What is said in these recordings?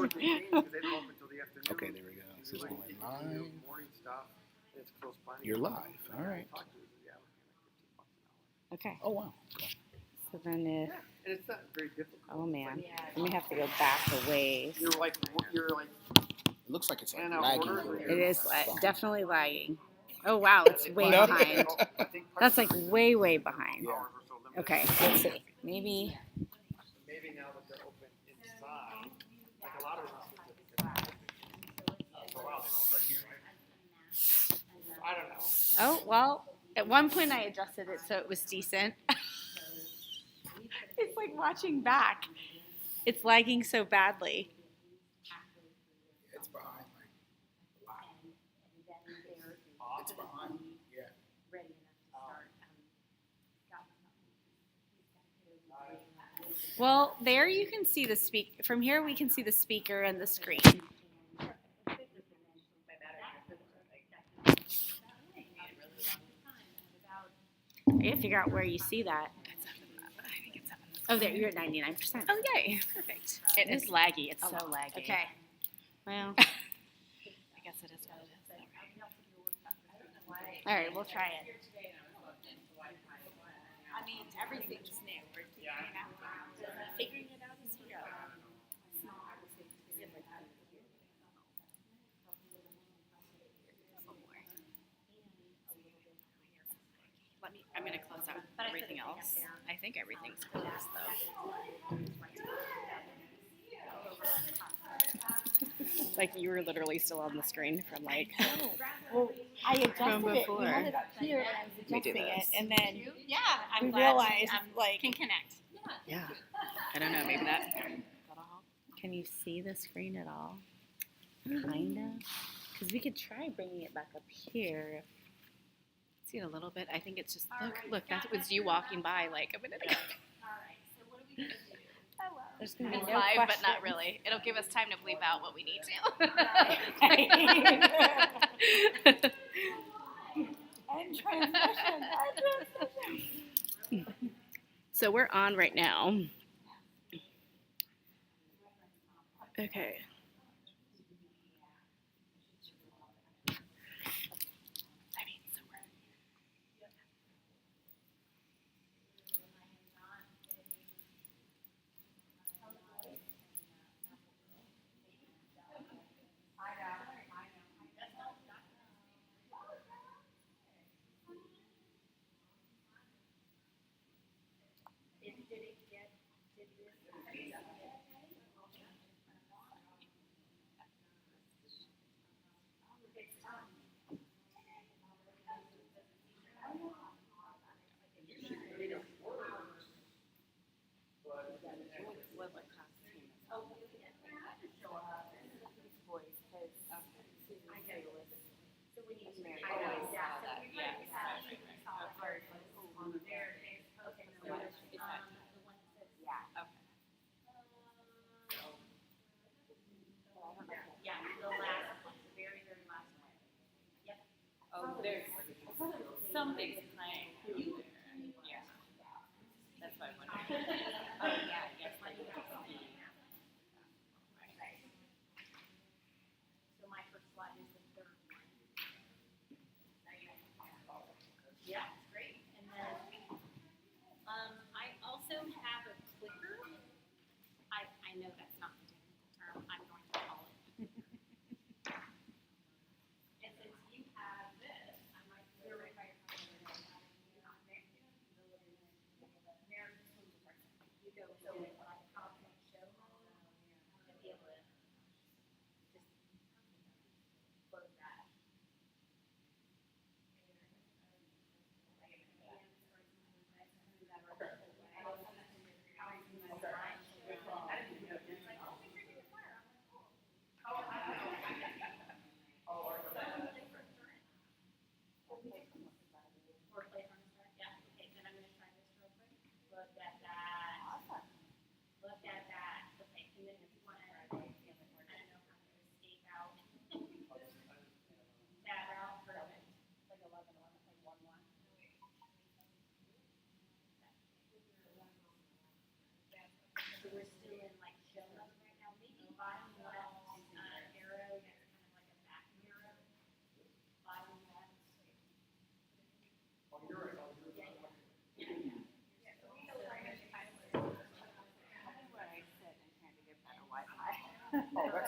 would be mean because they don't open until the afternoon. Okay, there we go. This is going If you live. do morning stuff, it's close by. You're live. All right. Okay. Oh, wow. Okay. So then if, Yeah, and it's not very difficult. oh man, then we have to go back a ways. You're like. It looks like it's like And lagging a order, little it bit. It is Phone. definitely lagging. Oh wow, it's way No. behind. That's like way, way behind. Yeah. Okay, let's see. Maybe. Maybe now that they're open inside, like a lot of them. I don't know. Oh, well, at one point I adjusted it so it was decent. It's like watching back. It's lagging so badly. It's behind. It's behind. Yeah. Well, there you can see the from here we can see the speaker and the screen. I gotta figure out where you see that. Oh, there, you're at 99%. Oh, yay. Perfect. It is laggy. It's so laggy. Okay. Well, I guess it is what it is. all right, we'll try it. I mean, everything's new. We're figuring it out as we go. I'm going to close out everything else. I think everything's closed, though. Like, you were literally still on the screen from, like, Well, I adjusted From it. before. We had it up here, and I was We do adjusting it, this. and then yeah, I'm we glad realized, like, can connect. yeah. I don't know, maybe that'll help. Can you see the screen at all? Kinda. Because we could try bringing it back up here. See it a little bit. I think it's just, look, that was you walking by, like, a minute ago. There's gonna be no Live, but questions. not really. It'll give us time to bleep out what we need to. And transmission. So we're on right now. Okay. Something's playing. Yeah. That's why I wondered. Oh, yeah, yes, let me just see. So my first slide is the third one. Yeah, great. And then I also have a clicker. I know that's not the technical term. I'm going to call it. And since you have this, I might clear it by your phone.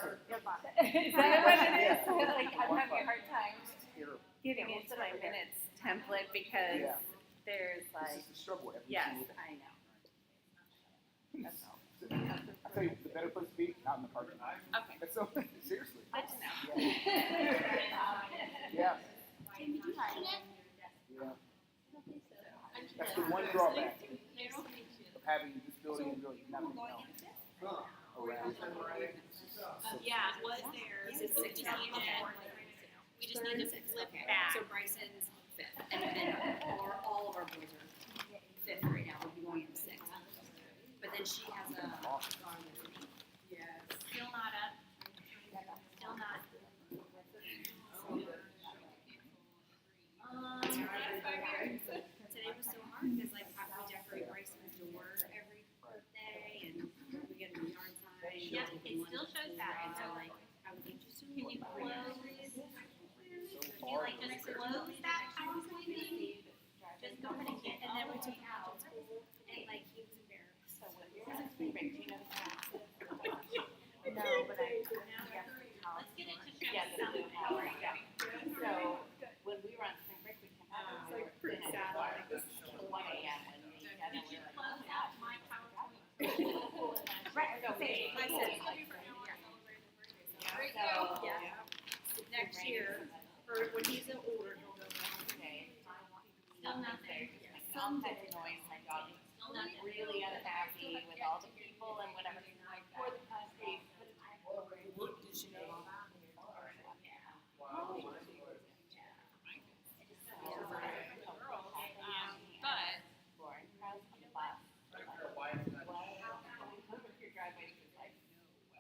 buffer. Is that what it is? Yeah. Like, I'm having a hard time Here. getting into my minutes template because Yeah. there's This like, is the struggle every yes, single day. I know. That's all. I tell you, the better place to be, not in the parking lot. Okay. That's so, seriously. Good to know. Yeah. Can we do that? Yeah. That's the one drawback of having this building and really nothing else around. Yeah, it was there. We just need to flip back. So Bryson's fifth, and then all of our boys are fifth right now. We'll be going into sixth. But then she has a. Yes. Still not up. Still not. Today was so hard because like we decorate Bryson's door every birthday, and we get a new yard sign. Yeah, it still shows that. And so like I was like, just Can you close? Can you like just close that PowerPoint meeting? Just go ahead and get, and then we took him out to school, and like he was embarrassed. So when we were No, but I. let's get it to show Yeah, some but power. So when we were on spring break, we came out and we were pretty sitting sad, at 1 a.m. when we got Did you in. close out my PowerPoint? Right, so they- I said, So, yeah. Next year, or when he's older, he'll go back. Still nothing. Some type of noise, my dog is Still nothing. really unhappy with all the people and whatever. For the country.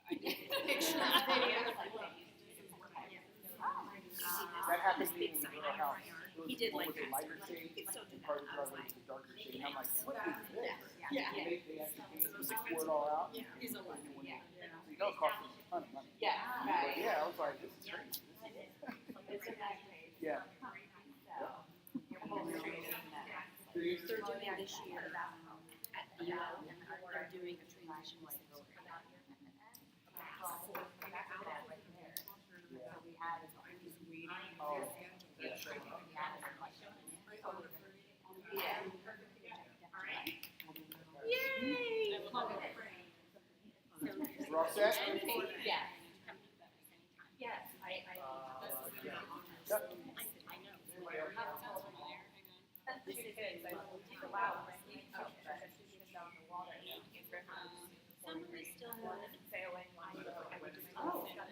But pictures, videos. That happened to me when we were at our house. He did like With the that. lighter shade, You can still do part that. of the driveway was the darker shade. And I'm like, what is this? Yeah. They actually pour it all out. He's a lot. So you know it costs a ton of money. Yeah, But right. yeah, I was like, this is crazy. It's a nice place. Yeah. They're doing this year at PTO, they're doing a transition like Yay! We're all set? Yeah. Yes, I. Yep. Some of us still would. Oh, yes.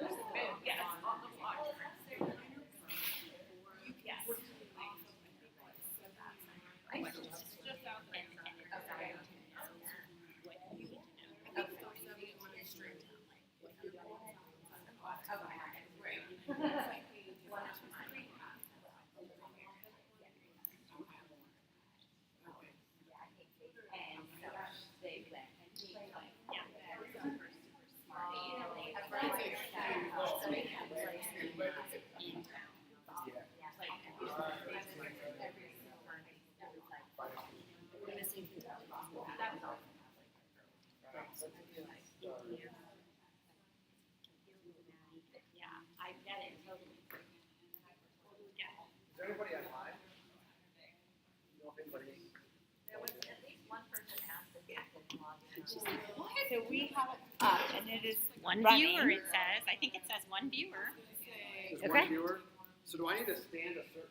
Yeah, I get it totally. Yeah. Is everybody online? You know if anybody's. There was at least one person asked if they could log in. So we have it up and it is One running. viewer, it says. I think it says one viewer. There's Okay. one viewer. So do I need to stand a certain?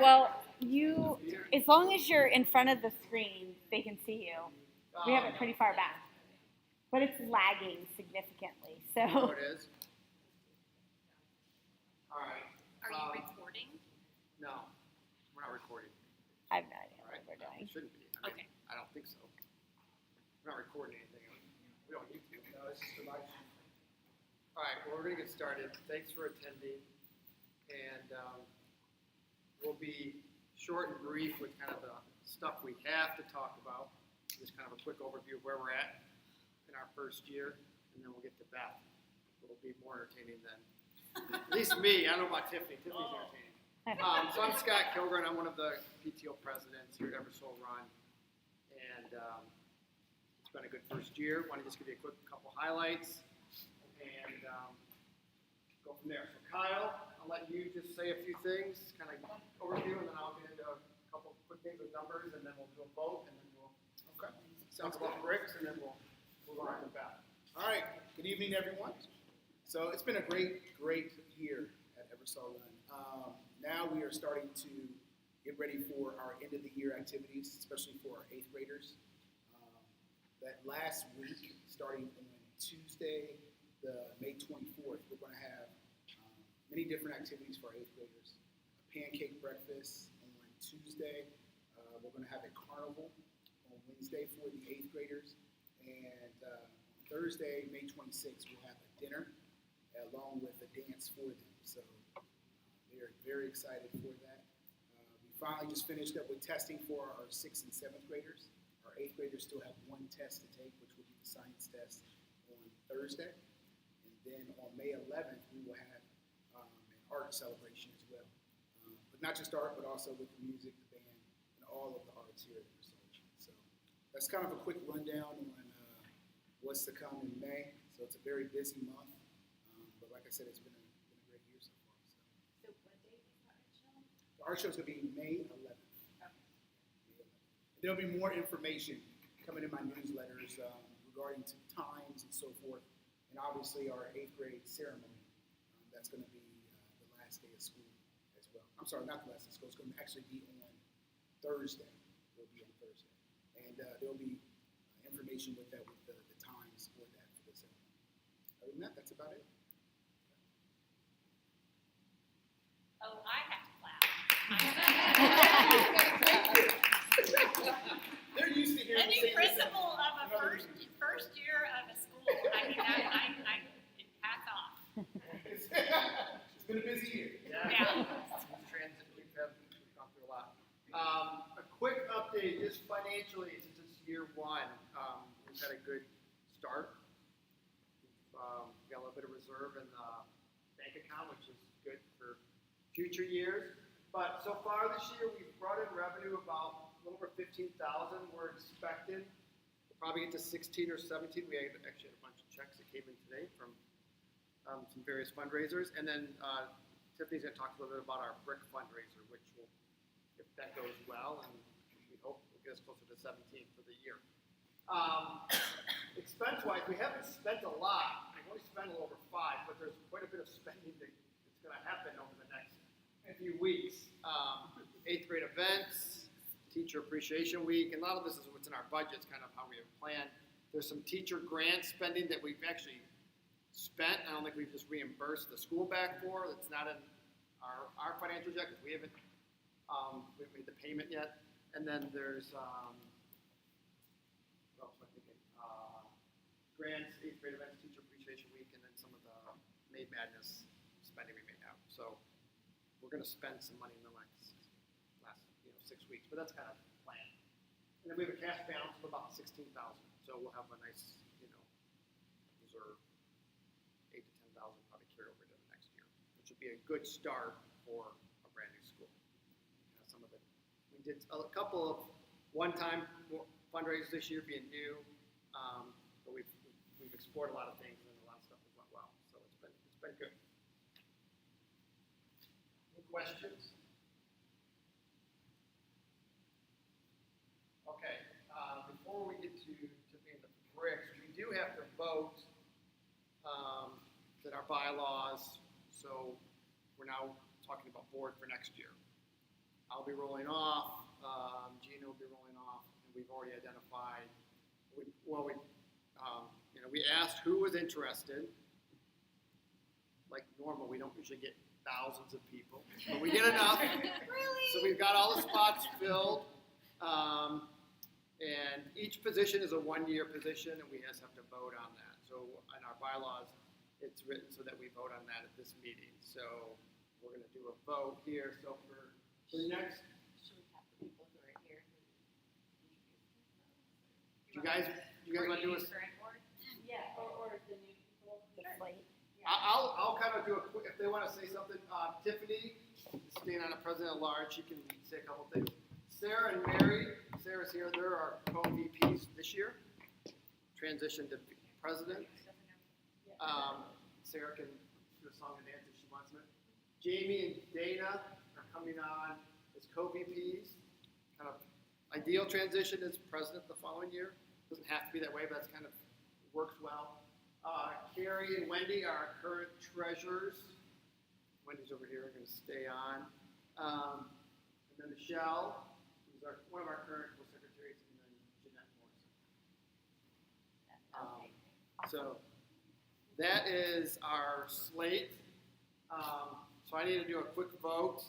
Well, you, as long as you're in front of the screen, they can see you. We have it pretty far back. But it's lagging significantly, Oh, so. it is? All right. Are you recording? No, we're not recording. I have no idea All what right. we're No, doing. it shouldn't be. I mean, Okay. I don't think so. We're not recording anything. We don't need to. No, this is the live stream. All right, well, we're gonna get started. Thanks for attending. And we'll be short and brief with kind of the stuff we have to talk about. Just kind of a quick overview of where we're at in our first year, and then we'll get to Beth. It'll be more entertaining than, at least me. I don't know about Tiffany. Tiffany's entertaining. So I'm Scott Kilgren. I'm one of the PTO presidents here at Eversole Run. And it's been a good first year. Want to just give you a quick couple highlights and go from there. So Kyle, I'll let you just say a few things, kind of overview, and then I'll get into a couple quick things with numbers, and then we'll do a vote, and then we'll talk about bricks, and then we'll move on to that. All right. Good evening, everyone. So it's been a great year at Eversol Run. Now we are starting to get ready for our end of the year activities, especially for our 8th graders. That last week, starting on Tuesday, the May 24th, we're going to have many different activities for our 8th graders. A pancake breakfast on Tuesday. We're going to have a carnival on Wednesday for the 8th graders. And Thursday, May 26th, we'll have a dinner along with a dance for them. So they're very excited for that. We finally just finished up with testing for our 6th and 7th graders. Our 8th graders still have one test to take, which will be the science test on Thursday. And then on May 11th, we will have an art celebration as well. But not just art, but also with the music, the band, and all of the arts here at Eversol. So that's kind of a quick rundown on what's to come in May. So it's a very busy month. But like I said, it's been a great year so far. So what date is that show? The art show is going to be May 11th. There'll be more information coming in my newsletters regarding times and so forth, and obviously our 8th grade ceremony. That's going to be the last day of school as well. I'm sorry, not the last day of school. It's going to actually be on Thursday. It'll be on Thursday, and there'll be information with that, with the times for that for the ceremony. Other than that, that's about it. Oh, I have to clap. They're used to hearing A me new say this. principal of a first year of a school. I mean, I hats off. It's been a busy year. Yeah. We've gone through a lot. A quick update, just financially, since it's year one, we've had a good start. We've got a little bit of reserve in the bank account, which is good for future years. But so far this year, we've brought in revenue about a little over 15,000. We're expecting we'll probably get to 16 or 17. We actually had a bunch of checks that came in today from some various fundraisers. And then Tiffany's going to talk a little bit about our brick fundraiser, which will, if that goes well, and we hope will get us closer to 17 for the year. Expense-wise, we haven't spent a lot. We've only spent a little over 5, but there's quite a bit of spending that's going to happen over the next few weeks. 8th grade events, Teacher Appreciation Week, and a lot of this is what's in our budgets, kind of how we have planned. There's some teacher grant spending that we've actually spent. I don't think we've just reimbursed the school back for. It's not in our financials yet because we haven't made the payment yet. And then there's what else am I thinking? Grants, 8th grade events, Teacher Appreciation Week, and then some of the Made Madness spending we may have. So we're going to spend some money in the last 6 weeks, but that's kind of planned. And then we have a cash balance of about 16,000, so we'll have a nice, reserve, 8 to 10,000 probably carry over to the next year, which would be a good start for a brand new school. Some of it, we did a couple of one-time fundraisers this year, being new, but we've explored a lot of things, and a lot of stuff has went well, so it's been good. Any questions? Okay, before we get to being the bricks, we do have to vote that our bylaws, so we're now talking about board for next year. I'll be rolling off, Gina will be rolling off, and we've already identified, we asked who was interested. Like normal, we don't usually get thousands of people, but we get enough. Really? So we've got all the spots filled. And each position is a 1-year position, and we just have to vote on that. So in our bylaws, it's written so that we vote on that at this meeting. So we're going to do a vote here. So for next, Should we have the people who are here who do you guys want to do a? Yeah, or the new people. I'll kind of do a quick. If they want to say something, Tiffany, being on a president at large, she can say a couple things. Sarah and Mary, Sarah's here. They're our co-VPs this year. transition to president. Sarah can do a song and dance if she wants to. Jamie and Dana are coming on as co-VPs. Kind of ideal transition is president the following year. Doesn't have to be that way, but that's kind of works well. Carrie and Wendy are our current treasurers. Wendy's over here, going to stay on. And then Michelle, who's one of our current secretaries, and then Jeanette Morrison. So that is our slate. So I need to do a quick vote.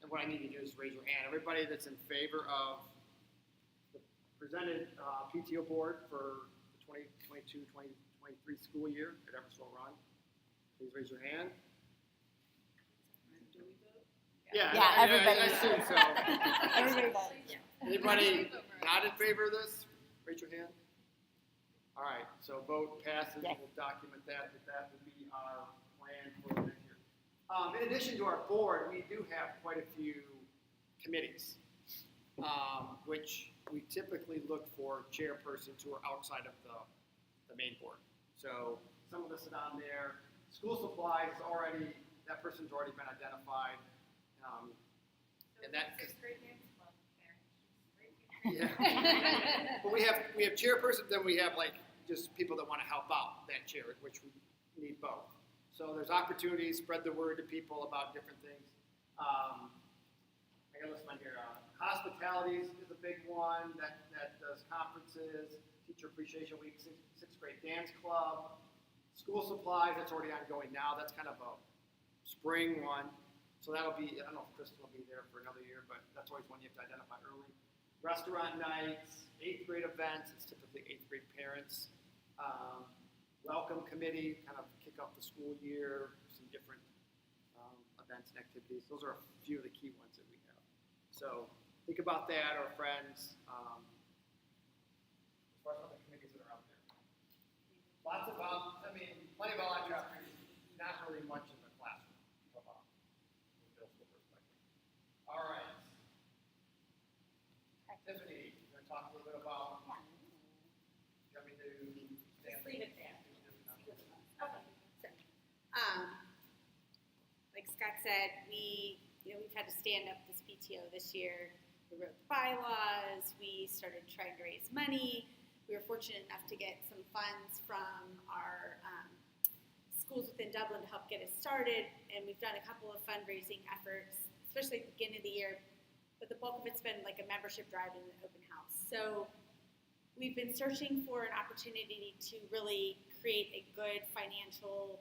And what I need to do is raise your hand. Everybody that's in favor of the presented PTO board for the 2022-2023 school year at Eversole Run, please raise your hand. Do we vote? Yeah, everybody. I assume so. Everybody votes. Anybody not in favor of this? Raise your hand. All right, so vote passes. Yeah. We'll document that will be our plan for the next year. In addition to our board, we do have quite a few committees, which we typically look for chairpersons who are outside of the main board. So some of us sit on there. School supplies that person's already been identified. And that Sixth grade dance club there. yeah. But we have chairpersons, then we have like just people that want to help out that chair, which we need both. So there's opportunities, spread the word to people about different things. I got a list on here. Hospitality is a big one that does conferences, Teacher Appreciation Week, sixth grade dance club, school supplies, that's already ongoing now. That's kind of a spring one. So that'll be, I don't know if Kristen will be there for another year, but that's always one you have to identify early. Restaurant nights, 8th grade events, it's typically 8th grade parents. Welcome committee, kind of kick off the school year, some different events and activities. Those are a few of the key ones that we have. So think about that, or friends. As far as other committees that are out there. Lots of, plenty of volunteer opportunities, not really much in the classroom from a middle school perspective. All right. Tiffany, you want to talk a little bit about, you want me to Just leave it there. Okay. So, like Scott said, we've had to stand up this PTO this year. We wrote the bylaws. We started trying to raise money. We were fortunate enough to get some funds from our schools within Dublin to help get us started, and we've done a couple of fundraising efforts, especially at the beginning of the year. But the bulk of it's been like a membership drive and an open house. So we've been searching for an opportunity to really create a good financial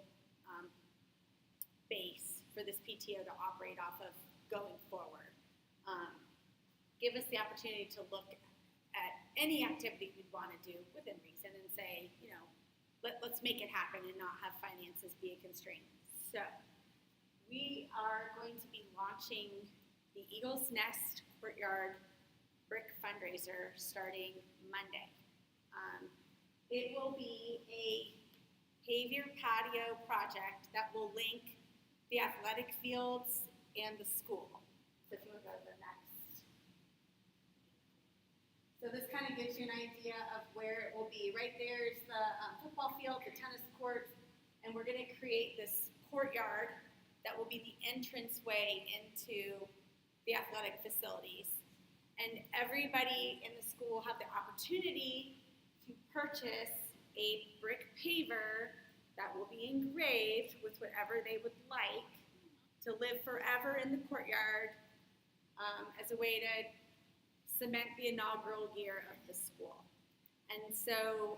base for this PTO to operate off of going forward. Give us the opportunity to look at any activity we'd want to do within reason and say, let's make it happen and not have finances be a constraint. So we are going to be launching the Eagle's Nest Courtyard Brick Fundraiser starting Monday. It will be a pave your patio project that will link the athletic fields and the school. So if you want to go to the next. So this kind of gives you an idea of where it will be. Right there is the football field, the tennis courts, and we're going to create this courtyard that will be the entranceway into the athletic facilities. And everybody in the school will have the opportunity to purchase a brick paver that will be engraved with whatever they would like to live forever in the courtyard as a way to cement the inaugural year of the school. And so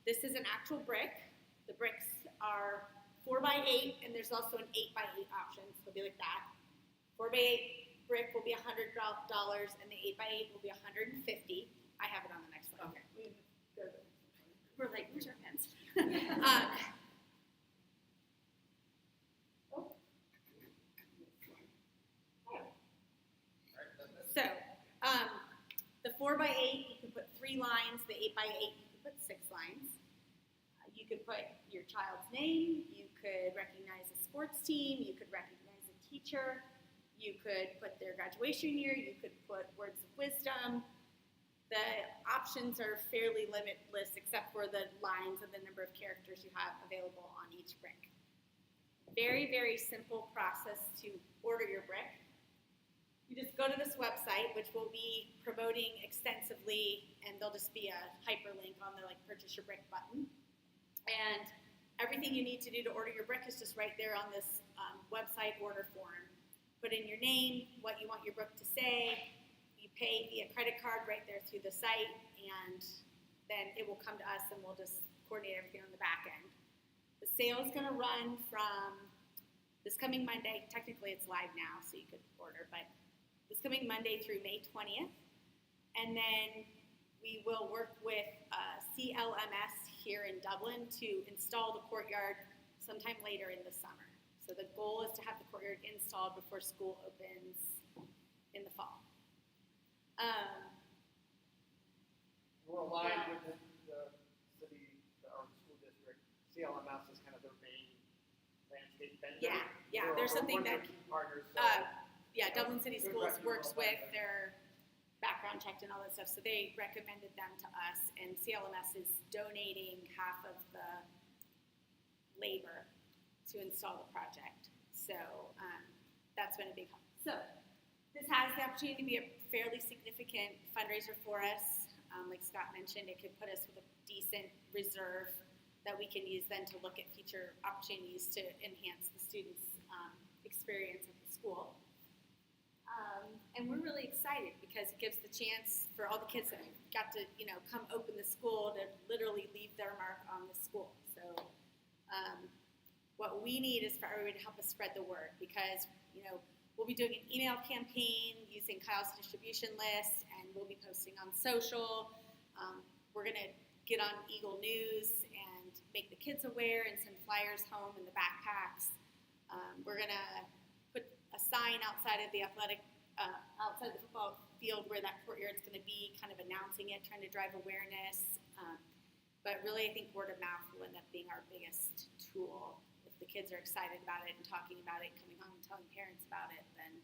this is an actual brick. The bricks are 4x8, and there's also an 8x8 option, so it'll be like that. 4x8 brick will be $100, and the 8x8 will be $150. I have it on the next slide. Okay. We're like, where's our pens? So, the 4x8, you can put 3 lines. The 8x8, you can put 6 lines. You could put your child's name. You could recognize a sports team. You could recognize a teacher. You could put their graduation year. You could put words of wisdom. The options are fairly limitless except for the lines and the number of characters you have available on each brick. Very, very simple process to order your brick. You just go to this website, which we'll be promoting extensively, and there'll just be a hyperlink on the purchase your brick button. And everything you need to do to order your brick is just right there on this website order form. Put in your name, what you want your brick to say. You pay via credit card right there through the site, and then it will come to us, and we'll just coordinate everything on the back end. The sale is going to run from this coming Monday. Technically, it's live now, so you could order, but this coming Monday through May 20th. And then we will work with CLMS here in Dublin to install the courtyard sometime later in the summer. So the goal is to have the courtyard installed before school opens in the fall. We're aligned with the city, or school district. CLMS is kind of their main landscape vendor. Yeah, there's something one of that, their key partners. So Dublin City good Schools reputable works with vendor. their background checked and all that stuff, so they recommended them to us, and CLMS is donating half of the labor to install the project. So that's been a big help. So this has the opportunity to be a fairly significant fundraiser for us. Like Scott mentioned, it could put us with a decent reserve that we can use then to look at future opportunities to enhance the students' experience at the school. And we're really excited because it gives the chance for all the kids that got to, come open the school to literally leave their mark on the school. So what we need is for everybody to help us spread the word because, we'll be doing an email campaign using Kyle's distribution list, and we'll be posting on social. We're going to get on Eagle News and make the kids aware and send flyers home in the backpacks. We're going to put a sign outside of the outside the football field where that courtyard's going to be, kind of announcing it, trying to drive awareness. But really, I think word of mouth will end up being our biggest tool. If the kids are excited about it and talking about it, coming home and telling parents about it, then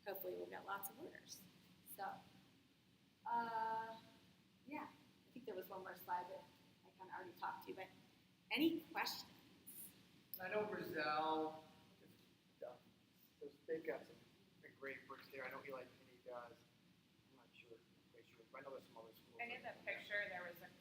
hopefully we'll get lots of orders. So, yeah, I think there was one more slide that I kind of already talked to, but any questions? I know Brazil, they've got some great bricks there. I know Eli Kinney does. I'm not sure. I know there's some other schools. And in the picture, there was some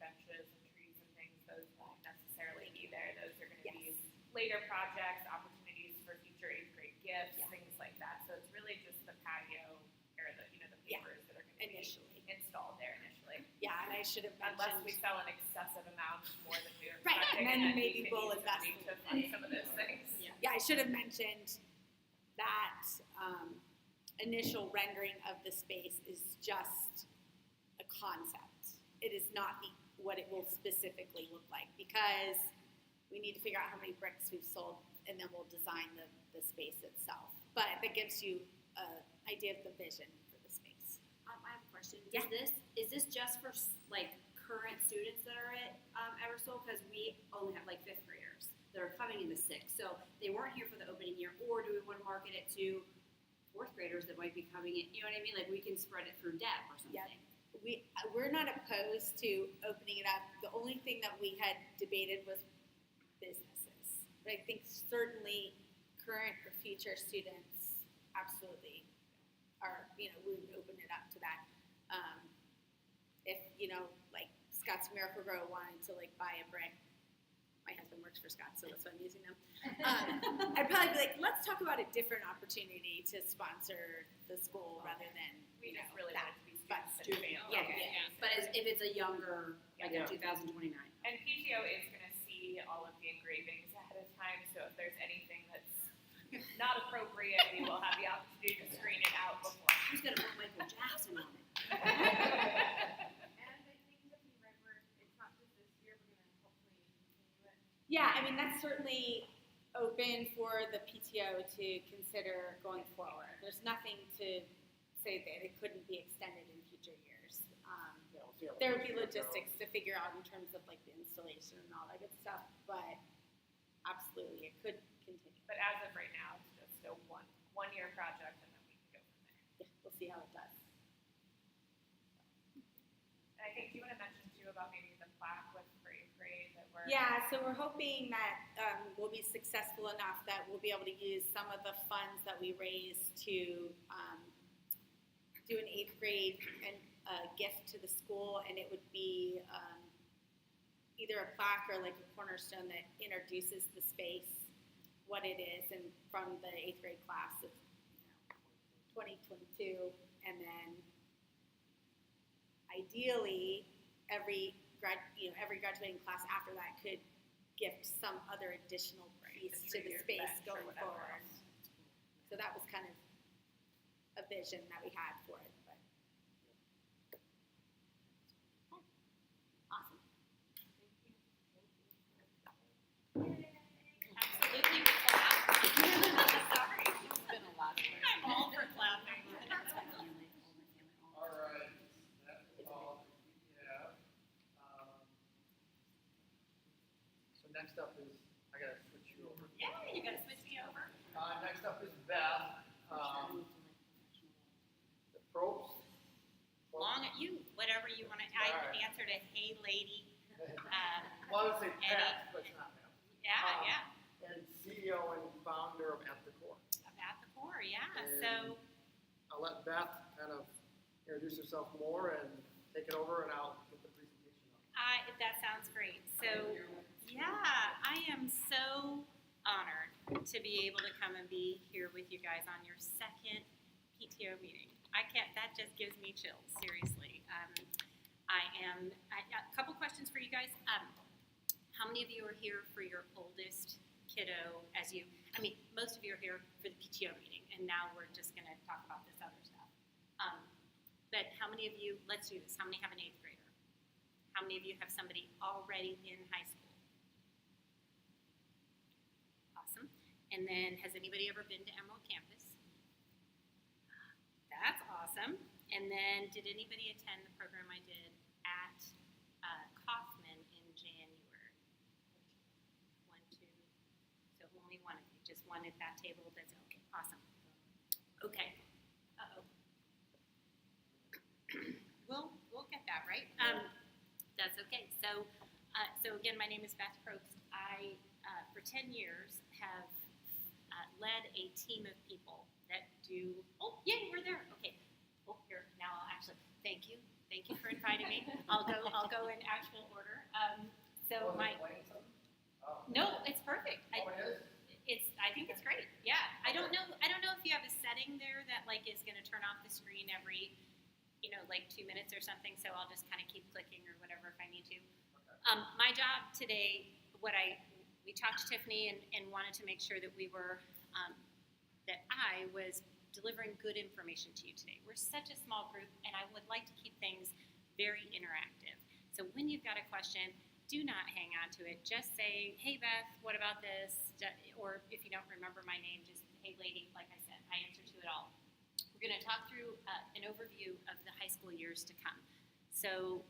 benches and trees and things. Those won't necessarily be there. Those are going to be later projects, opportunities for future 8th grade gifts, things like that. So it's really just the patio or the papers that are going to be installed there initially. Yeah, and I should have mentioned. Unless we sell an excessive amount more than we were Right, expecting, and then maybe we can we'll use invest money to fund some of those things. Yeah, I should have mentioned that initial rendering of the space is just a concept. It is not what it will specifically look like because we need to figure out how many bricks we've sold and then we'll design the space itself. But that gives you an idea of the vision for the space. I have a question. Is this just for current students that are at Eversole? Because we only have 5th graders that are coming into 6th, so they weren't here for the opening year. Or do we want to market it to 4th graders that might be coming in? You know what I mean? We can spread it through DEP or something. Yeah. We're not opposed to opening it up. The only thing that we had debated was businesses. But I think certainly current or future students absolutely are, we would open it up to that. If, Scott's Miracle Grow wanted to buy a brick, my husband works for Scott, so that's why I'm using them. I'd probably be let's talk about a different opportunity to sponsor the school rather than, We just really that. want it to be student-centered. But if it's a younger, a 2029. And PTO is going to see all of the engravings ahead of time, so if there's anything that's not appropriate, we will have the opportunity to screen it out before. Who's going to put Michael Jackson on it? And I think that we read where it's not just this year, we're gonna hopefully continue it. Yeah, I mean, that's certainly open for the PTO to consider going forward. There's nothing to say that it couldn't be extended in future years. We'll see how There would the be first year logistics to figure out in terms of the installation and all that good stuff, but absolutely, it could continue. But as of right now, it's just a one-year project, and then we can go from there. Yeah, we'll see how it does. about maybe the plaque with for 8th grade that we're. Yeah, so we're hoping that we'll be successful enough that we'll be able to use some of the funds that we raise to do an 8th grade gift to the school, and it would be either a plaque or like a cornerstone that introduces the space, what it is, and from the 8th grade class of 2022, and then ideally every graduating class after that could gift some other additional piece the to the three-year space bench or going whatever forward. else. So that was kind of a vision that we had for it. But. Awesome. Absolutely clap. Sorry. It's been a lot of work. I'm all for clapping. All right, that's all we have. So next up is, I gotta switch you over. Yeah, you gotta switch me over. Next up is Beth. The probes. Long at you, whatever you want to. I All right. answered a hey lady. Well, I would say Eddie. Pat, but it's not Pat. Yeah. And CEO and founder of At the Core. About the core, yeah. And So I'll let Beth kind of introduce herself more and take it over, and I'll get the presentation up. that sounds great. So yeah, I am so honored to be able to come and be here with you guys on your second PTO meeting. That just gives me chills, seriously. A couple questions for you guys. How many of you are here for your oldest kiddo most of you are here for the PTO meeting, and now we're just gonna talk about this other stuff. But how many of you, let's do this, how many have an 8th grader? How many of you have somebody already in high school? Awesome. And then, has anybody ever been to Emerald Campus? That's awesome. And then, did anybody attend the program I did at Kaufman in January? 1, 2. So only one of you, just one at that table. That's okay. Awesome. Okay. Uh-oh. We'll get that right. That's okay. So again, my name is Beth Probst. I, for 10 years, have led a team of people that do. Oh, yay, we're there. Okay. Oh, here now. Thank you for inviting me. I'll go in actual order. No, it's perfect. Oh, it is? I think it's great. Yeah. I don't know if you have a setting there that is going to turn off the screen every 2 minutes or something. So I'll just kind of keep clicking or whatever if I need to. Okay. My job today, we talked to Tiffany and wanted to make sure that that I was delivering good information to you today. We're such a small group, and I would like to keep things very interactive. So when you've got a question, do not hang on to it. Just say, hey, Beth, what about this? Or if you don't remember my name, just, hey, lady, like I said, I answer to it all. We're going to talk through an overview of the high school years to come. So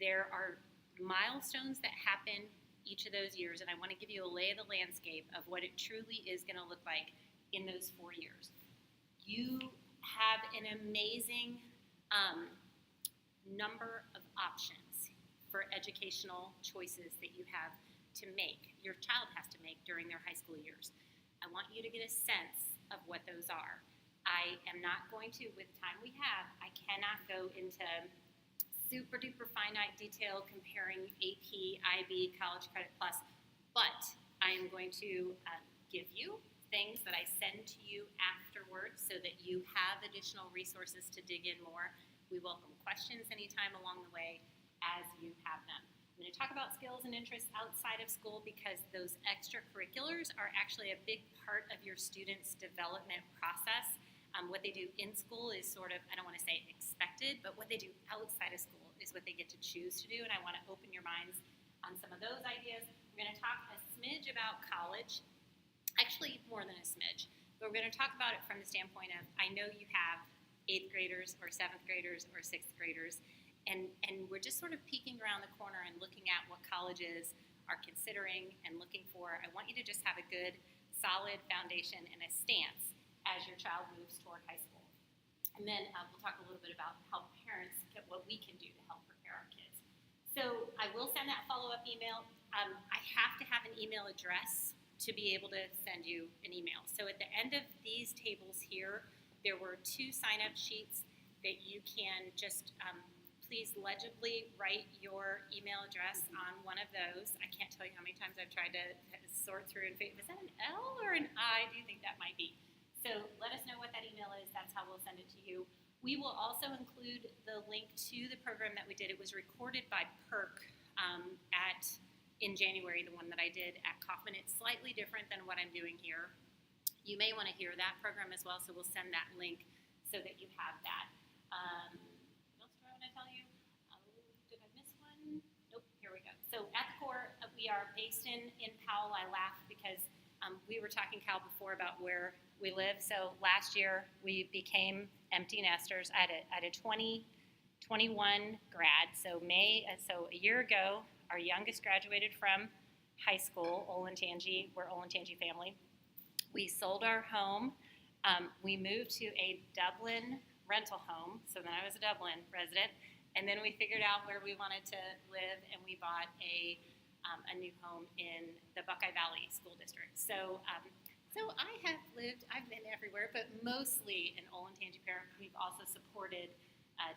there are milestones that happen each of those years, and I want to give you a lay of the landscape of what it truly is going to look like in those 4 years. You have an amazing number of options for educational choices that you have to make, your child has to make during their high school years. I want you to get a sense of what those are. I am not going to, with the time we have, I cannot go into super duper finite detail comparing AP, IB, College Credit Plus, but I am going to give you things that I send to you afterwards so that you have additional resources to dig in more. We welcome questions anytime along the way as you have them. I'm going to talk about skills and interests outside of school because those extracurriculars are actually a big part of your students' development process. What they do in school is sort of, I don't want to say expected, but what they do outside of school is what they get to choose to do, and I want to open your minds on some of those ideas. We're going to talk a smidge about college, actually more than a smidge, but we're going to talk about it from the standpoint of, I know you have 8th graders or 7th graders or 6th graders, and we're just sort of peeking around the corner and looking at what colleges are considering and looking for. I want you to just have a good, solid foundation and a stance as your child moves toward high school. And then we'll talk a little bit about how parents, what we can do to help prepare our kids. So I will send that follow-up email. I have to have an email address to be able to send you an email. So at the end of these tables here, there were 2 sign-up sheets that you can just please legibly write your email address on one of those. I can't tell you how many times I've tried to sort through and figure, is that an L or an I? Do you think that might be? So let us know what that email is. That's how we'll send it to you. We will also include the link to the program that we did. It was recorded by PERC in January, the one that I did at Kaufman. It's slightly different than what I'm doing here. You may want to hear that program as well, so we'll send that link so that you have that. What else do I want to tell you? Oh, did I miss one? Nope, here we go. So at the core, we are based in Powell. I laugh because we were talking, Cal, before about where we live. So last year, we became empty nesters. I had a 2021 grad. So a year ago, our youngest graduated from high school, Olentangy. We're Olentangy family. We sold our home. We moved to a Dublin rental home. So then I was a Dublin resident. And then we figured out where we wanted to live, and we bought a new home in the Buckeye Valley School District. So I've been everywhere, but mostly an Olentangy parent. We've also supported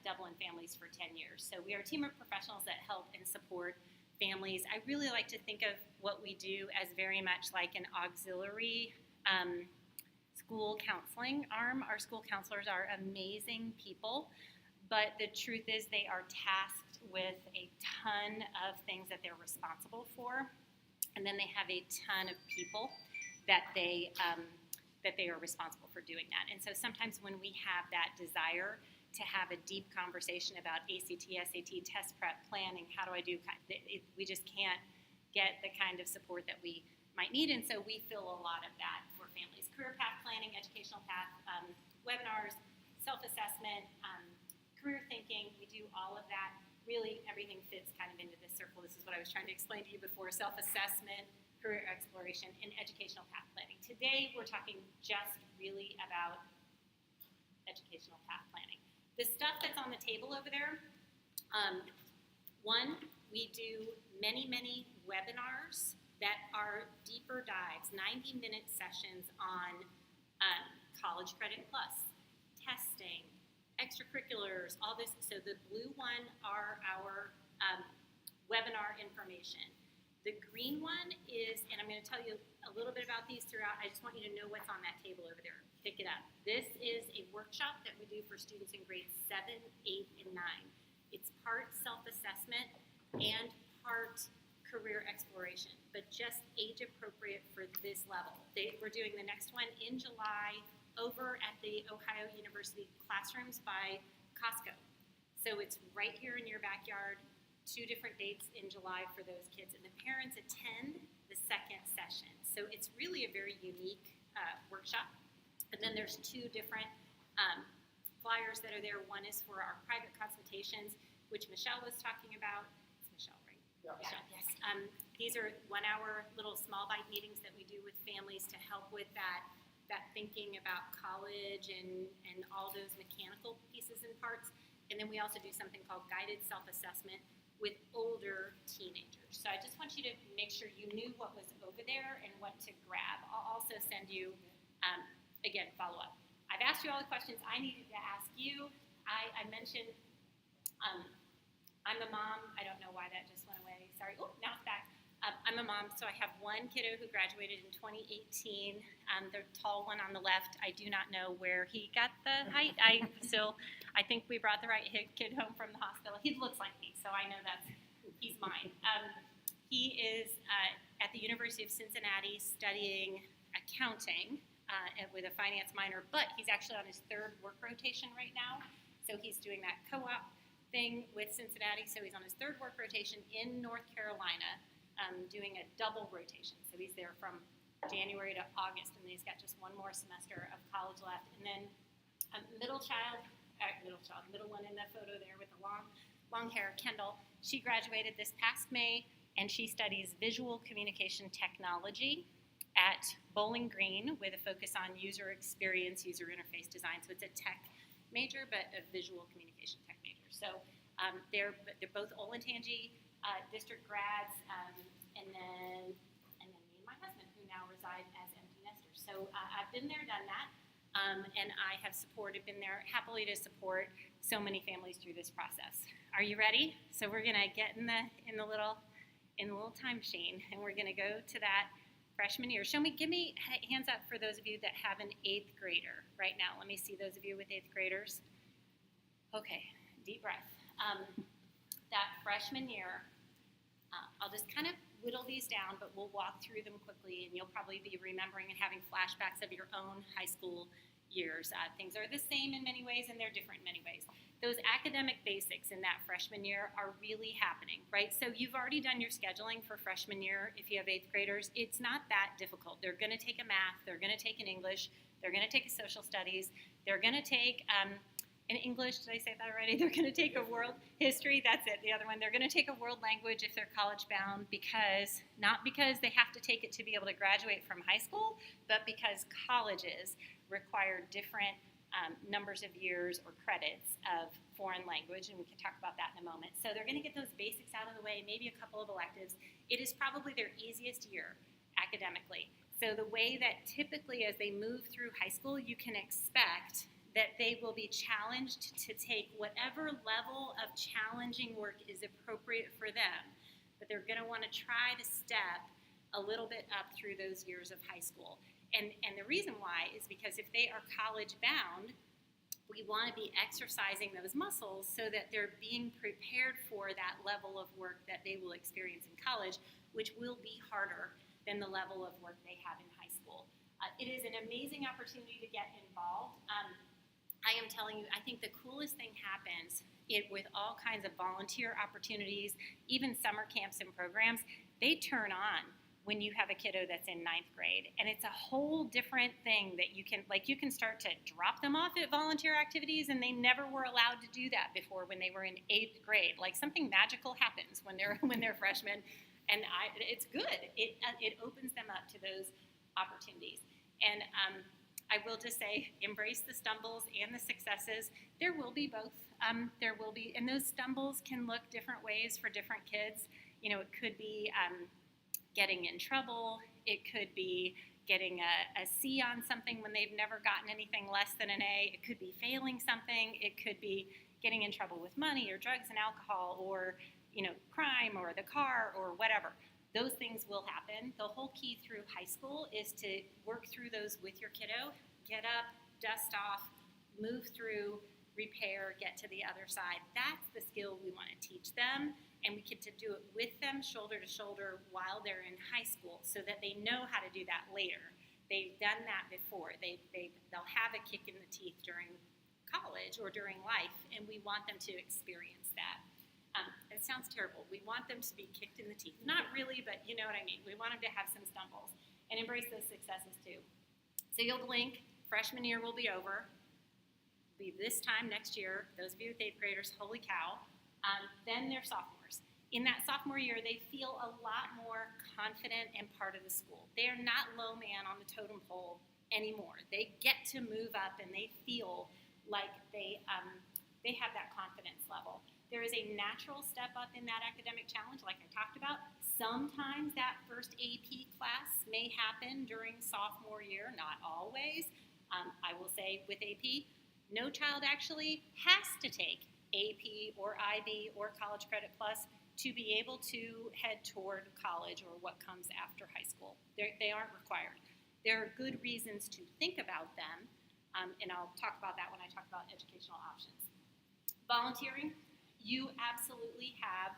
Dublin families for 10 years. So we are a team of professionals that help and support families. I really like to think of what we do as very much like an auxiliary school counseling arm. Our school counselors are amazing people, but the truth is they are tasked with a ton of things that they're responsible for, and then they have a ton of people that they are responsible for doing that. And so sometimes when we have that desire to have a deep conversation about ACT, SAT, test prep, planning, how do I do, we just can't get the kind of support that we might need, and so we fill a lot of that for families. Career path planning, educational path, webinars, self-assessment, career thinking, we do all of that. Really, everything fits kind of into this circle. This is what I was trying to explain to you before: self-assessment, career exploration, and educational path planning. Today, we're talking just really about educational path planning. The stuff that's on the table over there, one, we do many, many webinars that are deeper dives, 90-minute sessions on College Credit Plus, testing, extracurriculars, all this. So the blue one are our webinar information. The green one is, and I'm going to tell you a little bit about these throughout. I just want you to know what's on that table over there. Pick it up. This is a workshop that we do for students in grades 7, 8, and 9. It's part self-assessment and part career exploration, but just age appropriate for this level. We're doing the next one in July over at the Ohio University classrooms by Costco. So it's right here in your backyard. 2 different dates in July for those kids, and the parents attend the second session. So it's really a very unique workshop. And then there's 2 different flyers that are there. One is for our private consultations, which Michelle was talking about. It's Michelle, right? Yeah. Michelle, yes. These are 1-hour little small bite meetings that we do with families to help with that thinking about college and all those mechanical pieces and parts. And then we also do something called guided self-assessment with older teenagers. So I just want you to make sure you knew what was over there and what to grab. I'll also send you, again, follow-up. I've asked you all the questions I needed to ask you. I mentioned I'm a mom. I don't know why that just went away. Sorry. Oh, now it's back. I'm a mom, so I have one kiddo who graduated in 2018. The tall one on the left, I do not know where he got the height. I think we brought the right kid home from the hospital. He looks like me, so I know he's mine. He is at the University of Cincinnati studying accounting with a finance minor, but he's actually on his 3rd work rotation right now. So he's doing that co-op thing with Cincinnati. So he's on his 3rd work rotation in North Carolina, doing a double rotation. So he's there from January to August, and then he's got just one more semester of college left. And then middle one in the photo there with the long hair, Kendall, she graduated this past May, and she studies visual communication technology at Bowling Green with a focus on user experience, user interface design. So it's a tech major, but a visual communication tech major. So they're both Olentangy district grads, and then me and my husband, who now reside as empty nesters. So I've been there, done that, and I have been there happily to support so many families through this process. Are you ready? So we're gonna get in the little time machine, and we're gonna go to that freshman year. Give me hands up for those of you that have an 8th grader right now. Let me see those of you with 8th graders. Okay, deep breath. That freshman year, I'll just kind of whittle these down, but we'll walk through them quickly, and you'll probably be remembering and having flashbacks of your own high school years. Things are the same in many ways, and they're different in many ways. Those academic basics in that freshman year are really happening, right? So you've already done your scheduling for freshman year if you have 8th graders. It's not that difficult. They're going to take a math, they're going to take an English, they're going to take a social studies, they're going to take in English, did I say that already? They're going to take a world history, that's it, the other one. They're going to take a world language if they're college bound not because they have to take it to be able to graduate from high school, but because colleges require different numbers of years or credits of foreign language, and we can talk about that in a moment. So they're going to get those basics out of the way, maybe a couple of electives. It is probably their easiest year academically. So the way that typically as they move through high school, you can expect that they will be challenged to take whatever level of challenging work is appropriate for them. But they're going to want to try to step a little bit up through those years of high school. And the reason why is because if they are college bound, we want to be exercising those muscles so that they're being prepared for that level of work that they will experience in college, which will be harder than the level of work they have in high school. It is an amazing opportunity to get involved. I am telling you, I think the coolest thing happens with all kinds of volunteer opportunities, even summer camps and programs. They turn on when you have a kiddo that's in 9th grade, and it's a whole different thing that you can start to drop them off at volunteer activities, and they never were allowed to do that before when they were in 8th grade. Like something magical happens when they're freshmen, and it's good. It opens them up to those opportunities, and I will just say, embrace the stumbles and the successes. There will be both. And those stumbles can look different ways for different kids. You know, it could be getting in trouble. It could be getting a C on something when they've never gotten anything less than an A. It could be failing something. It could be getting in trouble with money or drugs and alcohol or, crime or the car or whatever. Those things will happen. The whole key through high school is to work through those with your kiddo. Get up, dust off, move through, repair, get to the other side. That's the skill we want to teach them, and we get to do it with them shoulder to shoulder while they're in high school so that they know how to do that later. They've done that before. They'll have a kick in the teeth during college or during life, and we want them to experience that. It sounds terrible. We want them to be kicked in the teeth. Not really, but you know what I mean. We want them to have some stumbles and embrace those successes too. So you'll blink. Freshman year will be over. Be this time next year. Those of you with 8th graders, holy cow. Then they're sophomores. In that sophomore year, they feel a lot more confident and part of the school. They are not low man on the totem pole anymore. They get to move up, and they feel like they have that confidence level. There is a natural step up in that academic challenge, like I talked about. Sometimes that first AP class may happen during sophomore year, not always. I will say with AP, no child actually has to take AP or IB or College Credit Plus to be able to head toward college or what comes after high school. They aren't required. There are good reasons to think about them, and I'll talk about that when I talk about educational options. Volunteering. You absolutely have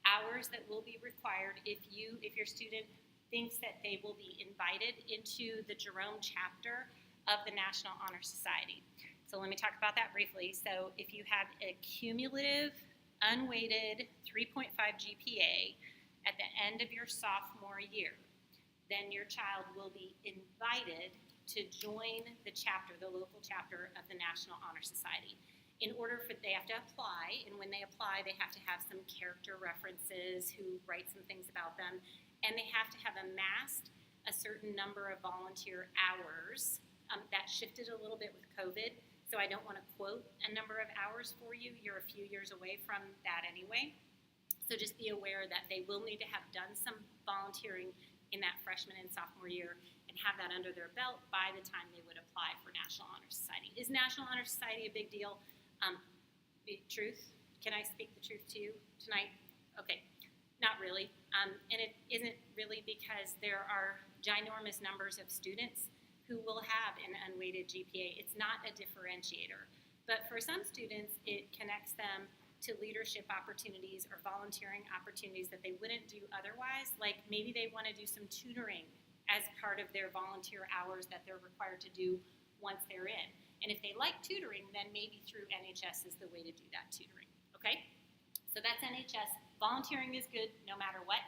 hours that will be required if your student thinks that they will be invited into the Jerome chapter of the National Honor Society. So let me talk about that briefly. So if you have a cumulative, unweighted 3.5 GPA at the end of your sophomore year, then your child will be invited to join the chapter, the local chapter of the National Honor Society. They have to apply, and when they apply, they have to have some character references who write some things about them, and they have to have amassed a certain number of volunteer hours. That shifted a little bit with COVID, so I don't want to quote a number of hours for you. You're a few years away from that anyway. So just be aware that they will need to have done some volunteering in that freshman and sophomore year and have that under their belt by the time they would apply for National Honor Society. Is National Honor Society a big deal? Truth? Can I speak the truth to you tonight? Okay, not really. And it isn't really because there are ginormous numbers of students who will have an unweighted GPA. It's not a differentiator. But for some students, it connects them to leadership opportunities or volunteering opportunities that they wouldn't do otherwise. Like maybe they want to do some tutoring as part of their volunteer hours that they're required to do once they're in. And if they like tutoring, then maybe through NHS is the way to do that tutoring, okay? So that's NHS. Volunteering is good no matter what.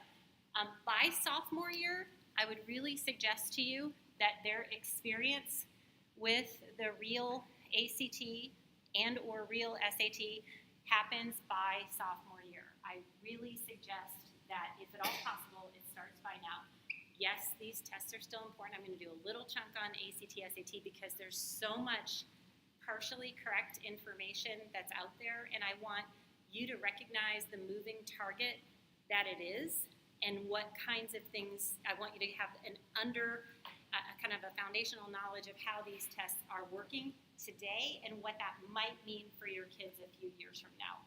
By sophomore year, I would really suggest to you that their experience with the real ACT and or real SAT happens by sophomore year. I really suggest that if at all possible, it starts by now. Yes, these tests are still important. I'm going to do a little chunk on ACT, SAT because there's so much partially correct information that's out there, and I want you to recognize the moving target that it is and what kinds of things. I want you to have a kind of a foundational knowledge of how these tests are working today and what that might mean for your kids a few years from now.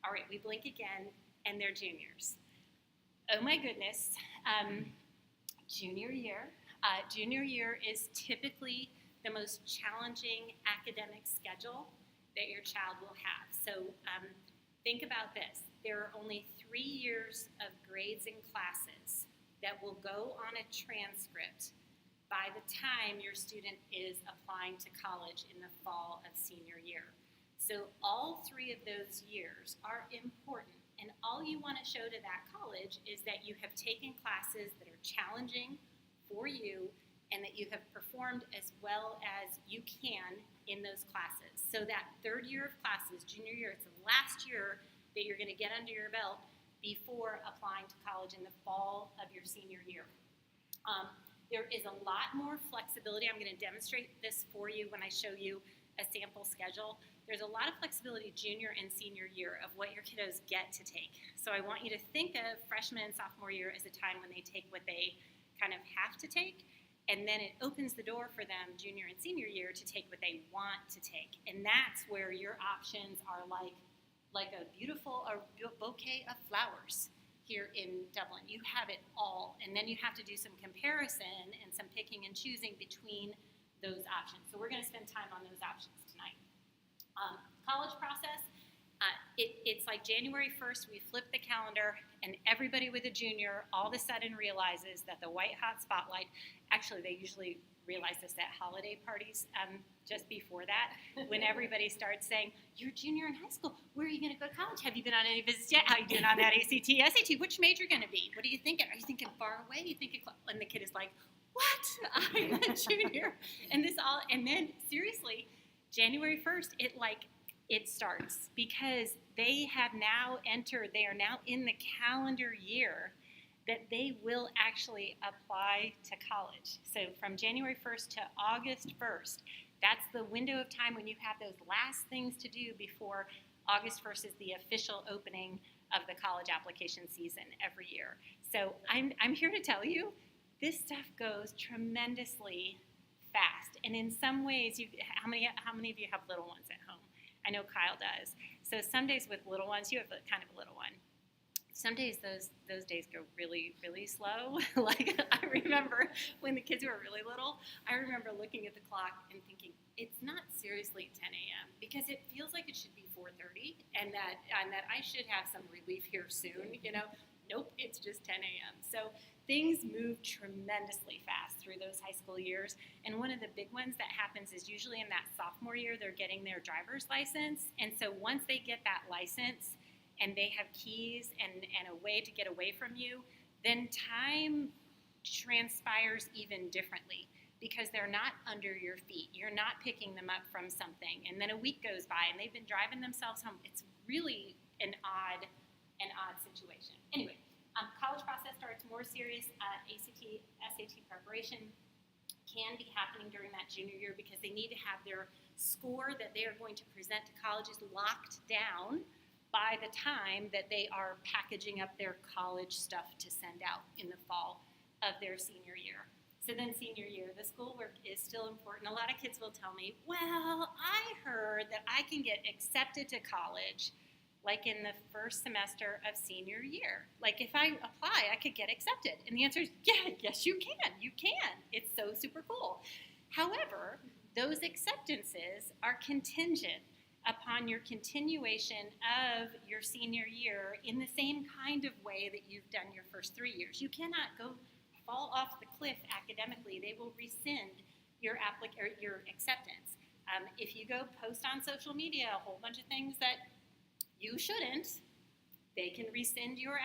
All right, we blink again, and they're juniors. Oh my goodness. Junior year. Junior year is typically the most challenging academic schedule that your child will have. So think about this. There are only 3 years of grades and classes that will go on a transcript by the time your student is applying to college in the fall of senior year. So all 3 of those years are important. And all you want to show to that college is that you have taken classes that are challenging for you and that you have performed as well as you can in those classes. So that 3rd year of classes, junior year, it's the last year that you're going to get under your belt before applying to college in the fall of your senior year. There is a lot more flexibility. I'm going to demonstrate this for you when I show you a sample schedule. There's a lot of flexibility junior and senior year of what your kiddos get to take. So I want you to think of freshman and sophomore year as a time when they take what they kind of have to take, and then it opens the door for them junior and senior year to take what they want to take. And that's where your options are like a beautiful bouquet of flowers here in Dublin. You have it all, and then you have to do some comparison and some picking and choosing between those options. So we're going to spend time on those options tonight. College process, it's like January 1st, we flip the calendar, and everybody with a junior all of a sudden realizes that the white hot spotlight, actually they usually realize this at holiday parties just before that, when everybody starts saying, you're a junior in high school, where are you going to go to college? Have you been on any visits yet? How are you doing on that ACT, SAT? Which major going to be? What are you thinking? Are you thinking far away? Are you thinking close? And the kid is like, what? I'm a junior. And then seriously, January 1st, it starts because they are now in the calendar year that they will actually apply to college. So from January 1st to August 1st, that's the window of time when you have those last things to do before August 1st is the official opening of the college application season every year. So I'm here to tell you, this stuff goes tremendously fast. And in some ways, how many of you have little ones at home? I know Kyle does. So some days with little ones, you have kind of a little one. Some days those days go really, really slow. Like I remember when the kids were really little, I remember looking at the clock and thinking, it's not seriously 10 a.m. because it feels like it should be 4:30 and that I should have some relief here soon, Nope, it's just 10 a.m. So things move tremendously fast through those high school years. And one of the big ones that happens is usually in that sophomore year, they're getting their driver's license. And so once they get that license and they have keys and a way to get away from you, then time transpires even differently because they're not under your feet. You're not picking them up from something. And then a week goes by and they've been driving themselves home. It's really an odd situation. Anyway, college process starts more serious. ACT, SAT preparation can be happening during that junior year because they need to have their score that they are going to present to colleges locked down by the time that they are packaging up their college stuff to send out in the fall of their senior year. So then senior year, the schoolwork is still important. A lot of kids will tell me, well, I heard that I can get accepted to college like in the first semester of senior year. Like if I apply, I could get accepted. And the answer is, yeah, yes, you can. You can. It's so super cool. However, those acceptances are contingent upon your continuation of your senior year in the same kind of way that you've done your first 3 years. You cannot go fall off the cliff academically. They will rescind your acceptance. If you go post on social media a whole bunch of things that you shouldn't, they can rescind your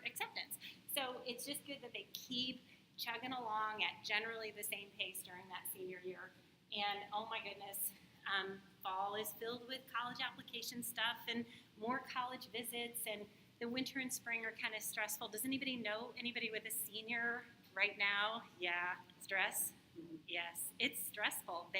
acceptance. So it's just good that they keep chugging along at generally the same pace during that senior year. And oh my goodness, fall is filled with college application stuff and more college visits, and the winter and spring are kind of stressful. Does anybody know anybody with a senior right now? Yeah, stress? Yes, it's stressful.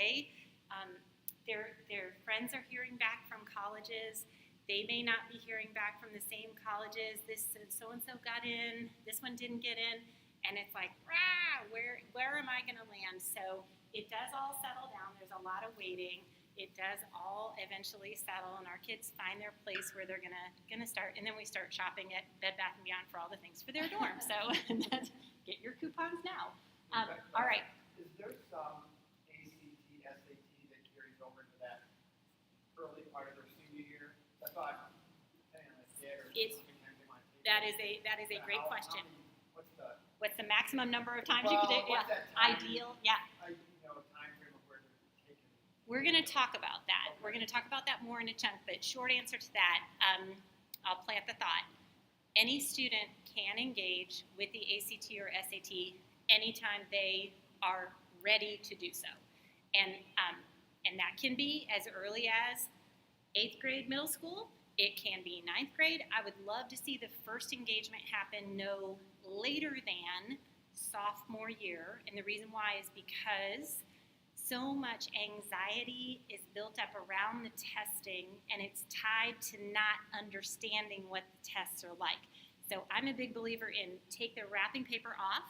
Their friends are hearing back from colleges. They may not be hearing back from the same colleges. This so-and-so got in, this one didn't get in, and it's like, rah, where am I gonna land? So it does all settle down. There's a lot of waiting. It does all eventually settle, and our kids find their place where they're gonna start, and then we start shopping at Bed Bath & Beyond for all the things for their dorm. So get your coupons now. All right. Is there some ACT, SAT that carries over to that early part of their senior year? I thought, depending on the kid or It's- sometimes they might take That it. is a great question. What's the Maximum number of times you could take? what's Yeah, that time, ideal. Yeah. time frame of where they're taking? We're going to talk about that. We're going to talk about that more in a chunk, but short answer to that, I'll plant the thought. Any student can engage with the ACT or SAT anytime they are ready to do so. And that can be as early as 8th grade, middle school. It can be 9th grade. I would love to see the first engagement happen no later than sophomore year. And the reason why is because so much anxiety is built up around the testing, and it's tied to not understanding what the tests are like. So I'm a big believer in take the wrapping paper off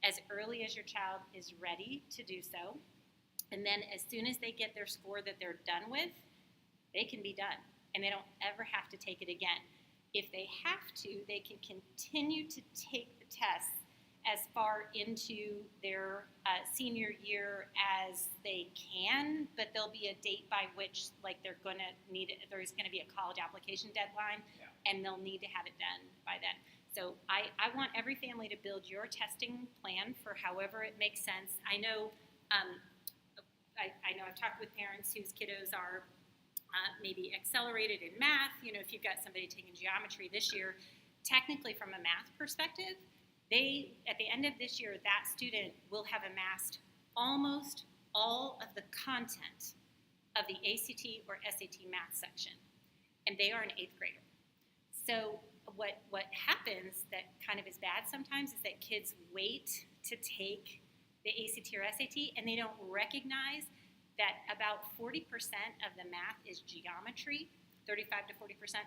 as early as your child is ready to do so. And then as soon as they get their score that they're done with, they can be done, and they don't ever have to take it again. If they have to, they can continue to take the tests as far into their senior year as they can, but there'll be a date by which, like, they're going to need it. There's going to be a college application deadline, and they'll need to have it done by then. So I want every family to build your testing plan for however it makes sense. I know I've talked with parents whose kiddos are maybe accelerated in math. You know, if you've got somebody taking geometry this year, technically from a math perspective, at the end of this year, that student will have amassed almost all of the content of the ACT or SAT math section, and they are an 8th grader. So what happens that kind of is bad sometimes is that kids wait to take the ACT or SAT, and they don't recognize that about 40% of the math is geometry, 35 to 40%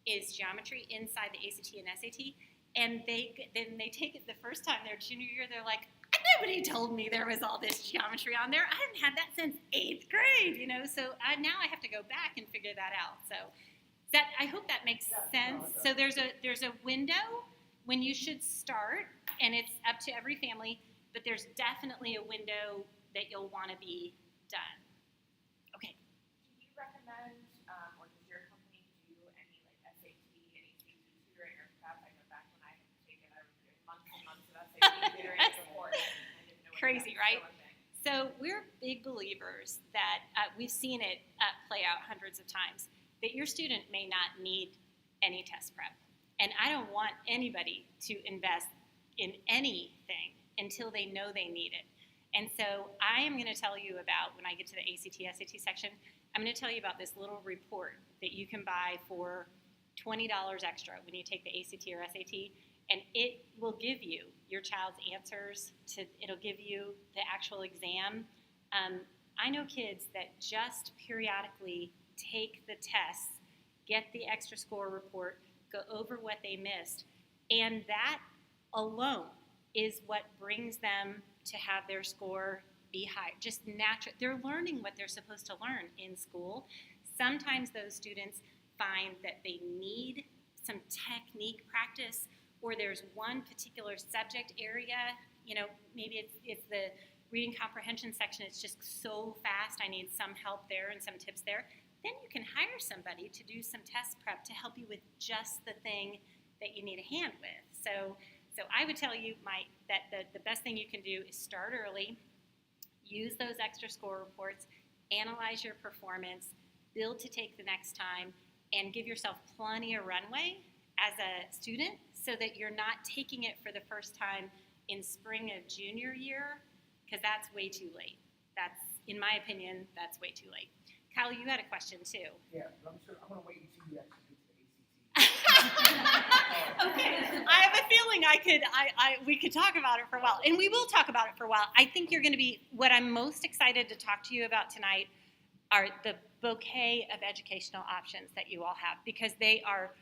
is geometry inside the ACT and SAT. And then they take it the first time their junior year, they're like, nobody told me there was all this geometry on there. I haven't had that since 8th grade, you know, so now I have to go back and figure that out. So I hope that makes sense. So there's a window when you should start, and it's up to every family, but there's definitely a window that you'll want to be done. Okay. Do you recommend, or does your company do any like SAT and ACT tutoring or prep? I know back when I had to take it, I was doing months and months of SAT tutoring before. I didn't know Crazy, right? still a thing. So we're big believers that we've seen it play out hundreds of times, that your student may not need any test prep. And I don't want anybody to invest in anything until they know they need it. And so I am going to tell you about, when I get to the ACT, SAT section, I'm going to tell you about this little report that you can buy for $20 extra when you take the ACT or SAT, and it will give you your child's answers it'll give you the actual exam. I know kids that just periodically take the tests get the extra score report, go over what they missed, and that alone is what brings them to have their score be high. Just natural. They're learning what they're supposed to learn in school. Sometimes those students find that they need some technique practice, or there's one particular subject area, maybe it's the reading comprehension section, it's just so fast, I need some help there and some tips there. Then you can hire somebody to do some test prep to help you with just the thing that you need a hand with. So I would tell you that the best thing you can do is start early, use those extra score reports, analyze your performance, build to take the next time, and give yourself plenty of runway as a student so that you're not taking it for the first time in spring of junior year, because that's way too late. In my opinion, that's way too late. Kyle, you had a question too. Yeah, but I'm going to wait until you actually get to the ACT. Okay, I have a feeling we could talk about it for a while, and we will talk about it for a while. I think you're going to be, what I'm most excited to talk to you about tonight are the bouquet of educational options that you all have, because they are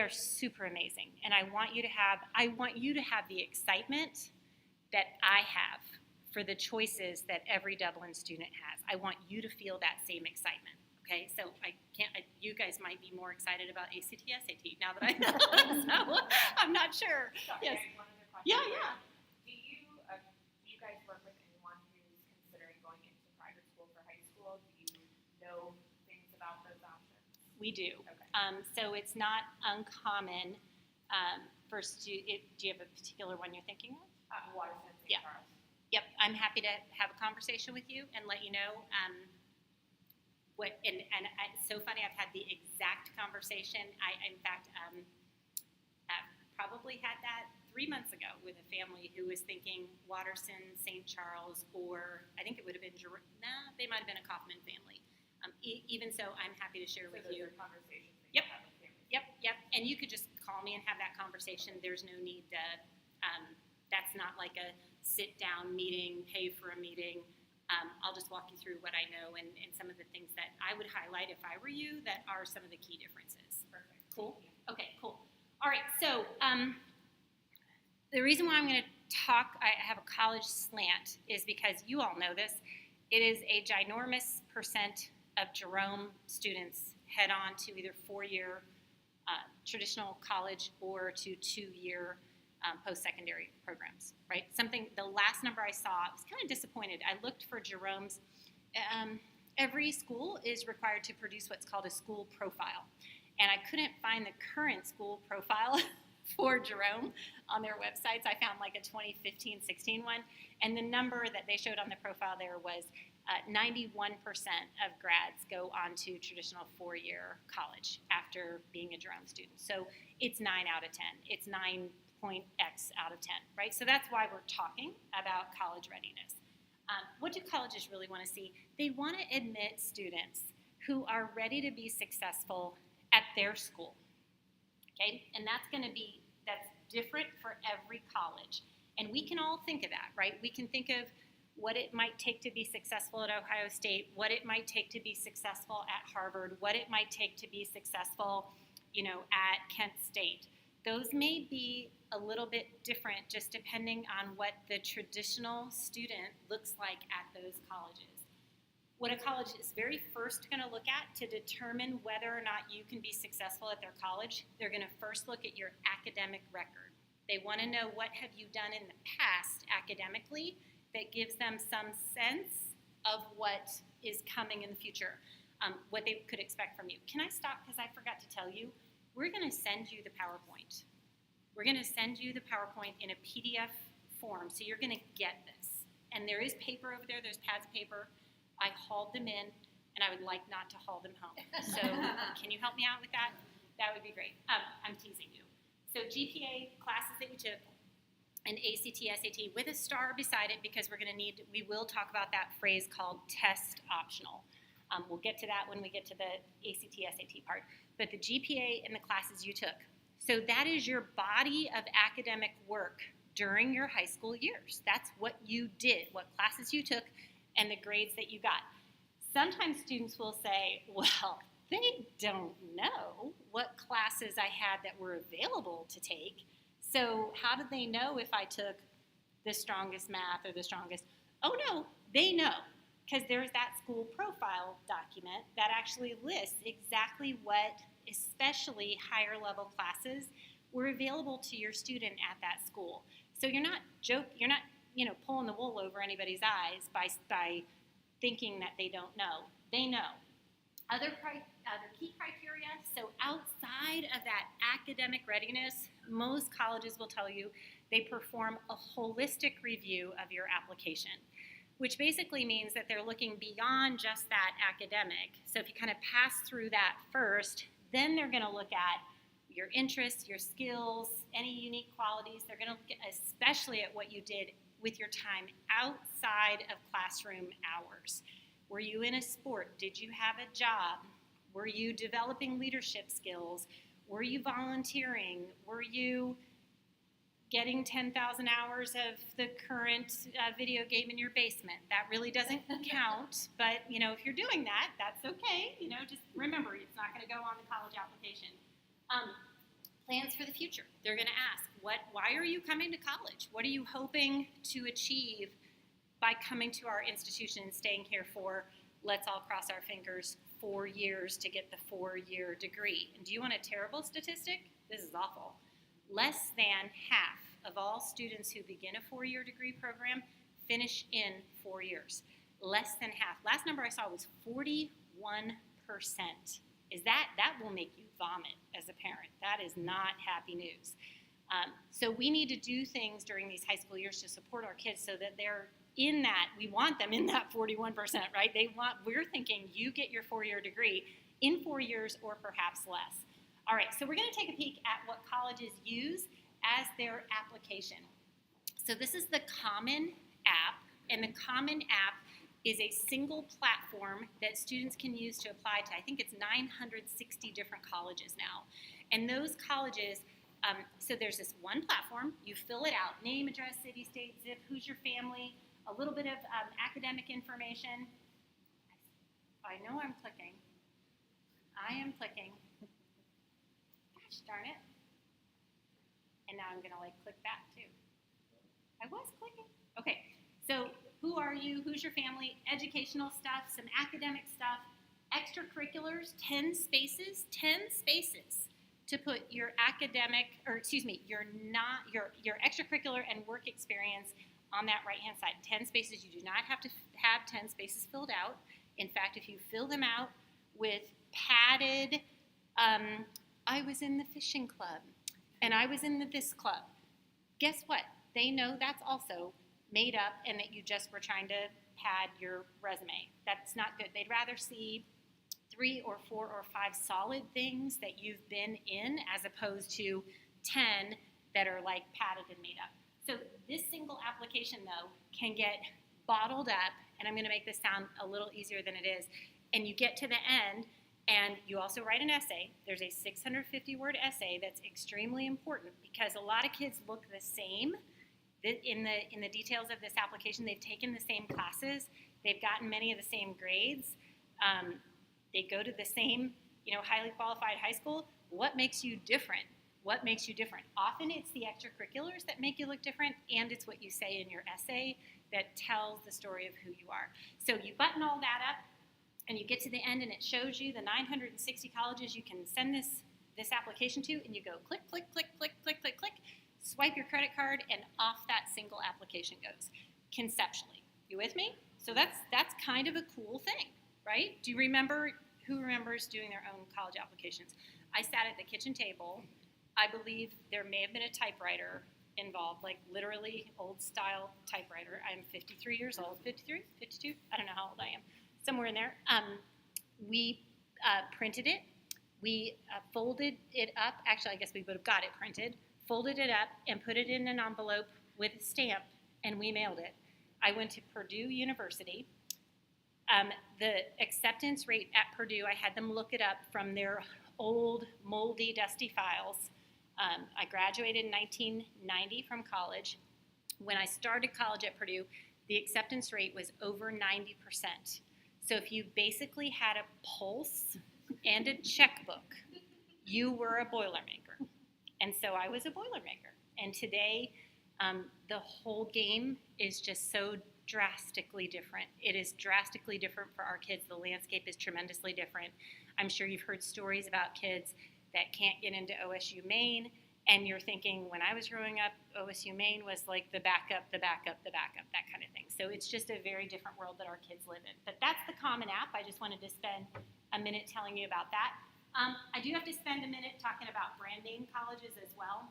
super amazing, and I want you to have the excitement that I have for the choices that every Dublin student has. I want you to feel that same excitement. Okay, so you guys might be more excited about ACT, SAT now that I know. So I'm not sure. Sorry, Yes. one other question. Yeah. Do you guys work with anyone who's considering going into private school for high school? Do you know things about those options? We do. Okay. So it's not uncommon do you have a particular one you're thinking of? Waterson, St. Yeah. Charles. Yep, I'm happy to have a conversation with you and let you know. It's so funny, I've had the exact conversation. I in fact, probably had that 3 months ago with a family who was thinking Waterson, St. Charles, or I think it would have been, they might have been a Kaufman family. Even so, I'm happy to share with those you. are conversations that Yep. you have with families. Yep. And you could just call me and have that conversation. There's no need to, that's not like a sit-down meeting, pay for a meeting. I'll just walk you through what I know and some of the things that I would highlight if I were you that are some of the key differences. Perfect. Cool? Okay, cool. All right, so the reason why I'm going to I have a college slant is because you all know this. It is a ginormous percent of Jerome students head on to either 4-year traditional college or to 2-year post-secondary programs, right? The last number I saw, I was kind of disappointed. I looked for Jerome's. Every school is required to produce what's called a school profile. And I couldn't find the current school profile for Jerome on their websites. I found like a 2015-16 one. And the number that they showed on the profile there was 91% of grads go on to traditional 4-year college after being a Jerome student. So it's 9 out of 10. It's 9.x out of 10, right? So that's why we're talking about college readiness. What do colleges really want to see? They want to admit students who are ready to be successful at their school, okay? And that's different for every college. And we can all think of that, right? We can think of what it might take to be successful at Ohio State, what it might take to be successful at Harvard, what it might take to be successful, at Kent State. Those may be a little bit different just depending on what the traditional student looks like at those colleges. What a college is very first going to look at to determine whether or not you can be successful at their college, they're going to first look at your academic record. They want to know what have you done in the past academically that gives them some sense of what is coming in the future, what they could expect from you. Can I stop because I forgot to tell you? We're going to send you the PowerPoint. We're going to send you the PowerPoint in a PDF form, so you're going to get this. And there is paper over there. There's pads of paper. I hauled them in, and I would like not to haul them home. So can you help me out with that? That would be great. I'm teasing you. So GPA classes that you took, an ACT, SAT with a star beside it because we will talk about that phrase called test optional. We'll get to that when we get to the ACT, SAT part. But the GPA and the classes you took. So that is your body of academic work during your high school years. That's what you did, what classes you took, and the grades that you got. Sometimes students will say, well, they don't know what classes I had that were available to take. So how did they know if I took the strongest math or the strongest? Oh no, they know, because there's that school profile document that actually lists exactly what, especially higher level classes, were available to your student at that school. So you're not pulling the wool over anybody's eyes by thinking that they don't know. They know. Other key criteria, so outside of that academic readiness, most colleges will tell you they perform a holistic review of your application, which basically means that they're looking beyond just that academic. So if you kind of pass through that first, then they're going to look at your interests, your skills, any unique qualities. They're going to look at, especially at what you did with your time outside of classroom hours. Were you in a sport? Did you have a job? Were you developing leadership skills? Were you volunteering? Were you getting 10,000 hours of the current video game in your basement? That really doesn't count, but if you're doing that, that's okay. Just remember, it's not going to go on the college application. Plans for the future. They're going to ask, why are you coming to college? What are you hoping to achieve by coming to our institution and staying here for, let's all cross our fingers, 4 years to get the 4-year degree? And do you want a terrible statistic? This is awful. Less than half of all students who begin a 4-year degree program finish in 4 years. Less than half. Last number I saw was 41%. That will make you vomit as a parent. That is not happy news. So we need to do things during these high school years to support our kids so that they're in that. We want them in that 41%, right? We're thinking you get your 4-year degree in 4 years or perhaps less. All right, so we're going to take a peek at what colleges use as their application. So this is the Common App, and the Common App is a single platform that students can use to apply to, I think it's 960 different colleges now. And those colleges, so there's this one platform, you fill it out, name, address, city, state, zip, who's your family, a little bit of academic information. I know I'm clicking. I am clicking. Gosh darn it. And now I'm going to click that too. I was clicking. Okay, so who are you? Who's your family? Educational stuff, some academic stuff, extracurriculars, 10 spaces to put your your extracurricular and work experience on that right-hand side. 10 spaces. You do not have to have 10 spaces filled out. In fact, if you fill them out with padded, I was in the fishing club, and I was in this club. Guess what? They know that's also made up and that you just were trying to pad your resume. That's not good. They'd rather see 3 or 4 or 5 solid things that you've been in as opposed to 10 that are padded and made up. So this single application, though, can get bottled up, and I'm going to make this sound a little easier than it is, and you get to the end, and you also write an essay. There's a 650-word essay that's extremely important because a lot of kids look the same in the details of this application. They've taken the same classes. They've gotten many of the same grades. They go to the same, highly qualified high school. What makes you different? What makes you different? Often it's the extracurriculars that make you look different, and it's what you say in your essay that tells the story of who you are. So you button all that up, and you get to the end, and it shows you the 960 colleges you can send this application to, and you go click, click, click, click, click, click, click, swipe your credit card, and off that single application goes, conceptually. You with me? So that's kind of a cool thing, right? Do you remember, who remembers doing their own college applications? I sat at the kitchen table. I believe there may have been a typewriter involved, literally old-style typewriter. I'm 53 years old. 53? 52? I don't know how old I am. Somewhere in there. We printed it. We folded it up. Actually, I guess we would have got it printed. Folded it up and put it in an envelope with a stamp, and we mailed it. I went to Purdue University. The acceptance rate at Purdue, I had them look it up from their old, moldy, dusty files. I graduated in 1990 from college. When I started college at Purdue, the acceptance rate was over 90%. So if you basically had a pulse and a checkbook, you were a Boilermaker. And so I was a Boilermaker. And today, the whole game is just so drastically different. It is drastically different for our kids. The landscape is tremendously different. I'm sure you've heard stories about kids that can't get into OSU Maine, and you're thinking, when I was growing up, OSU Maine was like the backup, that kind of thing. So it's just a very different world that our kids live in. But that's the Common App. I just wanted to spend a minute telling you about that. I do have to spend a minute talking about brand name colleges as well.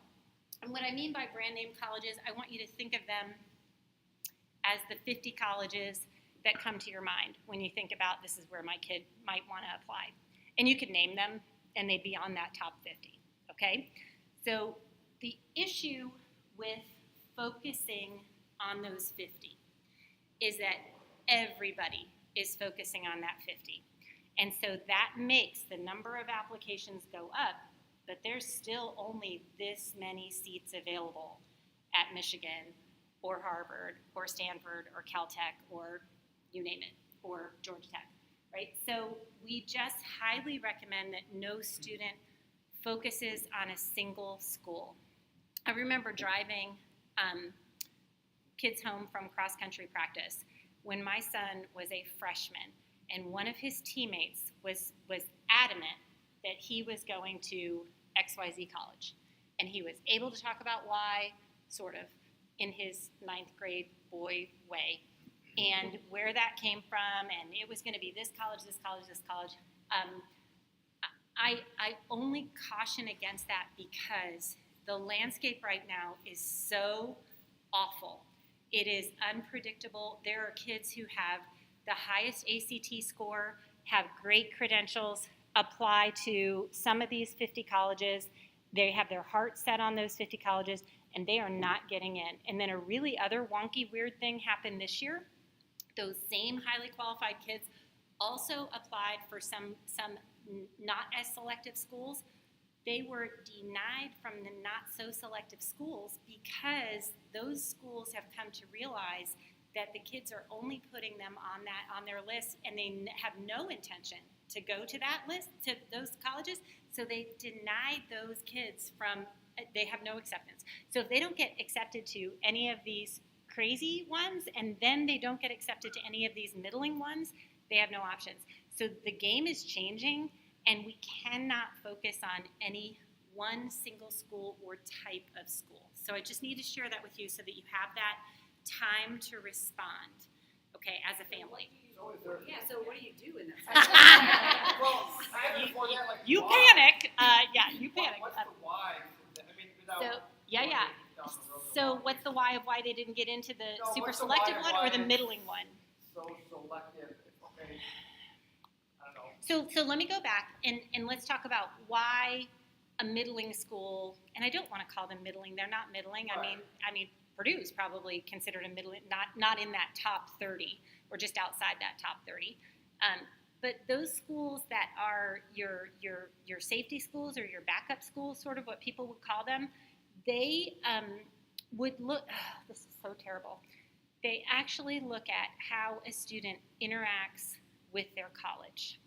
And what I mean by brand name colleges, I want you to think of them as the 50 colleges that come to your mind when you think about this is where my kid might want to apply. And you could name them, and they'd be on that top 50, okay? So the issue with focusing on those 50 is that everybody is focusing on that 50. And so that makes the number of applications go up, but there's still only this many seats available at Michigan or Harvard or Stanford or Caltech or you name it, or Georgia Tech, right? So we just highly recommend that no student focuses on a single school. I remember driving kids home from cross-country practice when my son was a freshman, and one of his teammates was adamant that he was going to XYZ college. And he was able to talk about why, sort of, in his 9th grade boy way, and where that came from, and it was going to be this college, this college, this college. I only caution against that because the landscape right now is so awful. It is unpredictable. There are kids who have the highest ACT score, have great credentials, apply to some of these 50 colleges. They have their heart set on those 50 colleges, and they are not getting in. And then a really other wonky, weird thing happened this year. Those same highly qualified kids also applied for some not as selective schools. They were denied from the not so selective schools because those schools have come to realize that the kids are only putting them on their list, and they have no intention to go to that list, to those colleges. So they denied those kids they have no acceptance. So if they don't get accepted to any of these crazy ones, and then they don't get accepted to any of these middling ones, they have no options. So the game is changing, and we cannot focus on any one single school or type of school. So I just need to share that with you so that you have that time to respond, okay, as a family. Yeah, so what do you do in that? Well, before that, like, You why? panic. You panic. What's the why? I mean, without So, yeah. going down the road of So why. what's the why of why they didn't get into the No, super what's the selective why one or of the why middling one? So selective, okay, I don't know. So let me go back and let's talk about why a middling school, and I don't want to call them middling, they're not middling. Right. I mean Purdue's probably considered a middling, not in that top 30 or just outside that top 30. But those schools that are your safety schools or your backup schools, sort of what people would call them, they would look, this is so terrible. They actually look at how a student interacts with their college.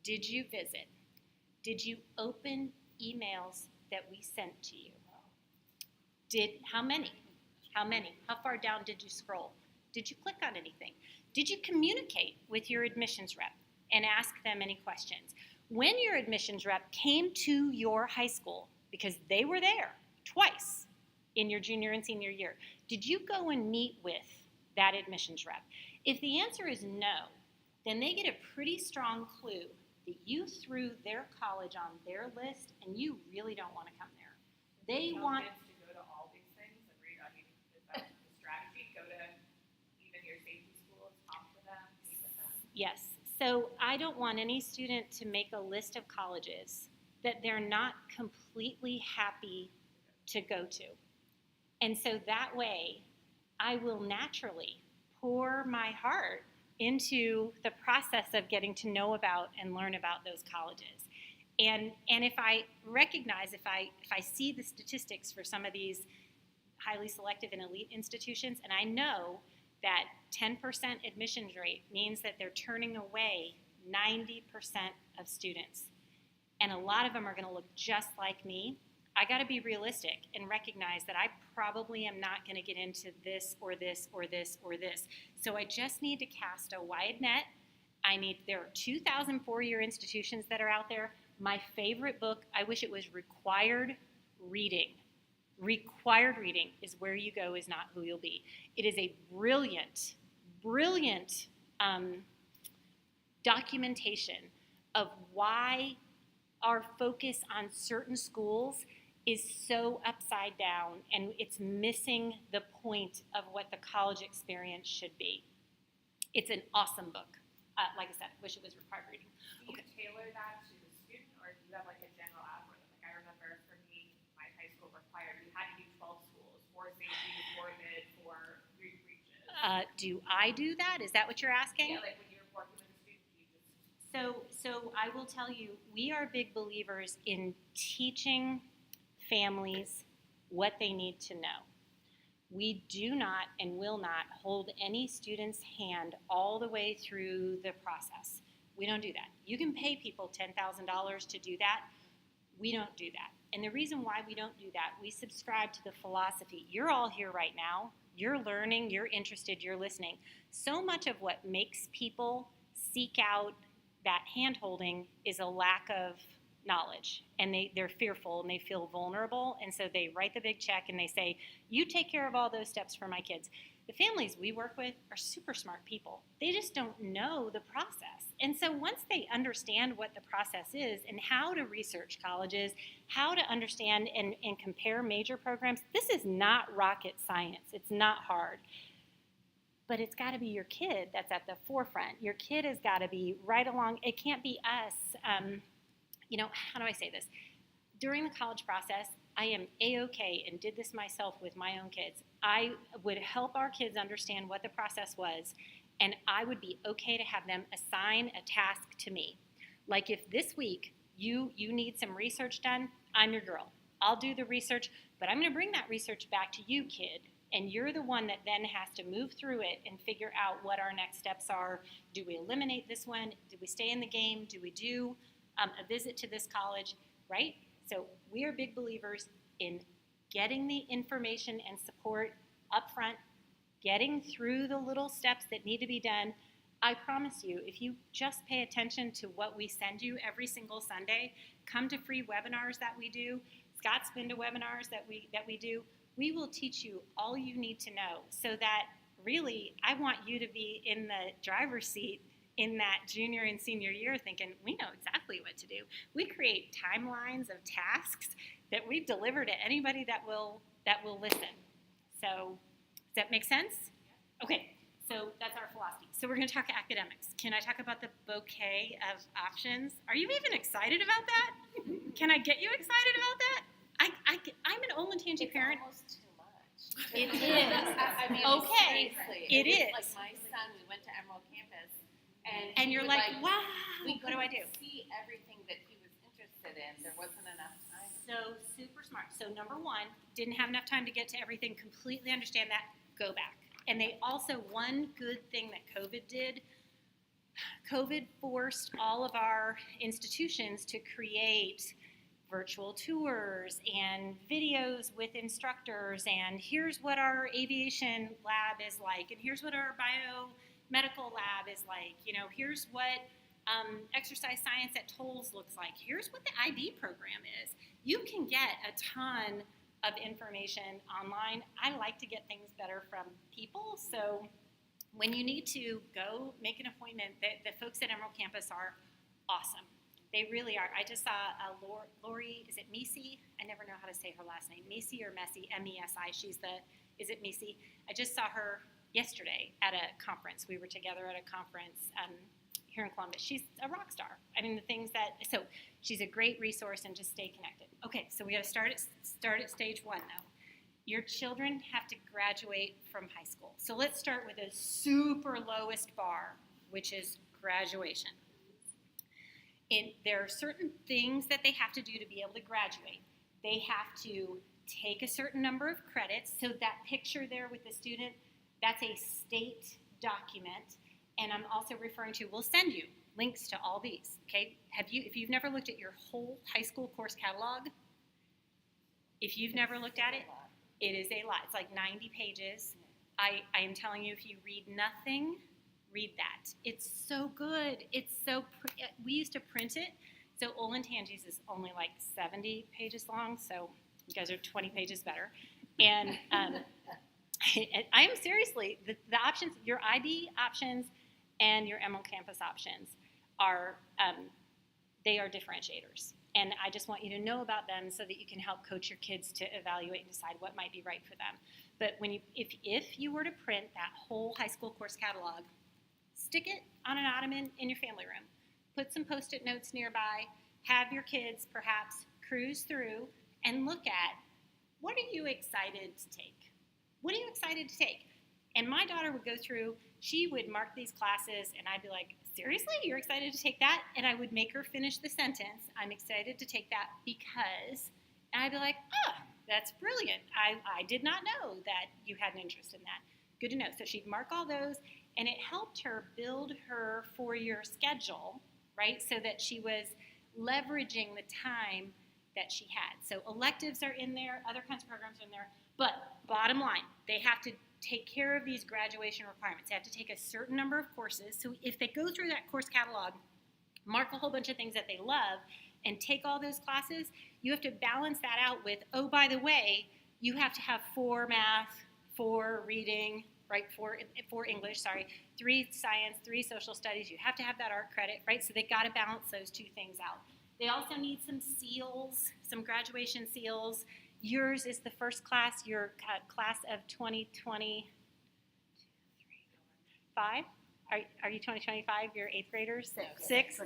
Did you visit? Did you open emails that we sent to you? How many? How far down did you scroll? Did you click on anything? Did you communicate with your admissions rep and ask them any questions? When your admissions rep came to your high school, because they were there twice in your junior and senior year, did you go and meet with that admissions rep? If the answer is no, then they get a pretty strong clue that you threw their college on their list and you really don't want to come there. They Tell want... kids to go to all these things and read. I mean, is that the strategy? Go to even your safety schools, talk to them, meet with them. Yes. So I don't want any student to make a list of colleges that they're not completely happy to go to. And so that way, I will naturally pour my heart into the process of getting to know about and learn about those colleges. And if I recognize, if I see the statistics for some of these highly selective and elite institutions, and I know that 10% admissions rate means that they're turning away 90% of students. And a lot of them are going to look just like me. I got to be realistic and recognize that I probably am not going to get into this or this or this or this. So I just need to cast a wide net. There are 2,000 four-year institutions that are out there. My favorite book, I wish it was required reading. Required reading is where you go, is not who you'll be. It is a brilliant, brilliant documentation of why our focus on certain schools is so upside down, and it's missing the point of what the college experience should be. It's an awesome book. Like I said, I wish it was required reading. Do you tailor that to the student, or do you have like a general algorithm? Like I remember for me, my high school required we had to do 12 schools, 4 safety, 4 mid, 4 reaches. Do I do that? Is that what you're asking? Yeah, like when you're working with a student, you just So I will tell you, we are big believers in teaching families what they need to know. We do not and will not hold any student's hand all the way through the process. We don't do that. You can pay people $10,000 to do that. We don't do that. And the reason why we don't do that, we subscribe to the philosophy. You're all here right now. You're learning, you're interested, you're listening. So much of what makes people seek out that hand-holding is a lack of knowledge, and they're fearful and they feel vulnerable, and so they write the big check and they say, you take care of all those steps for my kids. The families we work with are super smart people. They just don't know the process. And so once they understand what the process is and how to research colleges, how to understand and compare major programs, this is not rocket science. It's not hard. But it's got to be your kid that's at the forefront. Your kid has got to be right along. It can't be us. How do I say this? During the college process, I am A-OK and did this myself with my own kids. I would help our kids understand what the process was, and I would be okay to have them assign a task to me. Like if this week you need some research done, I'm your girl. I'll do the research, but I'm going to bring that research back to you, kid. And you're the one that then has to move through it and figure out what our next steps are. Do we eliminate this one? Do we stay in the game? Do we do a visit to this college, right? So we are big believers in getting the information and support up front, getting through the little steps that need to be done. I promise you, if you just pay attention to what we send you every single Sunday, come to free webinars that we do, Scott's been to webinars that we do, we will teach you all you need to know, so that really I want you to be in the driver's seat in that junior and senior year thinking, we know exactly what to do. We create timelines of tasks that we deliver to anybody that will listen. So does that make sense? Okay, so that's our philosophy. So we're going to talk academics. Can I talk about the bouquet of options? Are you even excited about that? Can I get you excited about that? I'm an Olentangy parent. Almost too much. It is. I mean, Okay, seriously. it was is. Like my son, we went to Emerald Campus, and And he you're would, like, wow, we what do I do? couldn't see everything that he was interested in. There wasn't enough time. So super smart. So number one, didn't have enough time to get to everything, completely understand that, go back. And they also, one good thing that COVID did, COVID forced all of our institutions to create virtual tours and videos with instructors, and here's what our aviation lab is like, and here's what our biomedical lab is like, here's what exercise science at Tolles looks like, here's what the IB program is. You can get a ton of information online. I like to get things better from people, so when you need to go make an appointment, the folks at Emerald Campus are awesome. They really are. I just saw Lori, is it Mesi? I never know how to say her last name. Mesi or Messi, M-E-S-I. Is it Mesi? I just saw her yesterday at a conference. We were together at a conference here in Columbus. She's a rock star. I mean, so she's a great resource, and just stay connected. Okay, so we got to start at stage one, though. Your children have to graduate from high school. So let's start with a super lowest bar, which is graduation. There are certain things that they have to do to be able to graduate. They have to take a certain number of credits. So that picture there with the student, that's a state document. And I'm also referring to, we'll send you links to all these, okay? If you've never looked at your whole high school course catalog, if you've never looked at it, it is a lot. It's like 90 pages. I am telling you, if you read nothing, read that. It's so good. We used to print it. So Olentangy's is only like 70 pages long, so you guys are 20 pages better. And I am seriously, the options, your IB options and your Emerald Campus options are, they are differentiators. And I just want you to know about them so that you can help coach your kids to evaluate and decide what might be right for them. But if you were to print that whole high school course catalog, stick it on an ottoman in your family room. Put some Post-it notes nearby. Have your kids perhaps cruise through and look at, what are you excited to take? What are you excited to take? And my daughter would go through, she would mark these classes, and I'd be like, seriously, you're excited to take that? And I would make her finish the sentence, I'm excited to take that because, and I'd be like, that's brilliant. I did not know that you had an interest in that. Good to know. So she'd mark all those, and it helped her build her 4-year schedule, right, so that she was leveraging the time that she had. So electives are in there, other kinds of programs are in there, but bottom line, they have to take care of these graduation requirements. They have to take a certain number of courses. So if they go through that course catalog, mark a whole bunch of things that they love, and take all those classes, you have to balance that out with, oh, by the way, you have to have 4 math, 4 reading, right, 4 English, 3 science, 3 social studies. You have to have that art credit, right? So they got to balance those 2 things out. They also need some seals, some graduation seals. Yours is the first class, your class of 2025. Are you 2025? You're 8th graders? 6.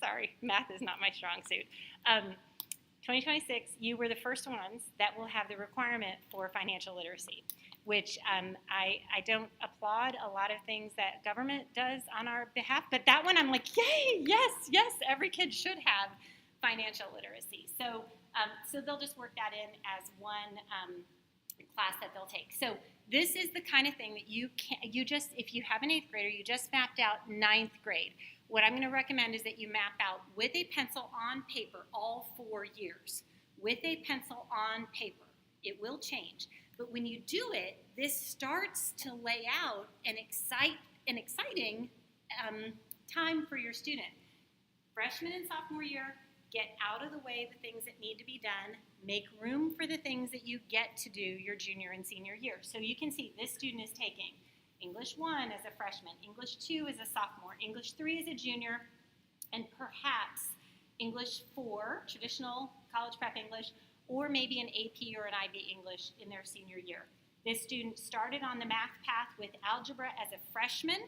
Sorry, math is not my strong suit. 2026, you were the first ones that will have the requirement for financial literacy, which I don't applaud a lot of things that government does on our behalf, but that one I'm like, yay, yes, every kid should have financial literacy. So they'll just work that in as one class that they'll take. So this is the kind of thing that if you have an 8th grader, you just mapped out 9th grade. What I'm going to recommend is that you map out with a pencil on paper all 4 years. With a pencil on paper. It will change. But when you do it, this starts to lay out an exciting time for your student. Freshman and sophomore year, get out of the way the things that need to be done. Make room for the things that you get to do your junior and senior year. So you can see this student is taking English 1 as a freshman, English 2 as a sophomore, English 3 as a junior, and perhaps English 4, traditional college prep English, or maybe an AP or an IB English in their senior year. This student started on the math path with algebra as a freshman,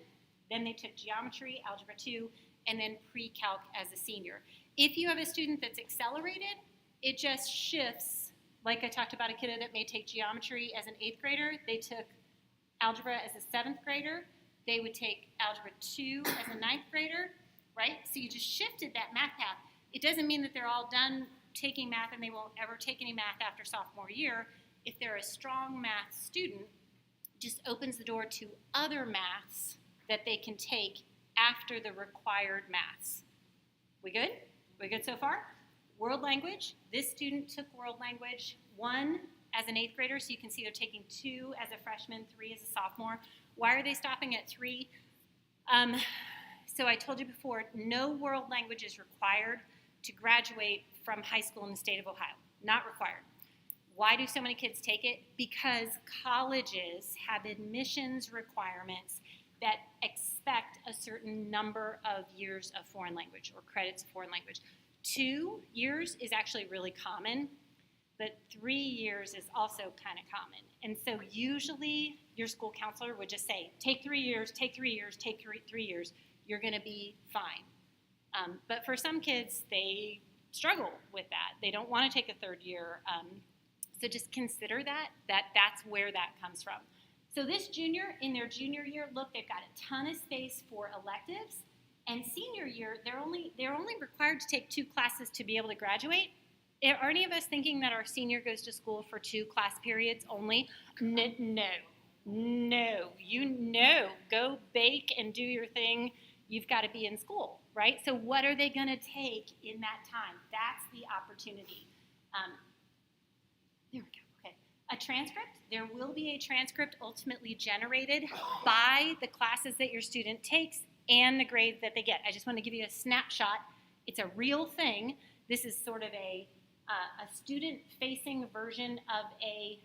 then they took geometry, algebra 2, and then pre-calc as a senior. If you have a student that's accelerated, it just shifts. Like I talked about a kid that may take geometry as an 8th grader, they took algebra as a 7th grader, they would take algebra 2 as a 9th grader, right? So you just shifted that math path. It doesn't mean that they're all done taking math and they won't ever take any math after sophomore year. If they're a strong math student, just opens the door to other maths that they can take after the required maths. We good? We good so far? World language. This student took world language 1 as an 8th grader, so you can see they're taking 2 as a freshman, 3 as a sophomore. Why are they stopping at 3? So I told you before, no world language is required to graduate from high school in the state of Ohio. Not required. Why do so many kids take it? Because colleges have admissions requirements that expect a certain number of years of foreign language or credits of foreign language. 2 years is actually really common, but 3 years is also kind of common. And so usually your school counselor would just say, take 3 years, take 3 years, take 3 years. You're going to be fine. But for some kids, they struggle with that. They don't want to take a 3rd year. So just consider that's where that comes from. So this junior, in their junior year, look, they've got a ton of space for electives. And senior year, they're only required to take 2 classes to be able to graduate. Are any of us thinking that our senior goes to school for 2 class periods only? No. You know. Go bake and do your thing you've got to be in school, right? So what are they going to take in that time? That's the opportunity. There we go. Okay. A transcript. There will be a transcript ultimately generated by the classes that your student takes and the grades that they get. I just want to give you a snapshot. It's a real thing. This is sort of a student-facing version of a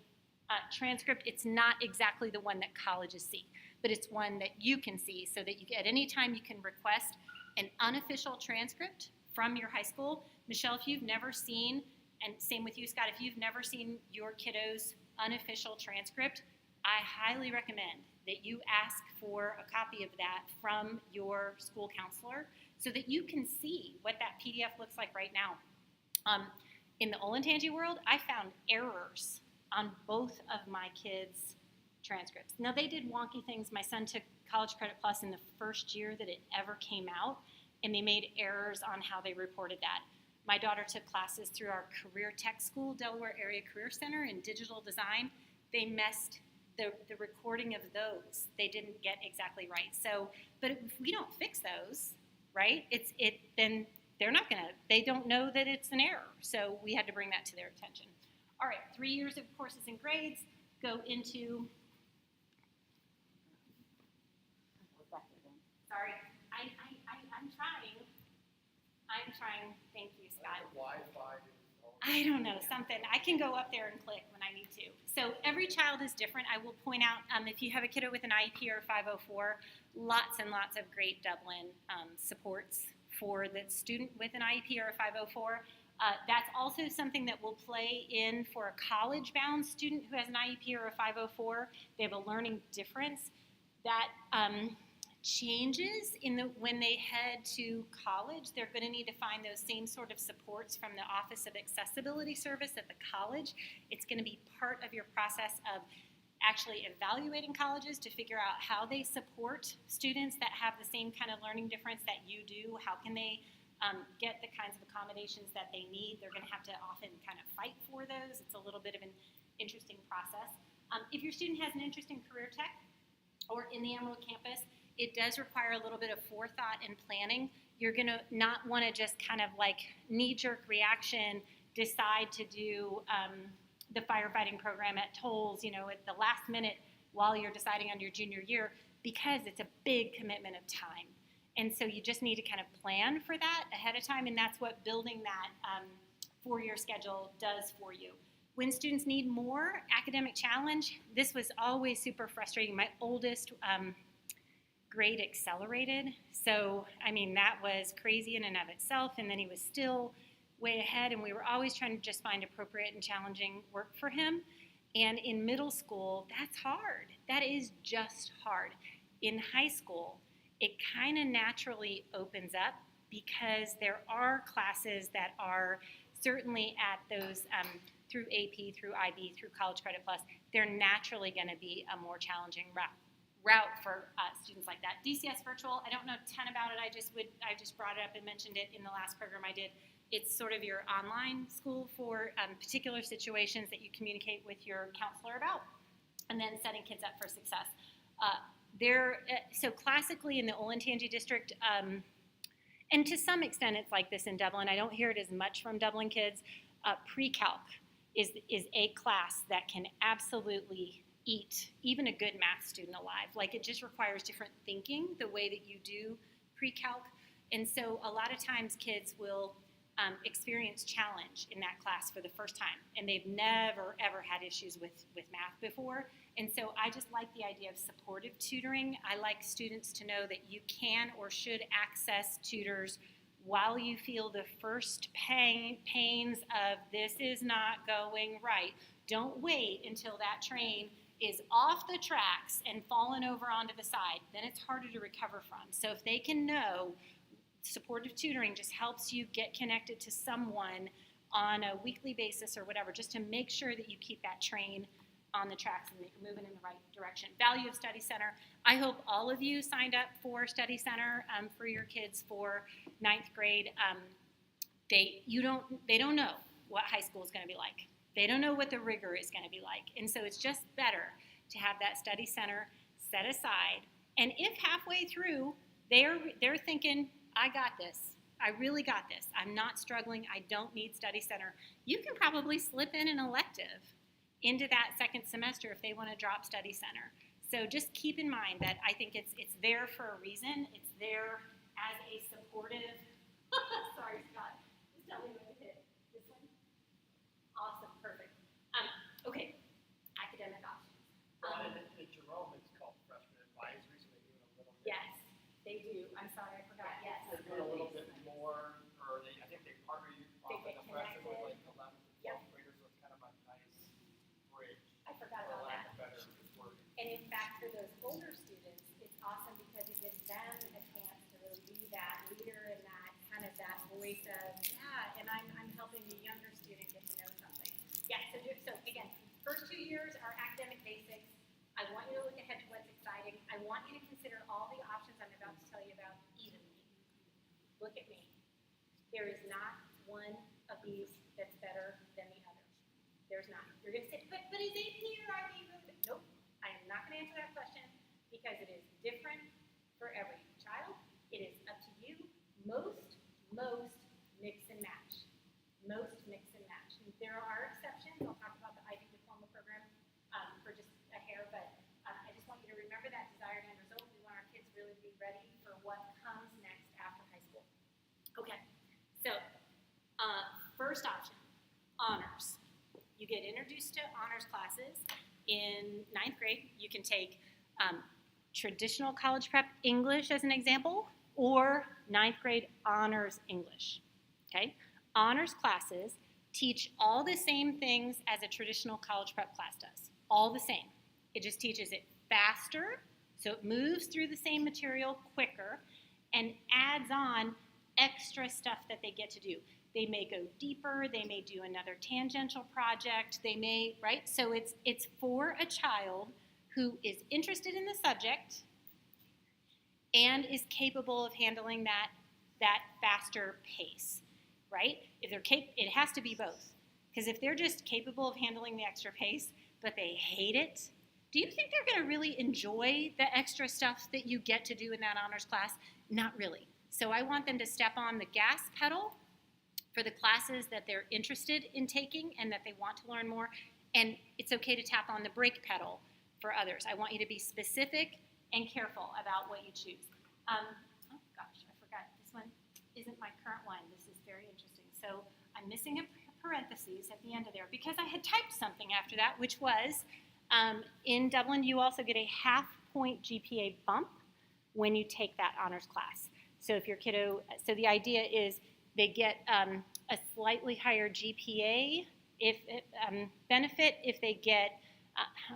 transcript. It's not exactly the one that colleges see, but it's one that you can see so that at any time you can request an unofficial transcript from your high school. Michelle, if you've never seen, and same with you, Scott, if you've never seen your kiddo's unofficial transcript, I highly recommend that you ask for a copy of that from your school counselor so that you can see what that PDF looks like right now. In the Olentangy world, I found errors on both of my kids' transcripts. Now, they did wonky things. My son took College Credit Plus in the first year that it ever came out, and they made errors on how they reported that. My daughter took classes through our career tech school, Delaware Area Career Center, in digital design. They messed the recording of those. They didn't get exactly right. So, but if we don't fix those, right, then they're not going to, they don't know that it's an error. So we had to bring that to their attention. All right, 3 years of courses and grades go into, sorry, I'm trying, thank you, Scott. Wi-Fi. I don't know, something. I can go up there and click when I need to. So every child is different. I will point out, if you have a kiddo with an IEP or 504, lots and lots of great Dublin supports for the student with an IEP or a 504. That's also something that will play in for a college-bound student who has an IEP or a 504. They have a learning difference that changes when they head to college. They're going to need to find those same sort of supports from the Office of Accessibility Service at the college. It's going to be part of your process of actually evaluating colleges to figure out how they support students that have the same kind of learning difference that you do. How can they get the kinds of accommodations that they need? They're going to have to often kind of fight for those. It's a little bit of an interesting process. If your student has an interest in career tech or in the Amarillo campus, it does require a little bit of forethought and planning. You're going to not want to just kind of like knee-jerk reaction, decide to do the firefighting program at Tolles, at the last minute while you're deciding on your junior year, because it's a big commitment of time. And so you just need to kind of plan for that ahead of time, and that's what building that 4-year schedule does for you. When students need more academic challenge, this was always super frustrating. My oldest grade accelerated, so that was crazy in and of itself, and then he was still way ahead, and we were always trying to just find appropriate and challenging work for him. And in middle school, that's hard. That is just hard. In high school, it kind of naturally opens up because there are classes that are certainly at those through AP, through IB, through College Credit Plus, they're naturally going to be a more challenging route for students like that. DCS Virtual, I don't know a ton about it. I just brought it up and mentioned it in the last program I did. It's sort of your online school for particular situations that you communicate with your counselor about, and then setting kids up for success. So classically in the Olentangy district, and to some extent it's like this in Dublin. I don't hear it as much from Dublin kids. Pre-calc is a class that can absolutely eat even a good math student alive. Like, it just requires different thinking, the way that you do pre-calc. And so a lot of times kids will experience challenge in that class for the first time, and they've never ever had issues with math before. And so I just like the idea of supportive tutoring. I like students to know that you can or should access tutors while you feel the first pains of this is not going right. Don't wait until that train is off the tracks and fallen over onto the side. Then it's harder to recover from. So if they can know, supportive tutoring just helps you get connected to someone on a weekly basis or whatever, just to make sure that you keep that train on the tracks and that you're moving in the right direction. Value of Study Center. I hope all of you signed up for Study Center for your kids for 9th grade. They don't know what high school is going to be like. They don't know what the rigor is going to be like. And so it's just better to have that Study Center set aside. And if halfway through They're thinking, I got this. I really got this. I'm not struggling. I don't need study center. You can probably slip in an elective into that second semester if they want to drop study center. So just keep in mind that I think it's there for a reason. It's there as a supportive. Sorry, Scott. Just tell me when to hit this one. Awesome, perfect. Okay, academic options. Well, and at Jerome, it's called freshman advisory, so they do it a little bit. Yes, they do. I'm sorry, I forgot. Yes. They're doing a little bit more, or I think they partner you They off get with the freshmen with connected. like 11th and Yep. 12th graders, so it's kind of a nice bridge, I forgot for about lack that. of better word. And in fact, for those older students, it's awesome because it gives them a chance to really be that leader and that kind of that voice of, yeah, and I'm helping the younger student get to know something. Yeah, so again, first 2 years are academic basics. I want you to look ahead to what's exciting. I want you to consider all the options I'm about to tell you about evenly. Look at me. There is not one of these that's better than the other. There's not. You're going to say, but is AP or IB? Nope. I am not going to answer that question because it is different for every child. It is up to you. Most mix and match. Most mix and match. There are exceptions. I'll talk about the IB diploma program for just a hair, but I just want you to remember that desired end result. We want our kids really to be ready for what comes next after high school. Okay, so first option, honors. You get introduced to honors classes in 9th grade. You can take traditional college prep English as an example, or 9th grade honors English. Okay, honors classes teach all the same things as a traditional college prep class does. All the same. It just teaches it faster, so it moves through the same material quicker, and adds on extra stuff that they get to do. They may go deeper, they may do another tangential project, they may, right? So it's for a child who is interested in the subject and is capable of handling that faster pace, right? If they're it has to be both. Because if they're just capable of handling the extra pace, but they hate it, do you think they're going to really enjoy the extra stuff that you get to do in that honors class? Not really. So I want them to step on the gas pedal for the classes that they're interested in taking and that they want to learn more. And it's okay to tap on the brake pedal for others. I want you to be specific and careful about what you choose. Oh gosh, I forgot. This one isn't my current one. This is very interesting. So I'm missing a parentheses at the end of there because I had typed something after that, which was in Dublin, you also get a half-point GPA bump when you take that honors class. So if your kiddo, so the idea is they get a slightly higher GPA benefit if they get,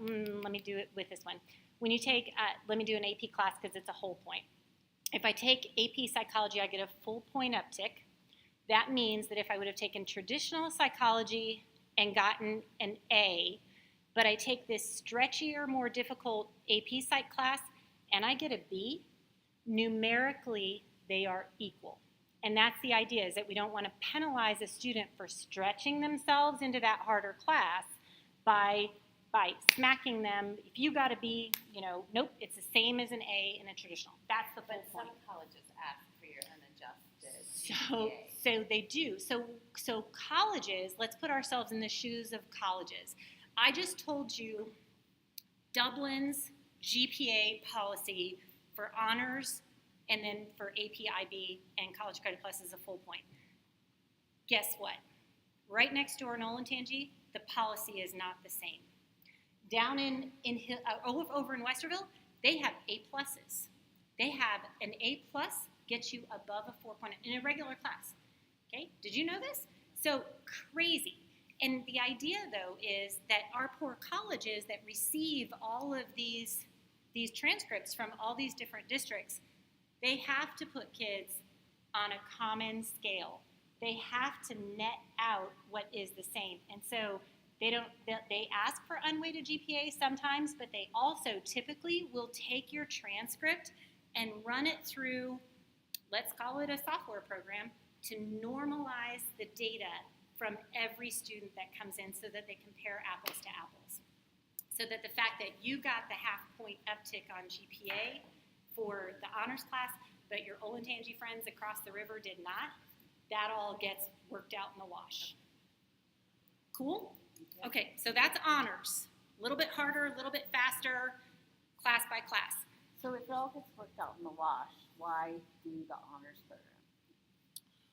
let me do it with this one. When you take, let me do an AP class because it's a whole point. If I take AP psychology, I get a full point uptick. That means that if I would have taken traditional psychology and gotten an A, but I take this stretchier, more difficult AP Psych class and I get a B, numerically they are equal. And that's the idea, is that we don't want to penalize a student for stretching themselves into that harder class by smacking them. If you got a B, nope, it's the same as an A in a traditional. That's the full point. Some colleges ask for your unadjusted GPA. So they do. So colleges, let's put ourselves in the shoes of colleges. I just told you Dublin's GPA policy for honors and then for AP, IB, and College Credit Plus is a full point. Guess what? Right next door in Olentangy, the policy is not the same. Down over in Westerville, they have A pluses. They have an A plus gets you above a 4.0 in a regular class. Okay, did you know this? So crazy. And the idea, though, is that our poor colleges that receive all of these transcripts from all these different districts, they have to put kids on a common scale. They have to net out what is the same. And so they ask for unweighted GPA sometimes, but they also typically will take your transcript and run it through, let's call it a software program, to normalize the data from every student that comes in so that they compare apples to apples. So that the fact that you got the half-point uptick on GPA for the honors class, but your Olentangy friends across the river did not, that all gets worked out in the wash. Cool? Okay, so that's honors. A little bit harder, a little bit faster, class by class. So if it all gets worked out in the wash, why do the honors program?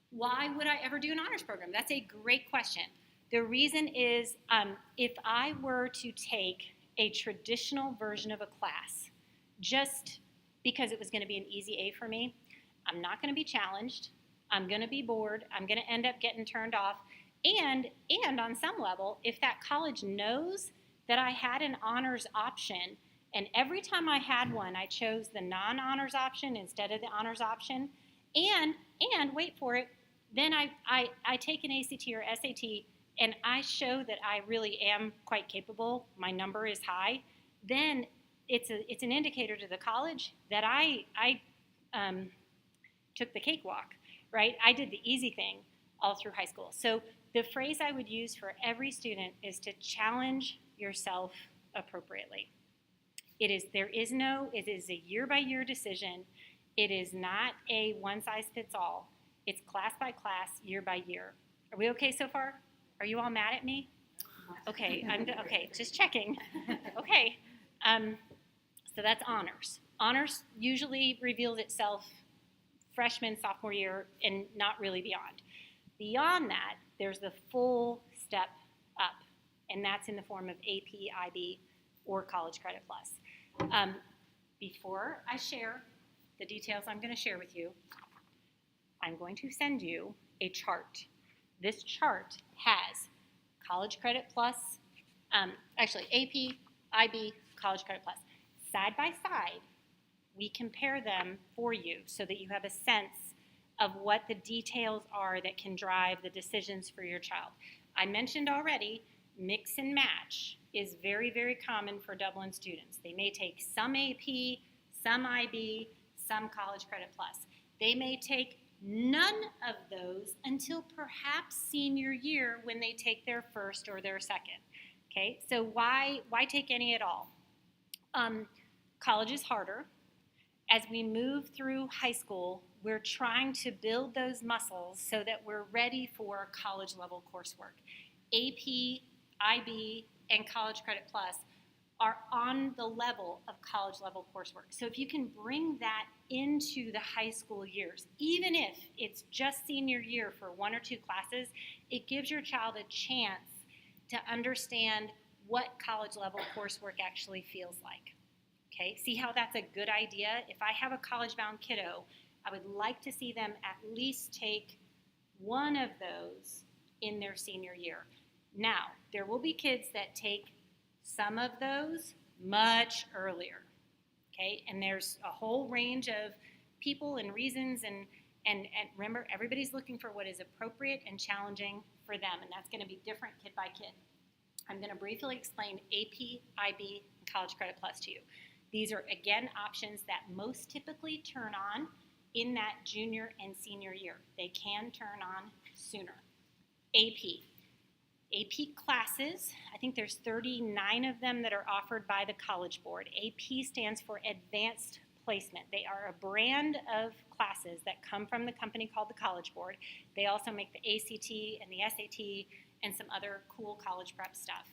Why would I ever do an honors program? That's a great question. The reason is if I were to take a traditional version of a class just because it was going to be an easy A for me, I'm not going to be challenged. I'm going to be bored. I'm going to end up getting turned off. And on some level, if that college knows that I had an honors option, and every time I had one, I chose the non-honors option instead of the honors option, and wait for it, then I take an ACT or SAT, and I show that I really am quite capable, my number is high, then it's an indicator to the college that I took the cakewalk, right? I did the easy thing all through high school. So the phrase I would use for every student is to challenge yourself appropriately. It is a year-by-year decision. It is not a one-size-fits-all. It's class by class, year by year. Are we okay so far? Are you all mad at me? Okay, okay, just checking. Okay, so that's honors. Honors usually reveals itself freshman, sophomore year, and not really beyond. Beyond that, there's the full step up, and that's in the form of AP, IB, or College Credit Plus. Before I share the details I'm going to share with you, I'm going to send you a chart. This chart has College Credit Plus, actually AP, IB, College Credit Plus. Side by side, we compare them for you so that you have a sense of what the details are that can drive the decisions for your child. I mentioned already, mix and match is very, very common for Dublin students. They may take some AP, some IB, some College Credit Plus. They may take none of those until perhaps senior year when they take their first or their second. Okay, so why take any at all? College is harder. As we move through high school, we're trying to build those muscles so that we're ready for college level coursework. AP, IB, and College Credit Plus are on the level of college level coursework. So if you can bring that into the high school years, even if it's just senior year for one or two classes, it gives your child a chance to understand what college level coursework actually feels like. Okay, see how that's a good idea? If I have a college-bound kiddo, I would like to see them at least take one of those in their senior year. Now, there will be kids that take some of those much earlier, okay? And there's a whole range of people and reasons, and remember, everybody's looking for what is appropriate and challenging for them, and that's going to be different kid by kid. I'm going to briefly explain AP, IB, and College Credit Plus to you. These are, again, options that most typically turn on in that junior and senior year. They can turn on sooner. AP classes, I think there's 39 of them that are offered by the College Board. AP stands for Advanced Placement. They are a brand of classes that come from the company called the College Board. They also make the ACT and the SAT and some other cool college prep stuff.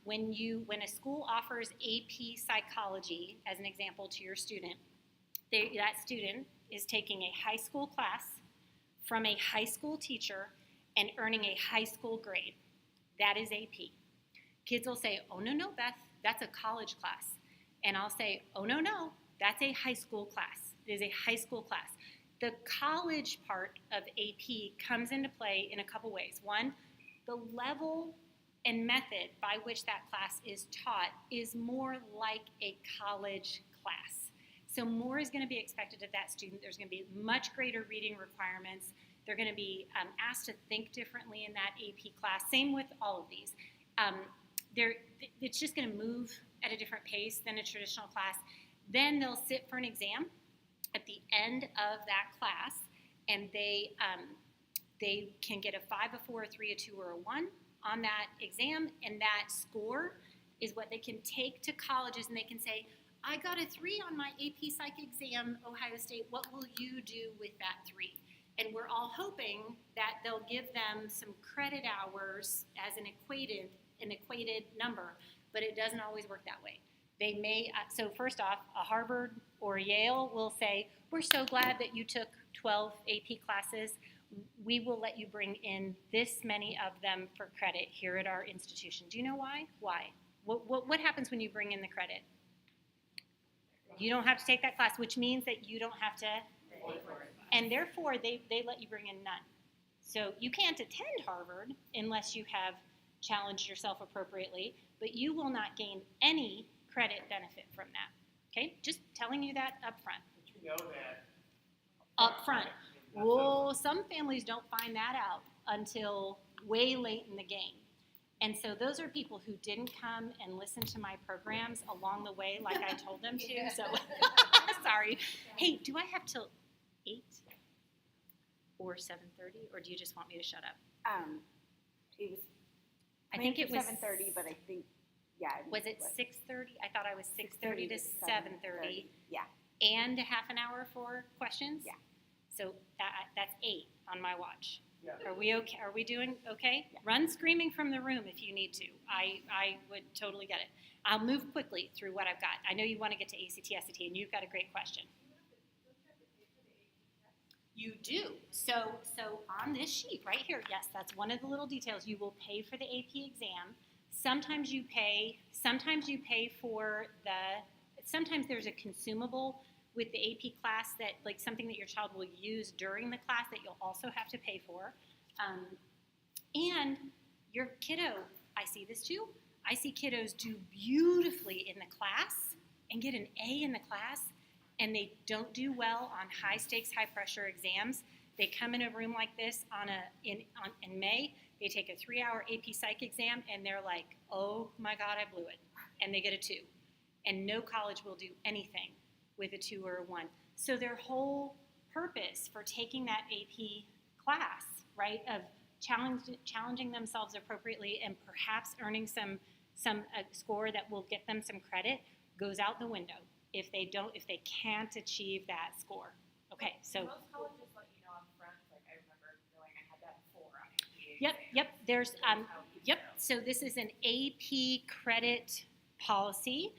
When a school offers AP Psychology, as an example, to your student, that student is taking a high school class from a high school teacher and earning a high school grade. That is AP. Kids will say, oh, no, Beth, that's a college class. And I'll say, oh, no, that's a high school class. It is a high school class. The college part of AP comes into play in a couple ways. One, the level and method by which that class is taught is more like a college class. So more is going to be expected of that student. There's going to be much greater reading requirements. They're going to be asked to think differently in that AP class. Same with all of these. It's just going to move at a different pace than a traditional class. Then they'll sit for an exam at the end of that class, and they can get a 5, a 4, a 3, a 2, or a 1 on that exam, and that score is what they can take to colleges, and they can say, I got a 3 on my AP Psych exam, Ohio State. What will you do with that 3? And we're all hoping that they'll give them some credit hours as an equated number, but it doesn't always work that way. They may, so first off, a Harvard or Yale will say, we're so glad that you took 12 AP classes. We will let you bring in this many of them for credit here at our institution. Do you know why? Why? What happens when you bring in the credit? You don't have to take that class, which means that you don't have to, and therefore they let you bring in none. So you can't attend Harvard unless you have challenged yourself appropriately, but you will not gain any credit benefit from that. Okay? Just telling you that up front. But you know that. Up front. Well, some families don't find that out until way late in the game. And so those are people who didn't come and listen to my programs along the way like I told them to. So, sorry. Hey, do I have till 8 or 7:30, or do you just want me to shut up? It was. I think it was 7:30, but I think Was it 6:30? I thought I was 6:30 to 7:30. Yeah. And a half an hour for questions? Yeah. So that's 8 on my watch. Yeah. Are we okay? Are we doing okay? Yeah. Run screaming from the room if you need to. I would totally get it. I'll move quickly through what I've got. I know you want to get to ACT, SAT, and you've got a great question. You do. So on this sheet right here, yes, that's one of the little details. You will pay for the AP exam. Sometimes you pay for sometimes there's a consumable with the AP class that, like, something that your child will use during the class that you'll also have to pay for. And your kiddo, I see this too. I see kiddos do beautifully in the class and get an A in the class, and they don't do well on high stakes, high pressure exams. They come in a room like this in May. They take a 3-hour AP Psych exam, and they're like, oh my God, I blew it. And they get a 2. And no college will do anything with a 2 or a 1. So their whole purpose for taking that AP class, right, of challenging themselves appropriately and perhaps earning some score that will get them some credit, goes out the window if they can't achieve that score. Okay, so. Most colleges let you know up front. Like, I remember knowing I had that 4 on AP. Yep. There's So this is an AP credit policy.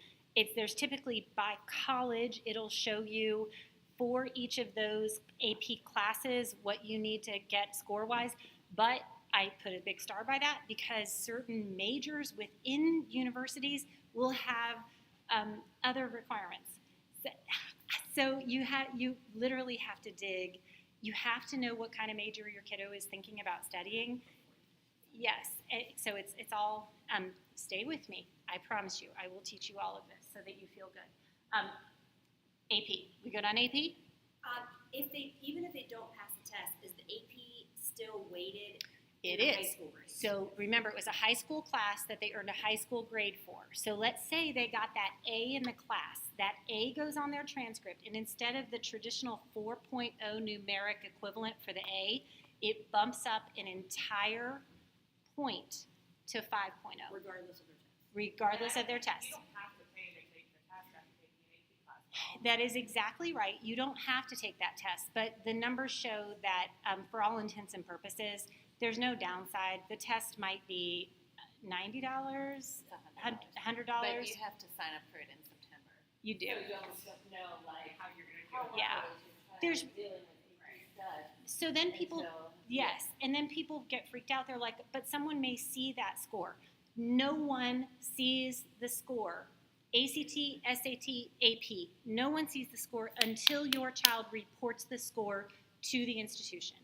There's typically by college. It'll show you for each of those AP classes what you need to get score-wise. But I put a big star by that because certain majors within universities will have other requirements. So you literally have to dig. You have to know what kind of major your kiddo is thinking about studying. Yes, so it's all, stay with me. I promise you, I will teach you all of this so that you feel good. AP, we good on AP? Even if they don't pass the test, is the AP still weighted? It in the is. High school grade? So remember, it was a high school class that they earned a high school grade for. So let's say they got that A in the class. That A goes on their transcript, and instead of the traditional 4.0 numeric equivalent for the A, it bumps up an entire point to 5.0. Regardless of their test. Regardless of their test. You don't have to pay to take the test after taking an AP class. That is exactly right. You don't have to take that test, but the numbers show that for all intents and purposes, there's no downside. The test might be $90, $100. But you have to sign up for it in September. You do. So you almost don't know, like, how you're going to do it. Yeah. There's so then people yes, and then people get freaked out. They're like, but someone may see that score. No one sees the score. ACT, SAT, AP. No one sees the score until your child reports the score to the institution.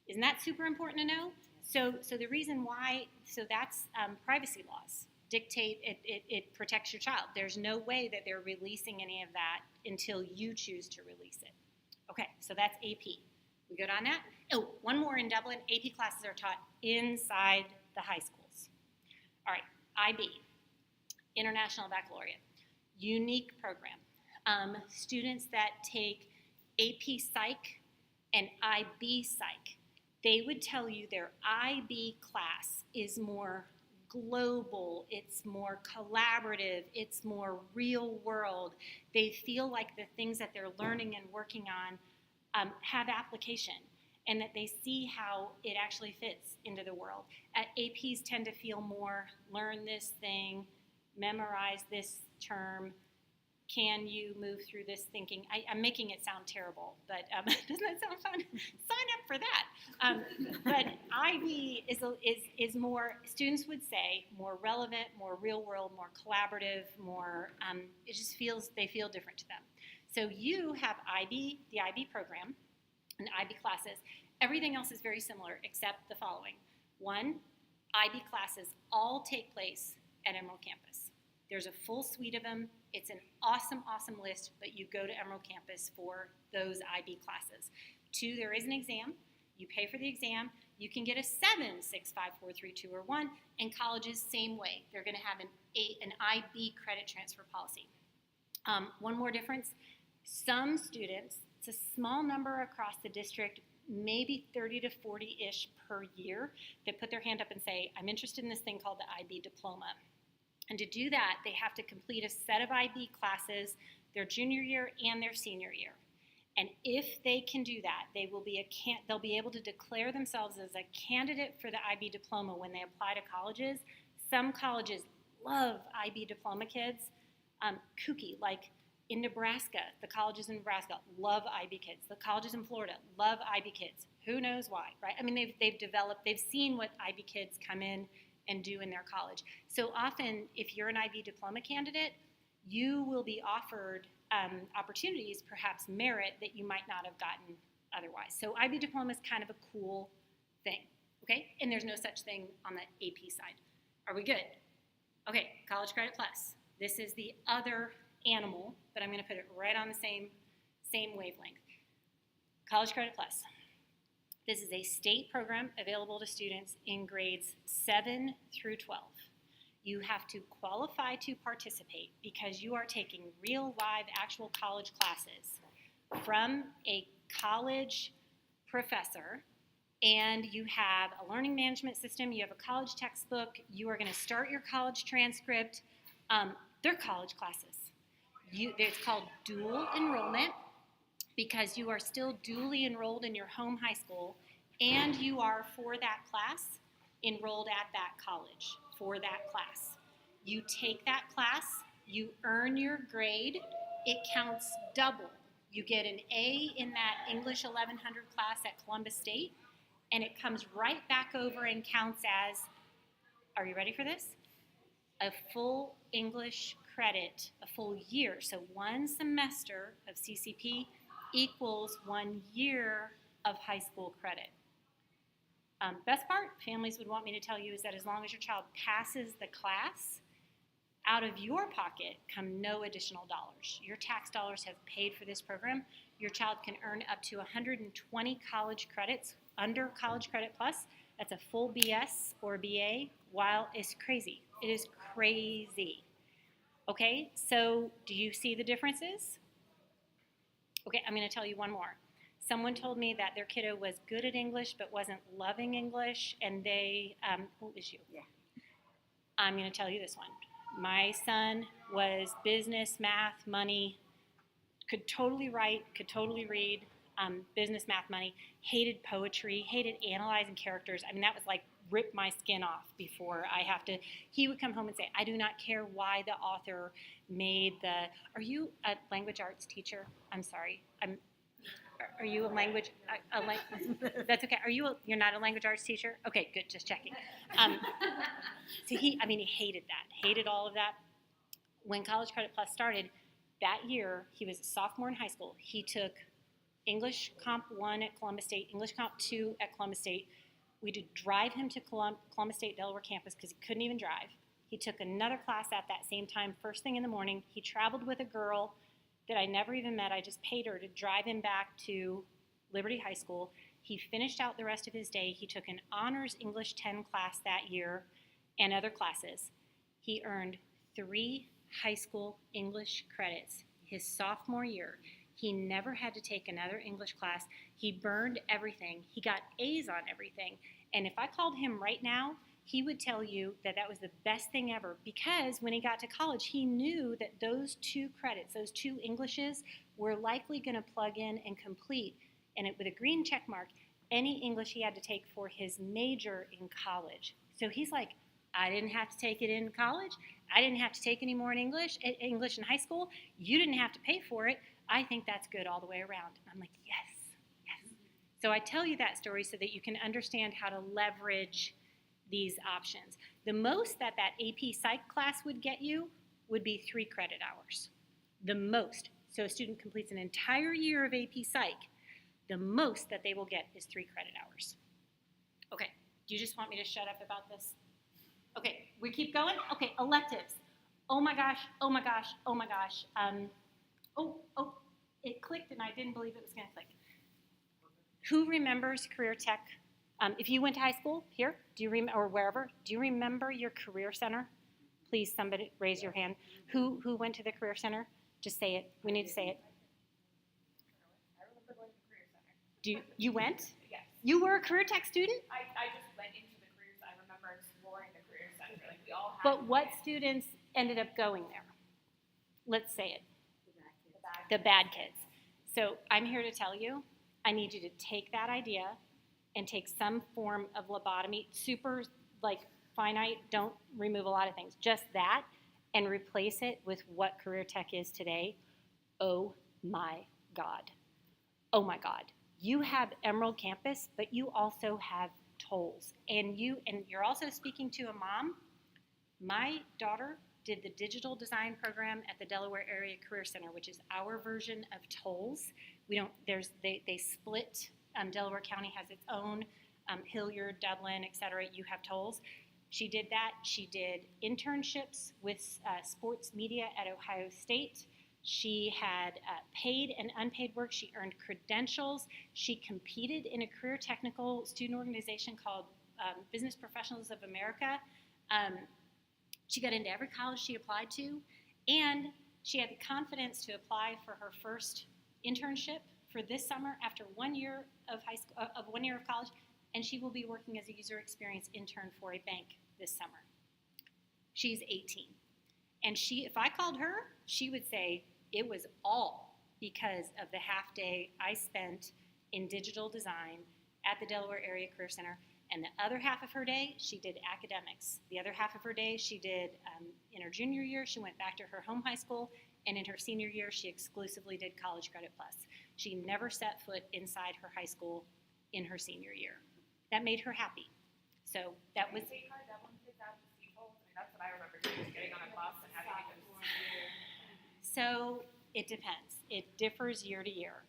Isn't that super important to know? So the reason why, so that's privacy laws dictate it protects your child. There's no way that they're releasing any of that until you choose to release it. Okay, so that's AP. We good on that? Oh, one more in Dublin. AP classes are taught inside the high schools. All right, IB, International Baccalaureate, unique program. Students that take AP Psych and IB Psych, they would tell you their IB class is more global, it's more collaborative, it's more real world. They feel like the things that they're learning and working on have application, and that they see how it actually fits into the world. APs tend to feel more learn this thing, memorize this term, can you move through this thinking? I'm making it sound terrible, but doesn't that sound fun? Sign up for that. But IB is more, students would say, more relevant, more real world, more collaborative, more, it just feels, they feel different to them. So you have IB, the IB program, and IB classes. Everything else is very similar except the following. One, IB classes all take place at Emerald Campus. There's a full suite of them. It's an awesome, awesome list, but you go to Emerald Campus for those IB classes. Two, there is an exam. You pay for the exam. You can get a 7, 6, 5, 4, 3, 2, or 1. And colleges, same way. They're going to have an IB credit transfer policy. One more difference. Some students, it's a small number across the district, maybe 30 to 40-ish per year, that put their hand up and say, I'm interested in this thing called the IB diploma. And to do that, they have to complete a set of IB classes their junior year and their senior year. And if they can do that, they'll be able to declare themselves as a candidate for the IB diploma when they apply to colleges. Some colleges love IB diploma kids. Kooky, like in Nebraska, the colleges in Nebraska love IB kids. The colleges in Florida love IB kids. Who knows why, right? I mean, they've seen what IB kids come in and do in their college. So often, if you're an IB diploma candidate, you will be offered opportunities, perhaps merit, that you might not have gotten otherwise. So IB diploma is kind of a cool thing, okay? And there's no such thing on the AP side. Are we good? Okay, College Credit Plus. This is the other animal, but I'm going to put it right on the same wavelength. College Credit Plus. This is a state program available to students in grades 7 through 12. You have to qualify to participate because you are taking real, live, actual college classes from a college professor, and you have a learning management system, you have a college textbook, you are going to start your college transcript. They're college classes. It's called dual enrollment, because you are still dually enrolled in your home high school, and you are, for that class, enrolled at that college for that class. You take that class, you earn your grade, it counts double. You get an A in that English 1100 class at Columbus State, and it comes right back over and counts as, are you ready for this? A full English credit, a full year. So one semester of CCP equals 1 year of high school credit. Best part, families would want me to tell you, is that as long as your child passes the class, out of your pocket come no additional dollars. Your tax dollars have paid for this program. Your child can earn up to 120 college credits under College Credit Plus. That's a full BS or BA, while it's crazy. It is crazy. Okay, so do you see the differences? Okay, I'm going to tell you one more. Someone told me that their kiddo was good at English but wasn't loving English, and they, what was you? Yeah. I'm going to tell you this one. My son was business, math, money, could totally write, could totally read, business, math, money, hated poetry, hated analyzing characters. I mean, that was like rip my skin off before I have to. He would come home and say, I do not care why the author made the, are you a language arts teacher? I'm sorry. Are you a language, that's okay. You're not a language arts teacher? Okay, good, just checking. So he hated that, hated all of that. When College Credit Plus started, that year, he was a sophomore in high school. He took English Comp 1 at Columbus State, English Comp 2 at Columbus State. We did drive him to Columbus State Delaware campus because he couldn't even drive. He took another class at that same time, first thing in the morning. He traveled with a girl that I never even met. I just paid her to drive him back to Liberty High School. He finished out the rest of his day. He took an honors English 10 class that year and other classes. He earned 3 high school English credits his sophomore year. He never had to take another English class. He burned everything. He got A's on everything. And if I called him right now he would tell you that that was the best thing ever, because when he got to college, he knew that those 2 credits, those 2 Englishes, were likely going to plug in and complete, and with a green check mark, any English he had to take for his major in college. So he's like, I didn't have to take it in college. I didn't have to take any more in English in high school. You didn't have to pay for it. I think that's good all the way around. I'm like, yes, yes. So I tell you that story so that you can understand how to leverage these options. The most that AP Psych class would get you would be 3 credit hours. The most. So a student completes an entire year of AP Psych. The most that they will get is 3 credit hours. Okay, do you just want me to shut up about this? Okay, we keep going? Okay, electives. Oh my gosh, oh my gosh, oh my gosh. It clicked and I didn't believe it was gonna click. Who remembers career tech? If you went to high school here, or wherever, do you remember your career center? Please, somebody raise your hand. Who went to the career center? Just say it. We need to say it. I remember going to the career center. You went? Yes. You were a career tech student? I just went into the careers. I remember exploring the career center. Like we all had. But what students ended up going there? Let's say it. The bad kids. So I'm here to tell you, I need you to take that idea and take some form of lobotomy, super finite, don't remove a lot of things, just that, and replace it with what career tech is today. Oh my God. Oh my God. You have Emerald Campus, but you also have tolls. And you're also speaking to a mom. My daughter did the digital design program at the Delaware Area Career Center, which is our version of tolls. They split. Delaware County has its own. Hilliard, Dublin, et cetera, you have tolls. She did that. She did internships with sports media at Ohio State. She had paid and unpaid work. She earned credentials. She competed in a career technical student organization called Business Professionals of America. She got into every college she applied to, and she had the confidence to apply for her first internship for this summer after 1 year of 1 year of college, and she will be working as a user experience intern for a bank this summer. She's 18. And if I called her, she would say it was all because of the half day I spent in digital design at the Delaware Area Career Center. And the other half of her day, she did academics. The other half of her day, she did, in her junior year, she went back to her home high school. And in her senior year, she exclusively did College Credit Plus. She never set foot inside her high school in her senior year. That made her happy. So that was. Take our Dublin kids out to Steeple. That's what I remember doing, getting on a bus and having to go. So it depends. It differs year to year.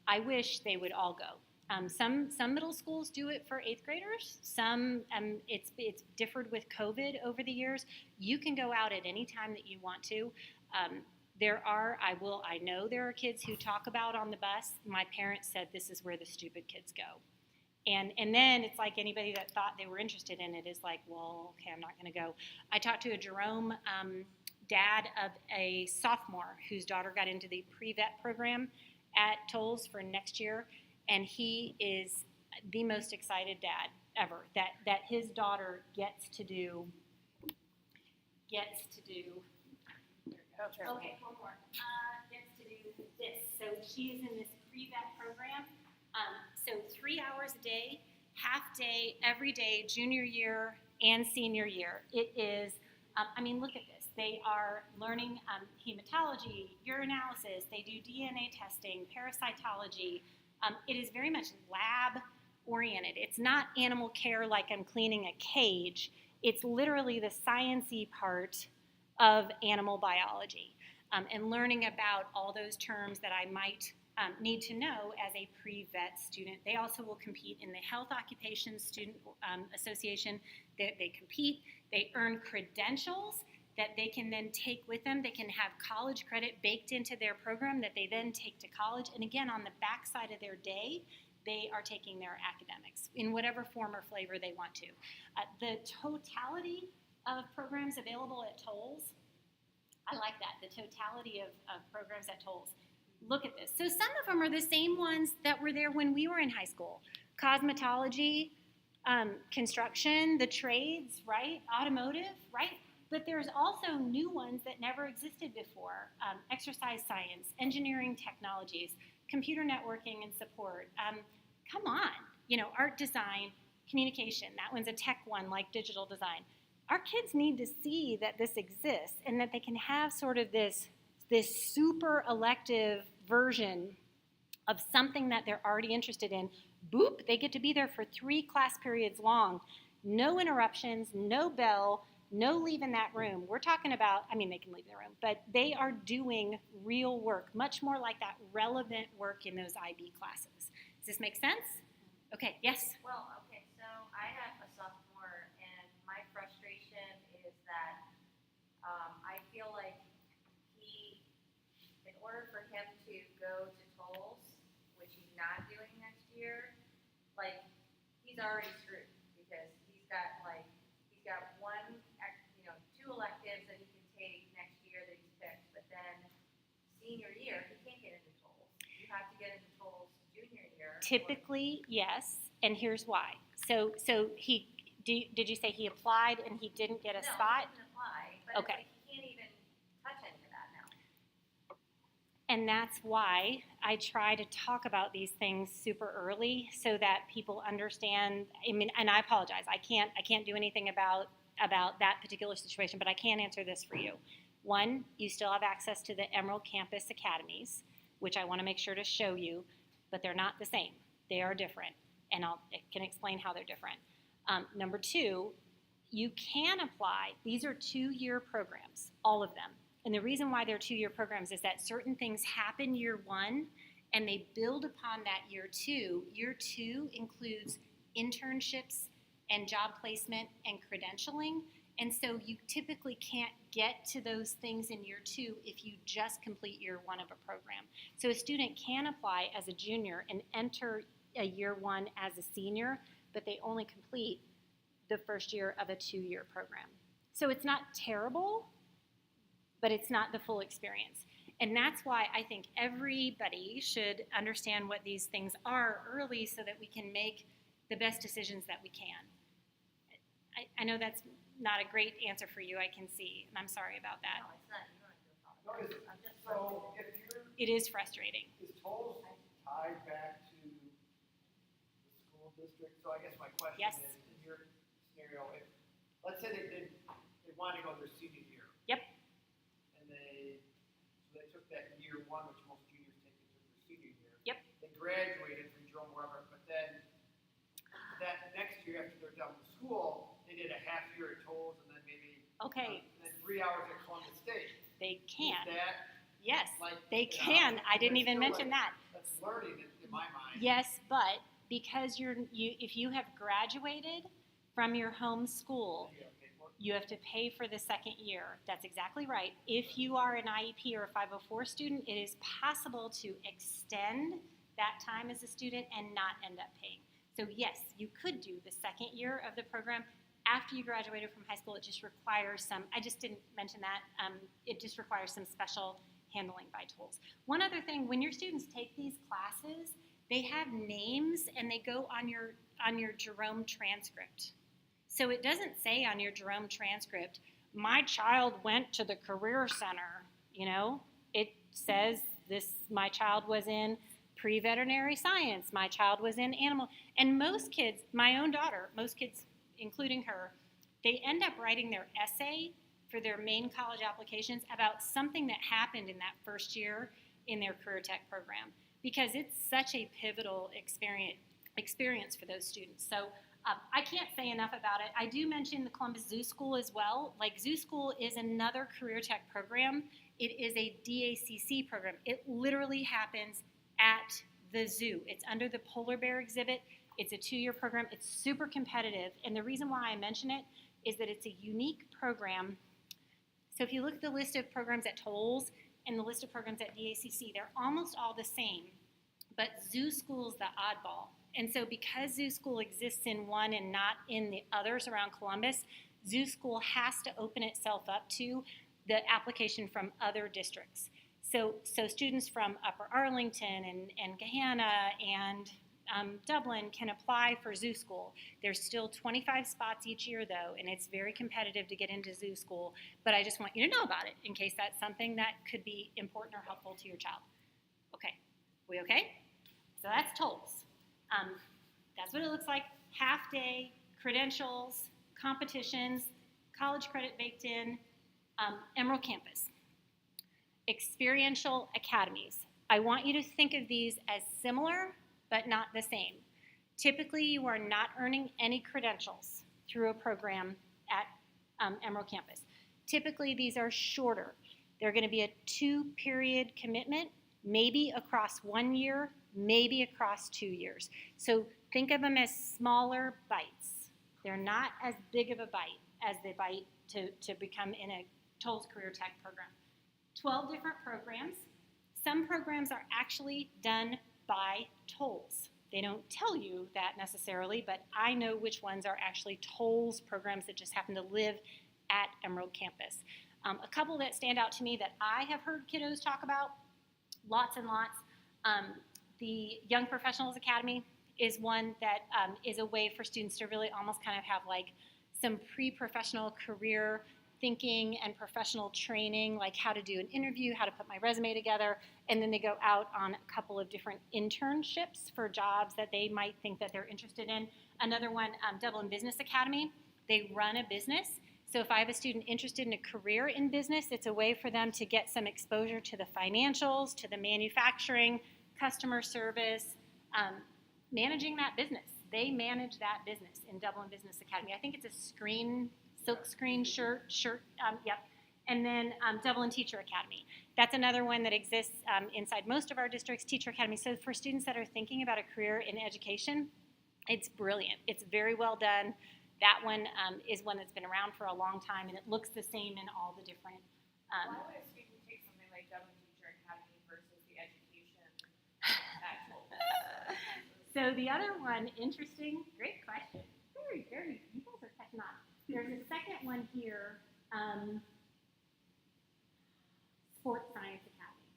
I wish they would all go. Some middle schools do it for 8th graders. Some it's differed with COVID over the years. You can go out at any time that you want to. I know there are kids who talk about on the bus. My parents said this is where the stupid kids go. And then it's like anybody that thought they were interested in it is like, well, okay, I'm not going to go. I talked to a Jerome dad of a sophomore whose daughter got into the pre-vet program at Tolles for next year, and he is the most excited dad ever that his daughter gets to do. Okay, one more. Gets to do this. So she is in this pre-vet program. So 3 hours a day, half day, every day, junior year and senior year. It is, look at this. They are learning hematology, urinalysis. They do DNA testing, parasitology. It is very much lab oriented. It's not animal care like I'm cleaning a cage. It's literally the sciencey part of animal biology and learning about all those terms that I might need to know as a pre-vet student. They also will compete in the Health Occupations Student Association. They compete, they earn credentials that they can then take with them. They can have college credit baked into their program that they then take to college. And again, on the backside of their day, they are taking their academics in whatever form or flavor they want to. The totality of programs available at Tolles, I like that, the totality of programs at Tolles. Look at this. So some of them are the same ones that were there when we were in high school. Cosmetology, construction, the trades, right? Automotive, right? But there's also new ones that never existed before. Exercise science, engineering technologies, computer networking and support. Come on, art design, communication. That one's a tech one like digital design. Our kids need to see that this exists and that they can have sort of this super elective version of something that they're already interested in. Boop, they get to be there for 3 class periods long. No interruptions, no bell, no leaving that room. We're talking about, they can leave the room, but they are doing real work, much more like that relevant work in those IB classes. Does this make sense? Okay, yes? Well, okay, so I have a sophomore, and my frustration is that I feel like in order for him to go to tolls, which he's not doing next year, he's already screwed because he's got one, 2 electives that he can take next year that he's picked, but then senior year, he can't get into tolls. You have to get into tolls junior year. Typically, yes, and here's why. So did you say he applied and he didn't get a spot? No, he didn't apply, but Okay. he can't even touch any of that now. And that's why I try to talk about these things super early so that people understand. And I apologize. I can't do anything about that particular situation, but I can answer this for you. One, you still have access to the Emerald Campus Academies, which I want to make sure to show you, but they're not the same. They are different, and I can explain how they're different. Number 2, you can apply. These are 2-year programs, all of them. And the reason why they're 2-year programs is that certain things happen year 1, and they build upon that year 2. Year 2 includes internships and job placement and credentialing. And so you typically can't get to those things in year 2 if you just complete year 1 of a program. So a student can apply as a junior and enter a year 1 as a senior, but they only complete the first year of a 2-year program. So it's not terrible, but it's not the full experience. And that's why I think everybody should understand what these things are early so that we can make the best decisions that we can. I know that's not a great answer for you, I can see, and I'm sorry about that. No, it's not. You don't have to No, apologize. I'm just so if you're, It is frustrating. is tolls tied back to the school district? So I guess my question Yes. is, in your scenario, if, let's say they wanted to go their senior year. Yep. And they took that year 1, which most juniors take, they took their senior year. Yep. They graduated from Jerome wherever, but then that next year after they're done with school, they did a half year at tolls and then maybe Okay, and then 3 hours at Columbus State. they can. Is that Yes, like, they you know, can. I didn't that's even still mention like- that. That's learning in my mind. Yes, but because if you have graduated from your home school, Yeah, okay, well, you have to pay for the second year. That's exactly right. If you are an IEP or a 504 student, it is possible to extend that time as a student and not end up paying. So yes, you could do the second year of the program after you graduated from high school. It just requires I just didn't mention that, it just requires some special handling by tolls. One other thing, when your students take these classes, they have names and they go on your Jerome transcript. So it doesn't say on your Jerome transcript, my child went to the Career Center, It says my child was in pre-veterinary science, my child was in animal, and most kids, my own daughter, most kids, including her, they end up writing their essay for their main college applications about something that happened in that first year in their career tech program, because it's such a pivotal experience for those students. So I can't say enough about it. I do mention the Columbus Zoo School as well. Zoo School is another career tech program. It is a DACC program. It literally happens at the zoo. It's under the polar bear exhibit. It's a 2-year program. It's super competitive. And the reason why I mention it is that it's a unique program. So if you look at the list of programs at Tolles and the list of programs at DACC, they're almost all the same. But Zoo School's the oddball. And so because Zoo School exists in one and not in the others around Columbus, Zoo School has to open itself up to the application from other districts. So students from Upper Arlington and Gahanna and Dublin can apply for zoo school. There's still 25 spots each year, though, and it's very competitive to get into zoo school. But I just want you to know about it in case that's something that could be important or helpful to your child. Okay, we okay? So that's tolls. That's what it looks like. Half day, credentials, competitions, college credit baked in, Emerald Campus. Experiential academies. I want you to think of these as similar, but not the same. Typically, you are not earning any credentials through a program at Emerald Campus. Typically, these are shorter. They're going to be a 2-period commitment, maybe across 1 year, maybe across 2 years. So think of them as smaller bites. They're not as big of a bite as the bite to become in a Tolles Career Tech program. 12 different programs. Some programs are actually done by Tolles. They don't tell you that necessarily, but I know which ones are actually Tolles programs that just happen to live at Emerald Campus. A couple that stand out to me that I have heard kiddos talk about, lots and lots. The Young Professionals Academy is one that is a way for students to really almost kind of have like some pre-professional career thinking and professional training, like how to do an interview, how to put my resume together, and then they go out on a couple of different internships for jobs that they might think that they're interested in. Another one, Dublin Business Academy, they run a business. So if I have a student interested in a career in business, it's a way for them to get some exposure to the financials, to the manufacturing, customer service, managing that business. They manage that business in Dublin Business Academy. I think it's a silk screen shirt, yep. And then Dublin Teacher Academy. That's another one that exists inside most of our districts, Teacher Academy. So for students that are thinking about a career in education, it's brilliant. It's very well done. That one is one that's been around for a long time, and it looks the same in all the different. Why would a student take something like Dublin Teacher Academy versus the education at Tolles? So the other one, interesting, great question. Very, very, you guys are catching on. There's a second one here, Sports Science Academy.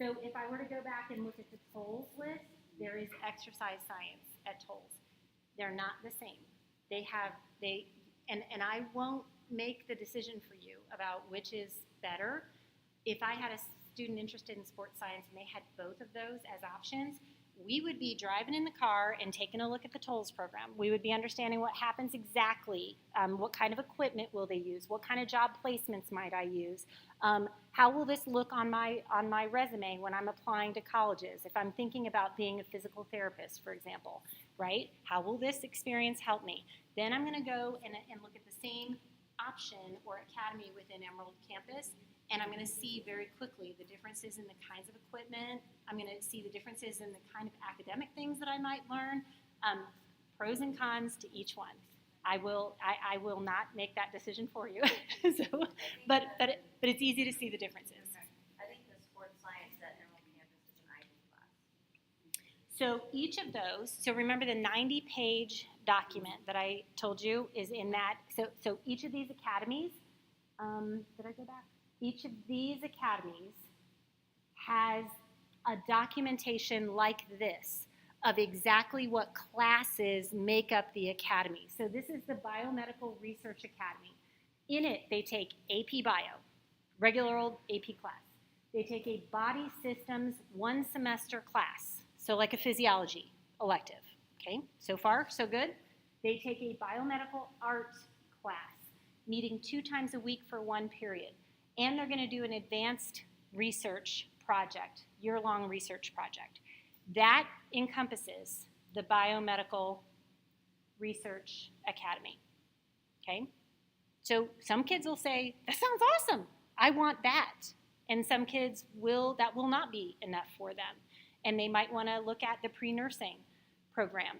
So if I were to go back and look at the Tolles list, there is exercise science at Tolles. They're not the same. And I won't make the decision for you about which is better. If I had a student interested in sports science and they had both of those as options, we would be driving in the car and taking a look at the Tolles program. We would be understanding what happens exactly, what kind of equipment will they use, what kind of job placements might I use, how will this look on my resume when I'm applying to colleges, if I'm thinking about being a physical therapist, for example, right? How will this experience help me? Then I'm going to go and look at the same option or academy within Emerald Campus, and I'm going to see very quickly the differences in the kinds of equipment. I'm going to see the differences in the kind of academic things that I might learn, pros and cons to each one. I will not make that decision for you. But it's easy to see the differences. I think the sports science at Emerald Campus is an ID class. So each of those, so remember the 90-page document that I told you is in that. So each of these academies, did I go back? Each of these academies has a documentation like this of exactly what classes make up the academy. So this is the Biomedical Research Academy. In it, they take AP Bio, regular old AP class. They take a Body Systems 1-semester class, so like a physiology elective. Okay, so far, so good. They take a Biomedical Art class, meeting 2 times a week for 1 period. And they're going to do an advanced research project, year-long research project. That encompasses the Biomedical Research Academy, okay? So some kids will say, that sounds awesome, I want that. And some kids that will not be enough for them. And they might want to look at the pre-nursing program,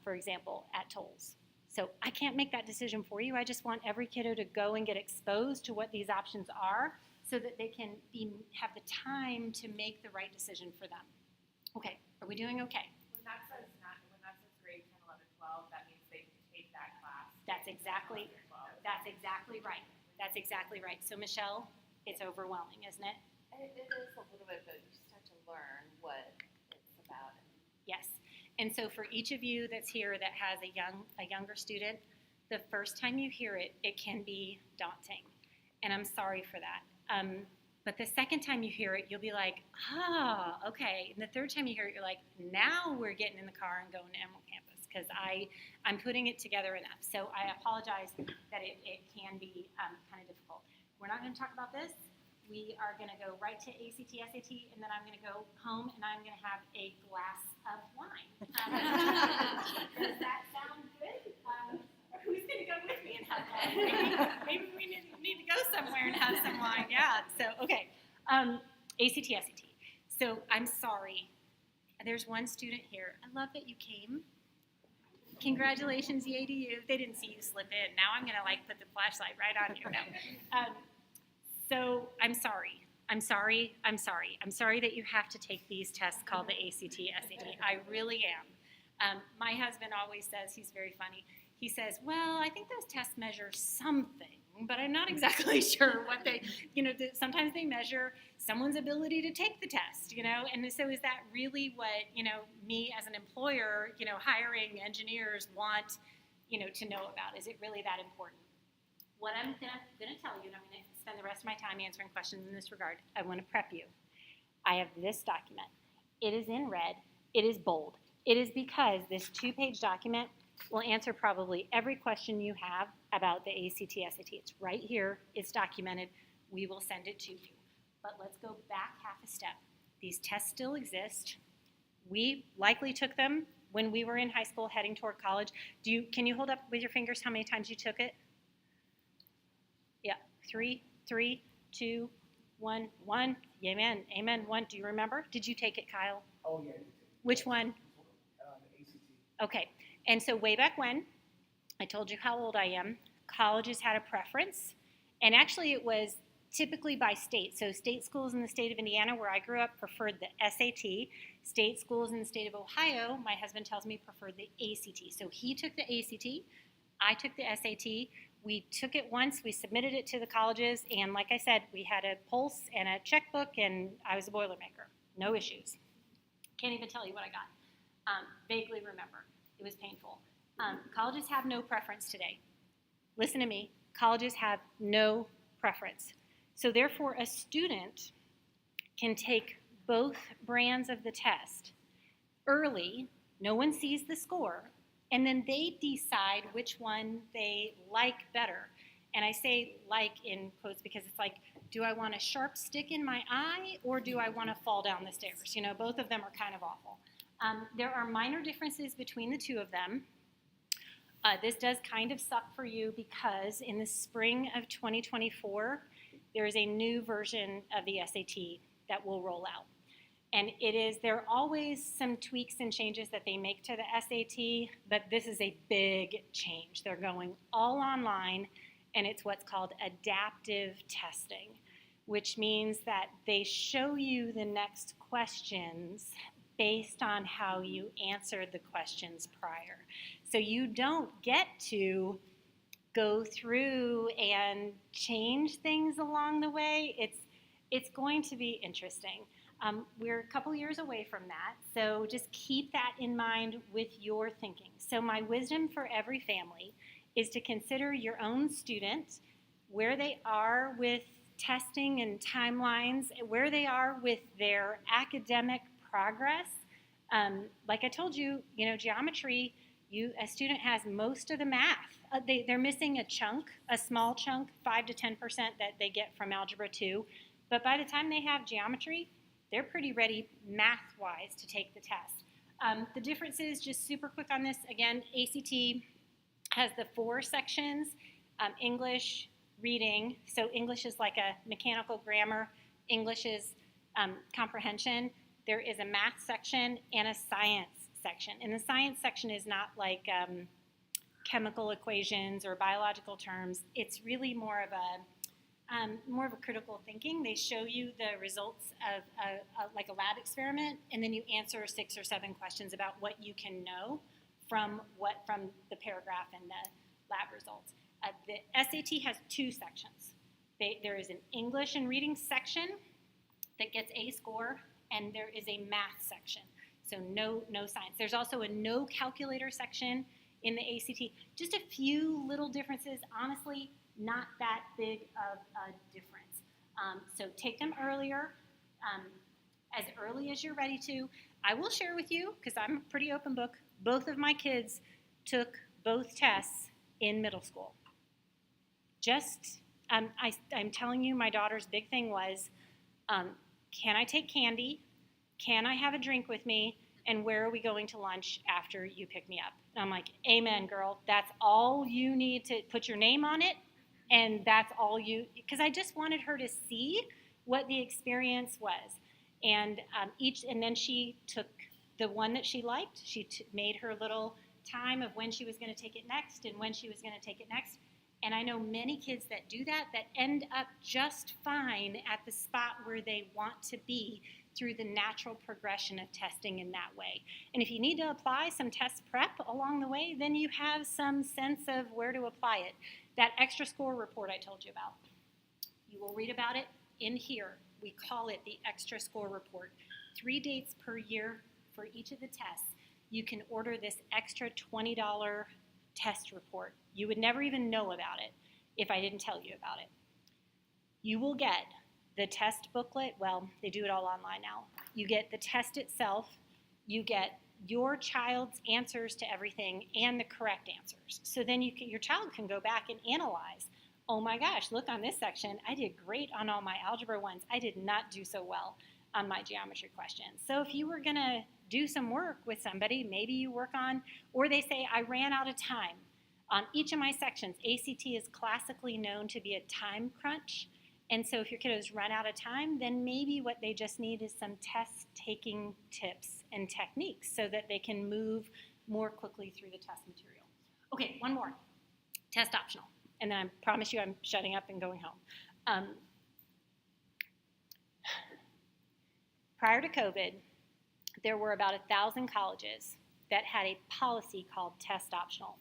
for example, at Tolles. So I can't make that decision for you. I just want every kiddo to go and get exposed to what these options are so that they can have the time to make the right decision for them. Okay, are we doing okay? When that says grade 10, 11, 12, that means they can take that class. That's exactly right. That's exactly right. So Michelle, it's overwhelming, isn't it? It is a little bit, but you start to learn what it's about. Yes. And so for each of you that's here that has a younger student, the first time you hear it, it can be daunting. And I'm sorry for that. But the second time you hear it, you'll be like, okay. And the third time you hear it, you're like, now we're getting in the car and going to Emerald Campus, because I'm putting it together enough. So I apologize that it can be kind of difficult. We're not going to talk about this. We are going to go right to ACT, SAT, and then I'm going to go home and I'm going to have a glass of wine. Does that sound good? Who's going to go with me and have wine? Maybe we need to go somewhere and have some wine. Yeah. So, okay. ACT, SAT. So I'm sorry. There's one student here. I love that you came. Congratulations, yay to you. They didn't see you slip in. Now I'm going to put the flashlight right on you. No. So I'm sorry. I'm sorry that you have to take these tests called the ACT, SAT. I really am. My husband always says, he's very funny, he says, well, I think those tests measure something, but I'm not exactly sure what they, sometimes they measure someone's ability to take the test, and so is that really what, me as an employer, hiring engineers want, to know about? Is it really that important? What I'm gonna tell you, and I'm gonna spend the rest of my time answering questions in this regard, I want to prep you. I have this document. It is in red. It is bold. It is because this 2-page document will answer probably every question you have about the ACT, SAT. It's right here. It's documented. We will send it to you. But let's go back half a step. These tests still exist. We likely took them when we were in high school heading toward college. Can you hold up with your fingers how many times you took it? Yeah, 3, 2, 1, 1. Amen, amen, 1. Do you remember? Did you take it, Kyle? Oh, yeah. Which one? The ACT. Okay, and so way back when, I told you how old I am, colleges had a preference, and actually it was typically by state. So state schools in the state of Indiana, where I grew up, preferred the SAT. State schools in the state of Ohio, my husband tells me, preferred the ACT. So he took the ACT, I took the SAT. We took it once, we submitted it to the colleges, and like I said, we had a pulse and a checkbook, and I was a Boilermaker. No issues. Can't even tell you what I got. Vaguely remember. It was painful. Colleges have no preference today. Listen to me. Colleges have no preference. So therefore, a student can take both brands of the test early. No one sees the score. And then they decide which one they like better. And I say like in quotes because it's like, do I want a sharp stick in my eye or do I want to fall down the stairs? Both of them are kind of awful. There are minor differences between the two of them. This does kind of suck for you because in the spring of 2024, there is a new version of the SAT that will roll out. And there are always some tweaks and changes that they make to the SAT, but this is a big change. They're going all online, and it's what's called adaptive testing, which means that they show you the next questions based on how you answered the questions prior. So you don't get to go through and change things along the way. It's going to be interesting. We're a couple years away from that, so just keep that in mind with your thinking. So my wisdom for every family is to consider your own student, where they are with testing and timelines, where they are with their academic progress. Like I told you, geometry, a student has most of the math. They're missing a chunk, a small chunk, 5 to 10% that they get from Algebra 2. But by the time they have geometry, they're pretty ready math-wise to take the test. The difference is, just super quick on this, again, ACT has the 4 sections, English, reading. So English is like a mechanical grammar. English is comprehension. There is a math section and a science section. And the science section is not like chemical equations or biological terms. It's really more of a critical thinking. They show you the results of like a lab experiment, and then you answer 6 or 7 questions about what you can know from the paragraph and the lab results. The SAT has 2 sections. There is an English and reading section that gets a score, and there is a math section. So no science. There's also a no calculator section in the ACT. Just a few little differences. Honestly, not that big of a difference. So take them earlier, as early as you're ready to. I will share with you, because I'm a pretty open book, both of my kids took both tests in middle school. I'm telling you, my daughter's big thing was, can I take candy? Can I have a drink with me? And where are we going to lunch after you pick me up? And I'm like, amen, girl. That's all you need to put your name on it. And that's all you, because I just wanted her to see what the experience was. And and then she took the one that she liked. She made her little time of when she was going to take it next and when she was going to take it next. And I know many kids that do that end up just fine at the spot where they want to be through the natural progression of testing in that way. And if you need to apply some test prep along the way, then you have some sense of where to apply it. That extra score report I told you about, you will read about it in here. We call it the extra score report. 3 dates per year for each of the tests. You can order this extra $20 test report. You would never even know about it if I didn't tell you about it. You will get the test booklet. Well, they do it all online now. You get the test itself. You get your child's answers to everything and the correct answers. So then your child can go back and analyze. Oh my gosh, look on this section. I did great on all my algebra ones. I did not do so well on my geometry questions. So if you were going to do some work with somebody, maybe you work on, or they say, I ran out of time. On each of my sections, ACT is classically known to be a time crunch. And so if your kiddos run out of time, then maybe what they just need is some test-taking tips and techniques so that they can move more quickly through the test material. Okay, one more. Test optional. And then I promise you I'm shutting up and going home. Prior to COVID, there were about 1,000 colleges that had a policy called test optional.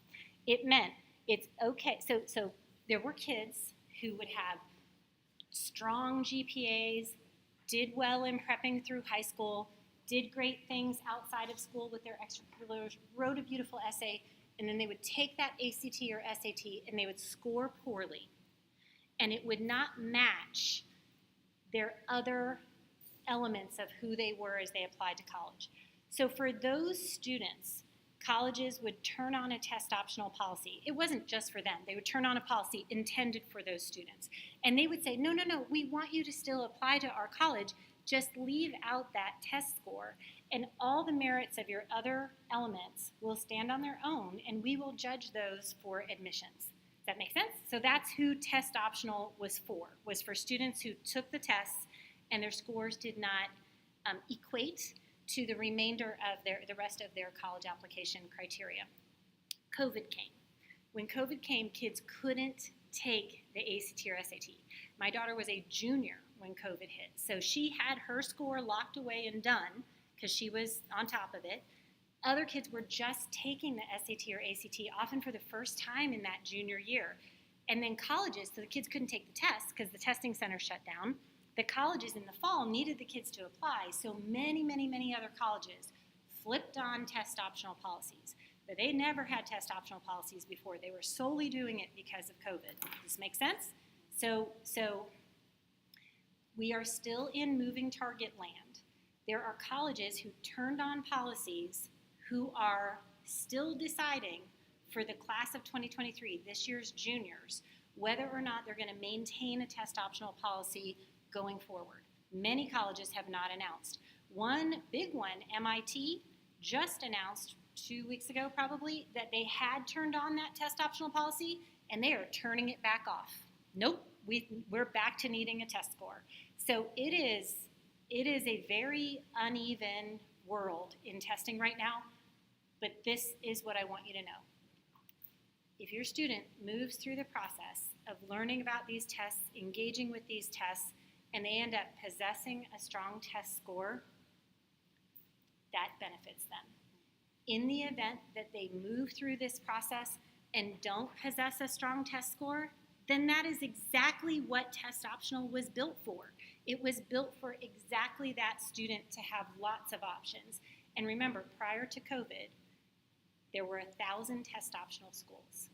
It meant it's okay. So there were kids who would have strong GPAs, did well in prepping through high school, did great things outside of school with their extracurriculars, wrote a beautiful essay, and then they would take that ACT or SAT and they would score poorly. And it would not match their other elements of who they were as they applied to college. So for those students, colleges would turn on a test optional policy. It wasn't just for them. They would turn on a policy intended for those students. And they would say, no, we want you to still apply to our college. Just leave out that test score. And all the merits of your other elements will stand on their own, and we will judge those for admissions. Does that make sense? So that's who test optional was for students who took the tests and their scores did not equate to the remainder of the rest of their college application criteria. COVID came. When COVID came, kids couldn't take the ACT or SAT. My daughter was a junior when COVID hit, so she had her score locked away and done because she was on top of it. Other kids were just taking the SAT or ACT, often for the first time in that junior year. And then colleges, so the kids couldn't take the tests because the testing center shut down. The colleges in the fall needed the kids to apply, so many other colleges flipped on test optional policies. But they never had test optional policies before. They were solely doing it because of COVID. Does this make sense? So we are still in moving target land. There are colleges who turned on policies who are still deciding for the class of 2023, this year's juniors, whether or not they're going to maintain a test optional policy going forward. Many colleges have not announced. One big one, MIT, just announced 2 weeks ago probably that they had turned on that test optional policy and they are turning it back off. Nope, we're back to needing a test score. So it is a very uneven world in testing right now, but this is what I want you to know. If your student moves through the process of learning about these tests, engaging with these tests, and they end up possessing a strong test score, that benefits them. In the event that they move through this process and don't possess a strong test score, then that is exactly what test optional was built for. It was built for exactly that student to have lots of options. And remember, prior to COVID, there were 1,000 test optional schools.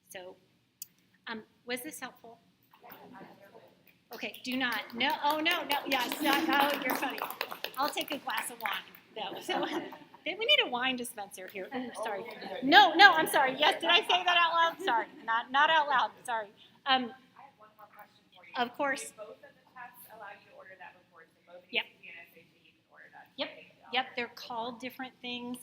So, was this helpful? Okay, do not. No, oh no, yes, no, you're funny. I'll take a glass of wine, though. So, we need a wine dispenser here. Ooh, sorry. No, I'm sorry. Yes, did I say that out loud? Sorry, not out loud. Sorry. I have one more question for you. Of course. Do both of the tests allow you to order that report? So both Yep. ACT and SAT, you can order that. Yep, they're called different things.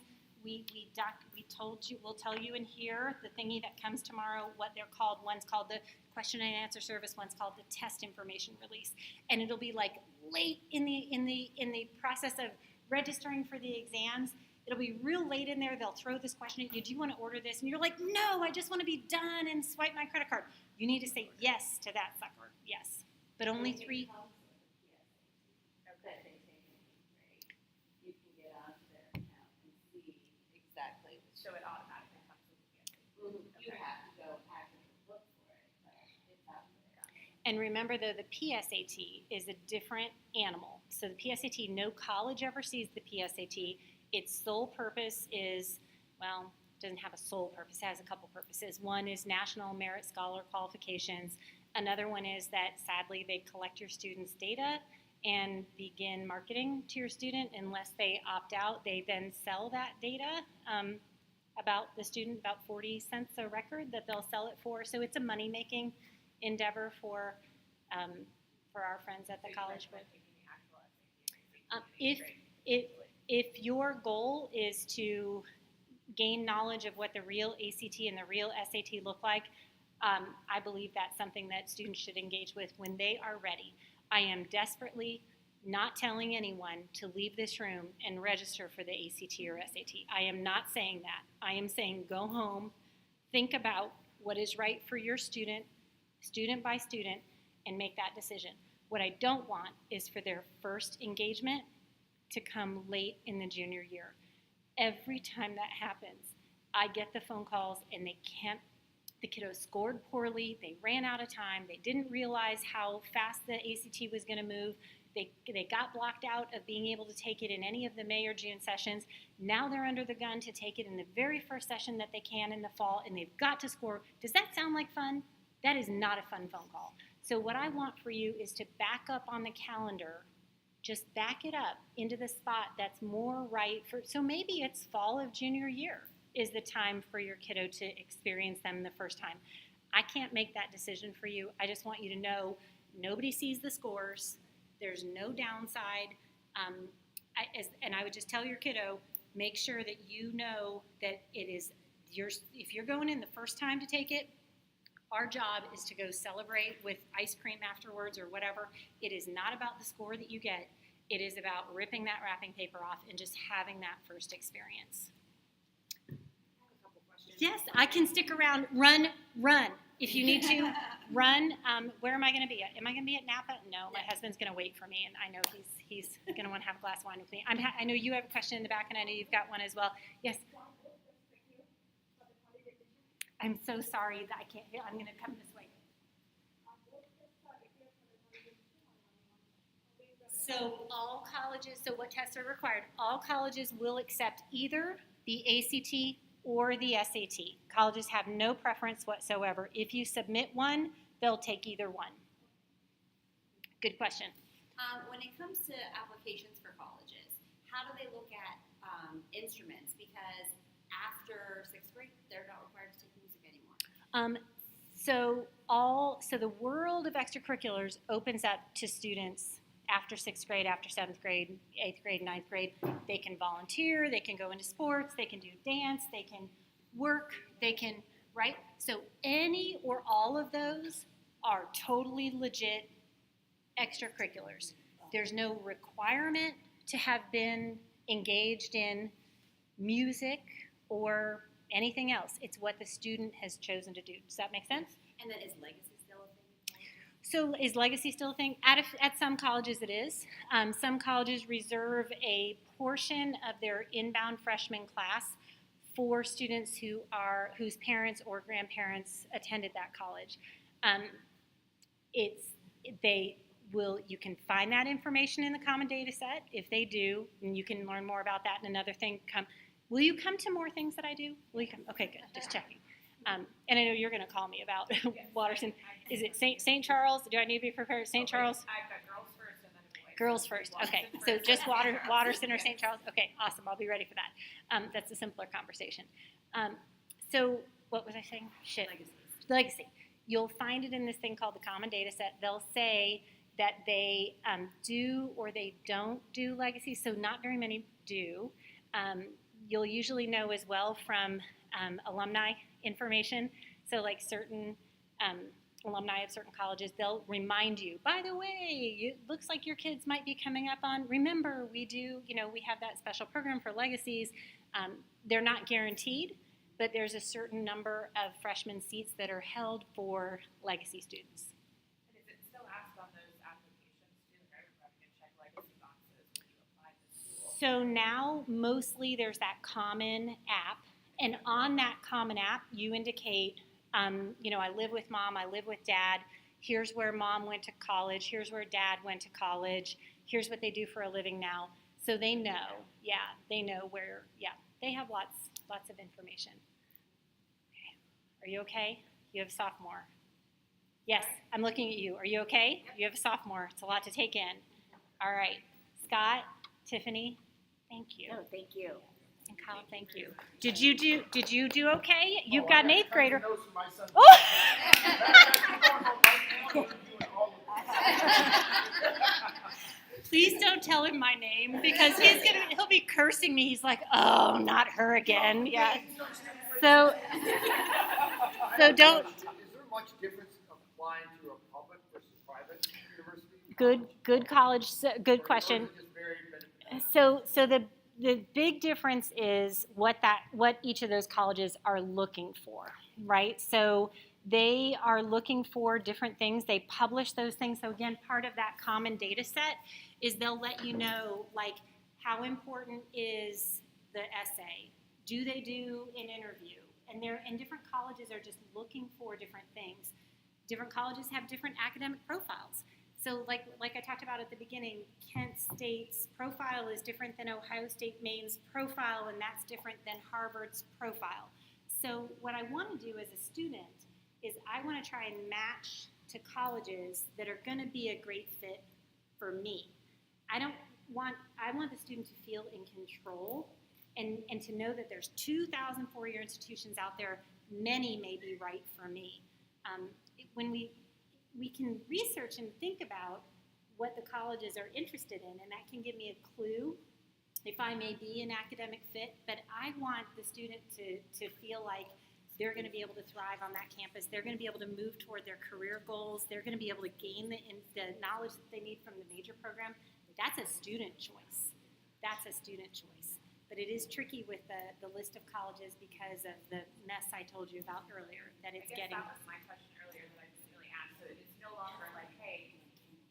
We'll tell you in here, the thingy that comes tomorrow, what they're called. One's called the question and answer service, one's called the test information release. And it'll be like late in the process of registering for the exams. It'll be real late in there. They'll throw this question at you. Do you want to order this? And you're like, no, I just want to be done and swipe my credit card. You need to say yes to that sucker. Yes. But only 3. You can get onto their account and see exactly. So it automatically comes with the PSAT. You have to go actively look for it, but it's out there. And remember, though, the PSAT is a different animal. So the PSAT, no college ever sees the PSAT. Its sole purpose is, well, it doesn't have a sole purpose. It has a couple purposes. One is national merit scholar qualifications. Another one is that, sadly, they collect your students' data and begin marketing to your student. Unless they opt out, they then sell that data about the student, about 40 cents a record that they'll sell it for. So it's a money-making endeavor for our friends at the college. But if your goal is to gain knowledge of what the real ACT and the real SAT look like, I believe that's something that students should engage with when they are ready. I am desperately not telling anyone to leave this room and register for the ACT or SAT. I am not saying that. I am saying go home, think about what is right for your student, student by student, and make that decision. What I don't want is for their first engagement to come late in the junior year. Every time that happens, I get the phone calls and the kiddos scored poorly, they ran out of time, they didn't realize how fast the ACT was gonna move, they got blocked out of being able to take it in any of the May or June sessions. Now they're under the gun to take it in the very first session that they can in the fall, and they've got to score. Does that sound like fun? That is not a fun phone call. So what I want for you is to back up on the calendar, just back it up into the spot that's more right for, so maybe it's fall of junior year is the time for your kiddo to experience them the first time. I can't make that decision for you. I just want you to know nobody sees the scores. There's no downside. And I would just tell your kiddo, make sure that you know that it is if you're going in the first time to take it, our job is to go celebrate with ice cream afterwards or whatever. It is not about the score that you get. It is about ripping that wrapping paper off and just having that first experience. Yes, I can stick around. Run. If you need to, run. Where am I going to be at? Am I going to be at Napa? No, my husband's going to wait for me, and I know he's going to want to have a glass of wine with me. I know you have a question in the back, and I know you've got one as well. Yes. I'm so sorry that I can't hear. I'm going to come this way. So all colleges, so what tests are required? All colleges will accept either the ACT or the SAT. Colleges have no preference whatsoever. If you submit one, they'll take either one. Good question. When it comes to applications for colleges, how do they look at instruments? Because after 6th grade, they're not required to take music anymore. So the world of extracurriculars opens up to students after 6th grade, after 7th grade, 8th grade, 9th grade. They can volunteer, they can go into sports, they can do dance, they can work, they can, right? So any or all of those are totally legit extracurriculars. There's no requirement to have been engaged in music or anything else. It's what the student has chosen to do. Does that make sense? And then is legacy still a thing? So is legacy still a thing? At some colleges it is. Some colleges reserve a portion of their inbound freshman class for students whose parents or grandparents attended that college. you can find that information in the common data set. If they do, and you can learn more about that. And another thing, will you come to more things that I do? Will you come? Okay, good. Just checking. And I know you're going to call me about Waterson. Is it St. Charles? Do I need to be prepared? St. Charles? I've got girls first and then boys. Girls first. Okay. So just Waterson or St. Charles? Okay, awesome. I'll be ready for that. That's a simpler conversation. So what was I saying? Shit. Legacy. You'll find it in this thing called the common data set. They'll say that they do or they don't do legacy, so not very many do. You'll usually know as well from alumni information. So like certain alumni of certain colleges, they'll remind you, by the way, it looks like your kids might be coming up on, remember, we have that special program for legacies. They're not guaranteed, but there's a certain number of freshman seats that are held for legacy students. And is it still asked on those applications too? Like I'm going to check legacy boxes when you apply to school. So now mostly there's that common app, and on that common app you indicate, I live with mom, I live with dad, here's where mom went to college, here's where dad went to college, here's what they do for a living now. So they know, they know where, they have lots of information. Okay. Are you okay? You have a sophomore. Yes, I'm looking at you. Are you okay? You have a sophomore. It's a lot to take in. All right. Scott, Tiffany, thank you. No, thank you. And Kyle, thank you. Did you do okay? You've got an 8th grader. Oh! Please don't tell him my name because he'll be cursing me. He's like, oh, not her again. Yeah. So don't. Is there much difference applying to a public versus private university? Good college. Good question. Or is it just very benefit- So the big difference is what each of those colleges are looking for, right? So they are looking for different things. They publish those things. So again, part of that common data set is they'll let you know, like, how important is the essay? Do they do an interview? And different colleges are just looking for different things. Different colleges have different academic profiles. So like I talked about at the beginning, Kent State's profile is different than Ohio State Maine's profile, and that's different than Harvard's profile. So what I want to do as a student is I want to try and match to colleges that are going to be a great fit for me. I want the student to feel in control and to know that there's 2,000 four-year institutions out there, many may be right for me. When we can research and think about what the colleges are interested in, and that can give me a clue if I may be an academic fit, but I want the student to feel like they're going to be able to thrive on that campus. They're going to be able to move toward their career goals. They're going to be able to gain the knowledge that they need from the major program. That's a student choice. That's a student choice. But it is tricky with the list of colleges because of the mess I told you about earlier, that it's getting. That was my question earlier that I just really asked. So it's no longer like, hey,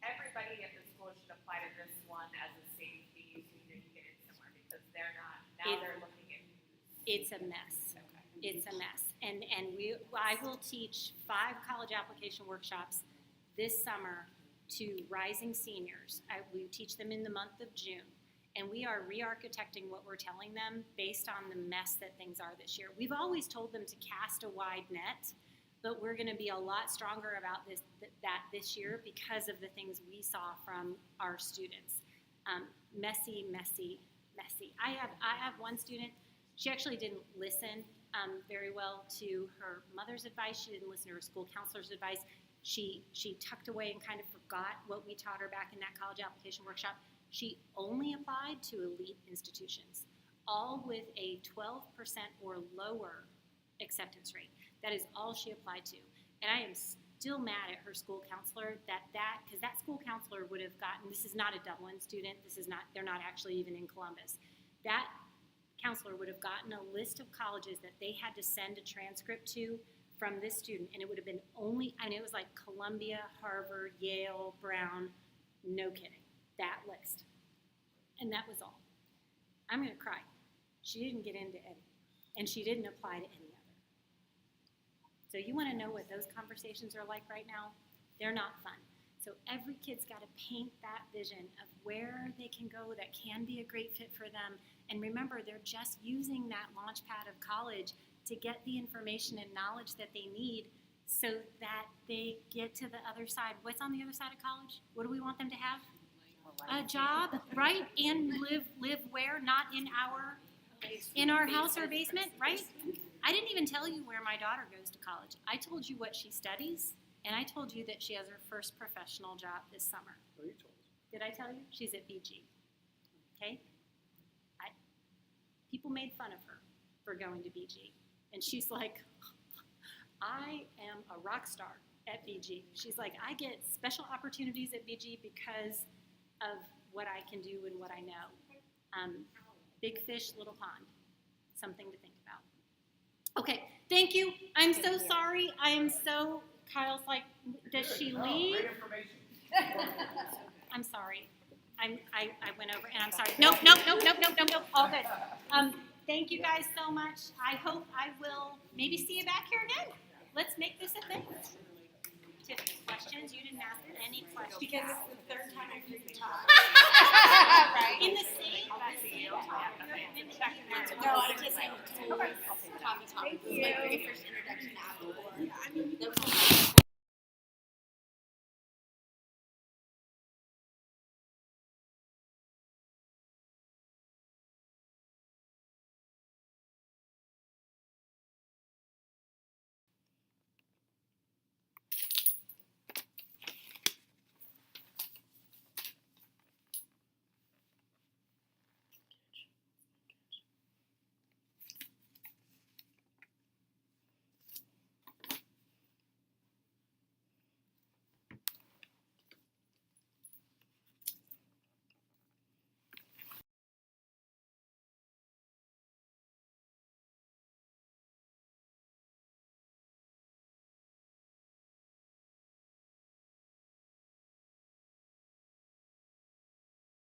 everybody at the school should apply to this one as a safety so you can get in somewhere, because they're not. Now they're looking at who's. It's a mess. Okay. It's a mess. And I will teach 5 college application workshops this summer to rising seniors. We teach them in the month of June. And we are re-architecting what we're telling them based on the mess that things are this year. We've always told them to cast a wide net, but we're going to be a lot stronger about this year because of the things we saw from our students. Messy. I have one student. She actually didn't listen very well to her mother's advice. She didn't listen to her school counselor's advice. She tucked away and kind of forgot what we taught her back in that college application workshop. She only applied to elite institutions, all with a 12% or lower acceptance rate. That is all she applied to. And I am still mad at her school counselor because that school counselor would have gotten, this is not a Dublin student, they're not actually even in Columbus. That counselor would have gotten a list of colleges that they had to send a transcript to from this student, and it would have been it was like Columbia, Harvard, Yale, Brown, no kidding. That list. And that was all. I'm going to cry. She didn't get into any. And she didn't apply to any other. So you want to know what those conversations are like right now? They're not fun. So every kid's got to paint that vision of where they can go that can be a great fit for them. And remember, they're just using that launch pad of college to get the information and knowledge that they need so that they get to the other side. What's on the other side of college? What do we want them to have? A job, right? And live where? Not in our house or basement, right? I didn't even tell you where my daughter goes to college. I told you what she studies, and I told you that she has her first professional job this summer. Oh, you told us. Did I tell you? She's at BG. Okay? People made fun of her for going to BG. And she's like, I am a rock star at BG. She's like, I get special opportunities at BG because of what I can do and what I know. Big fish, little pond. Something to think about. Okay, thank you. I'm so sorry. I am so, Kyle's like, does she leave? Great information. I'm sorry. I went over and I'm sorry. Nope. All good. Thank you guys so much. I hope I will maybe see you back here again. Let's make this a thing. Tiffany, questions? You didn't ask any questions. Because it's the third time I've heard you talk. Right. In the same talk. No, I just am totally coffee talk. Thank you. Very first introduction out of the board. I mean,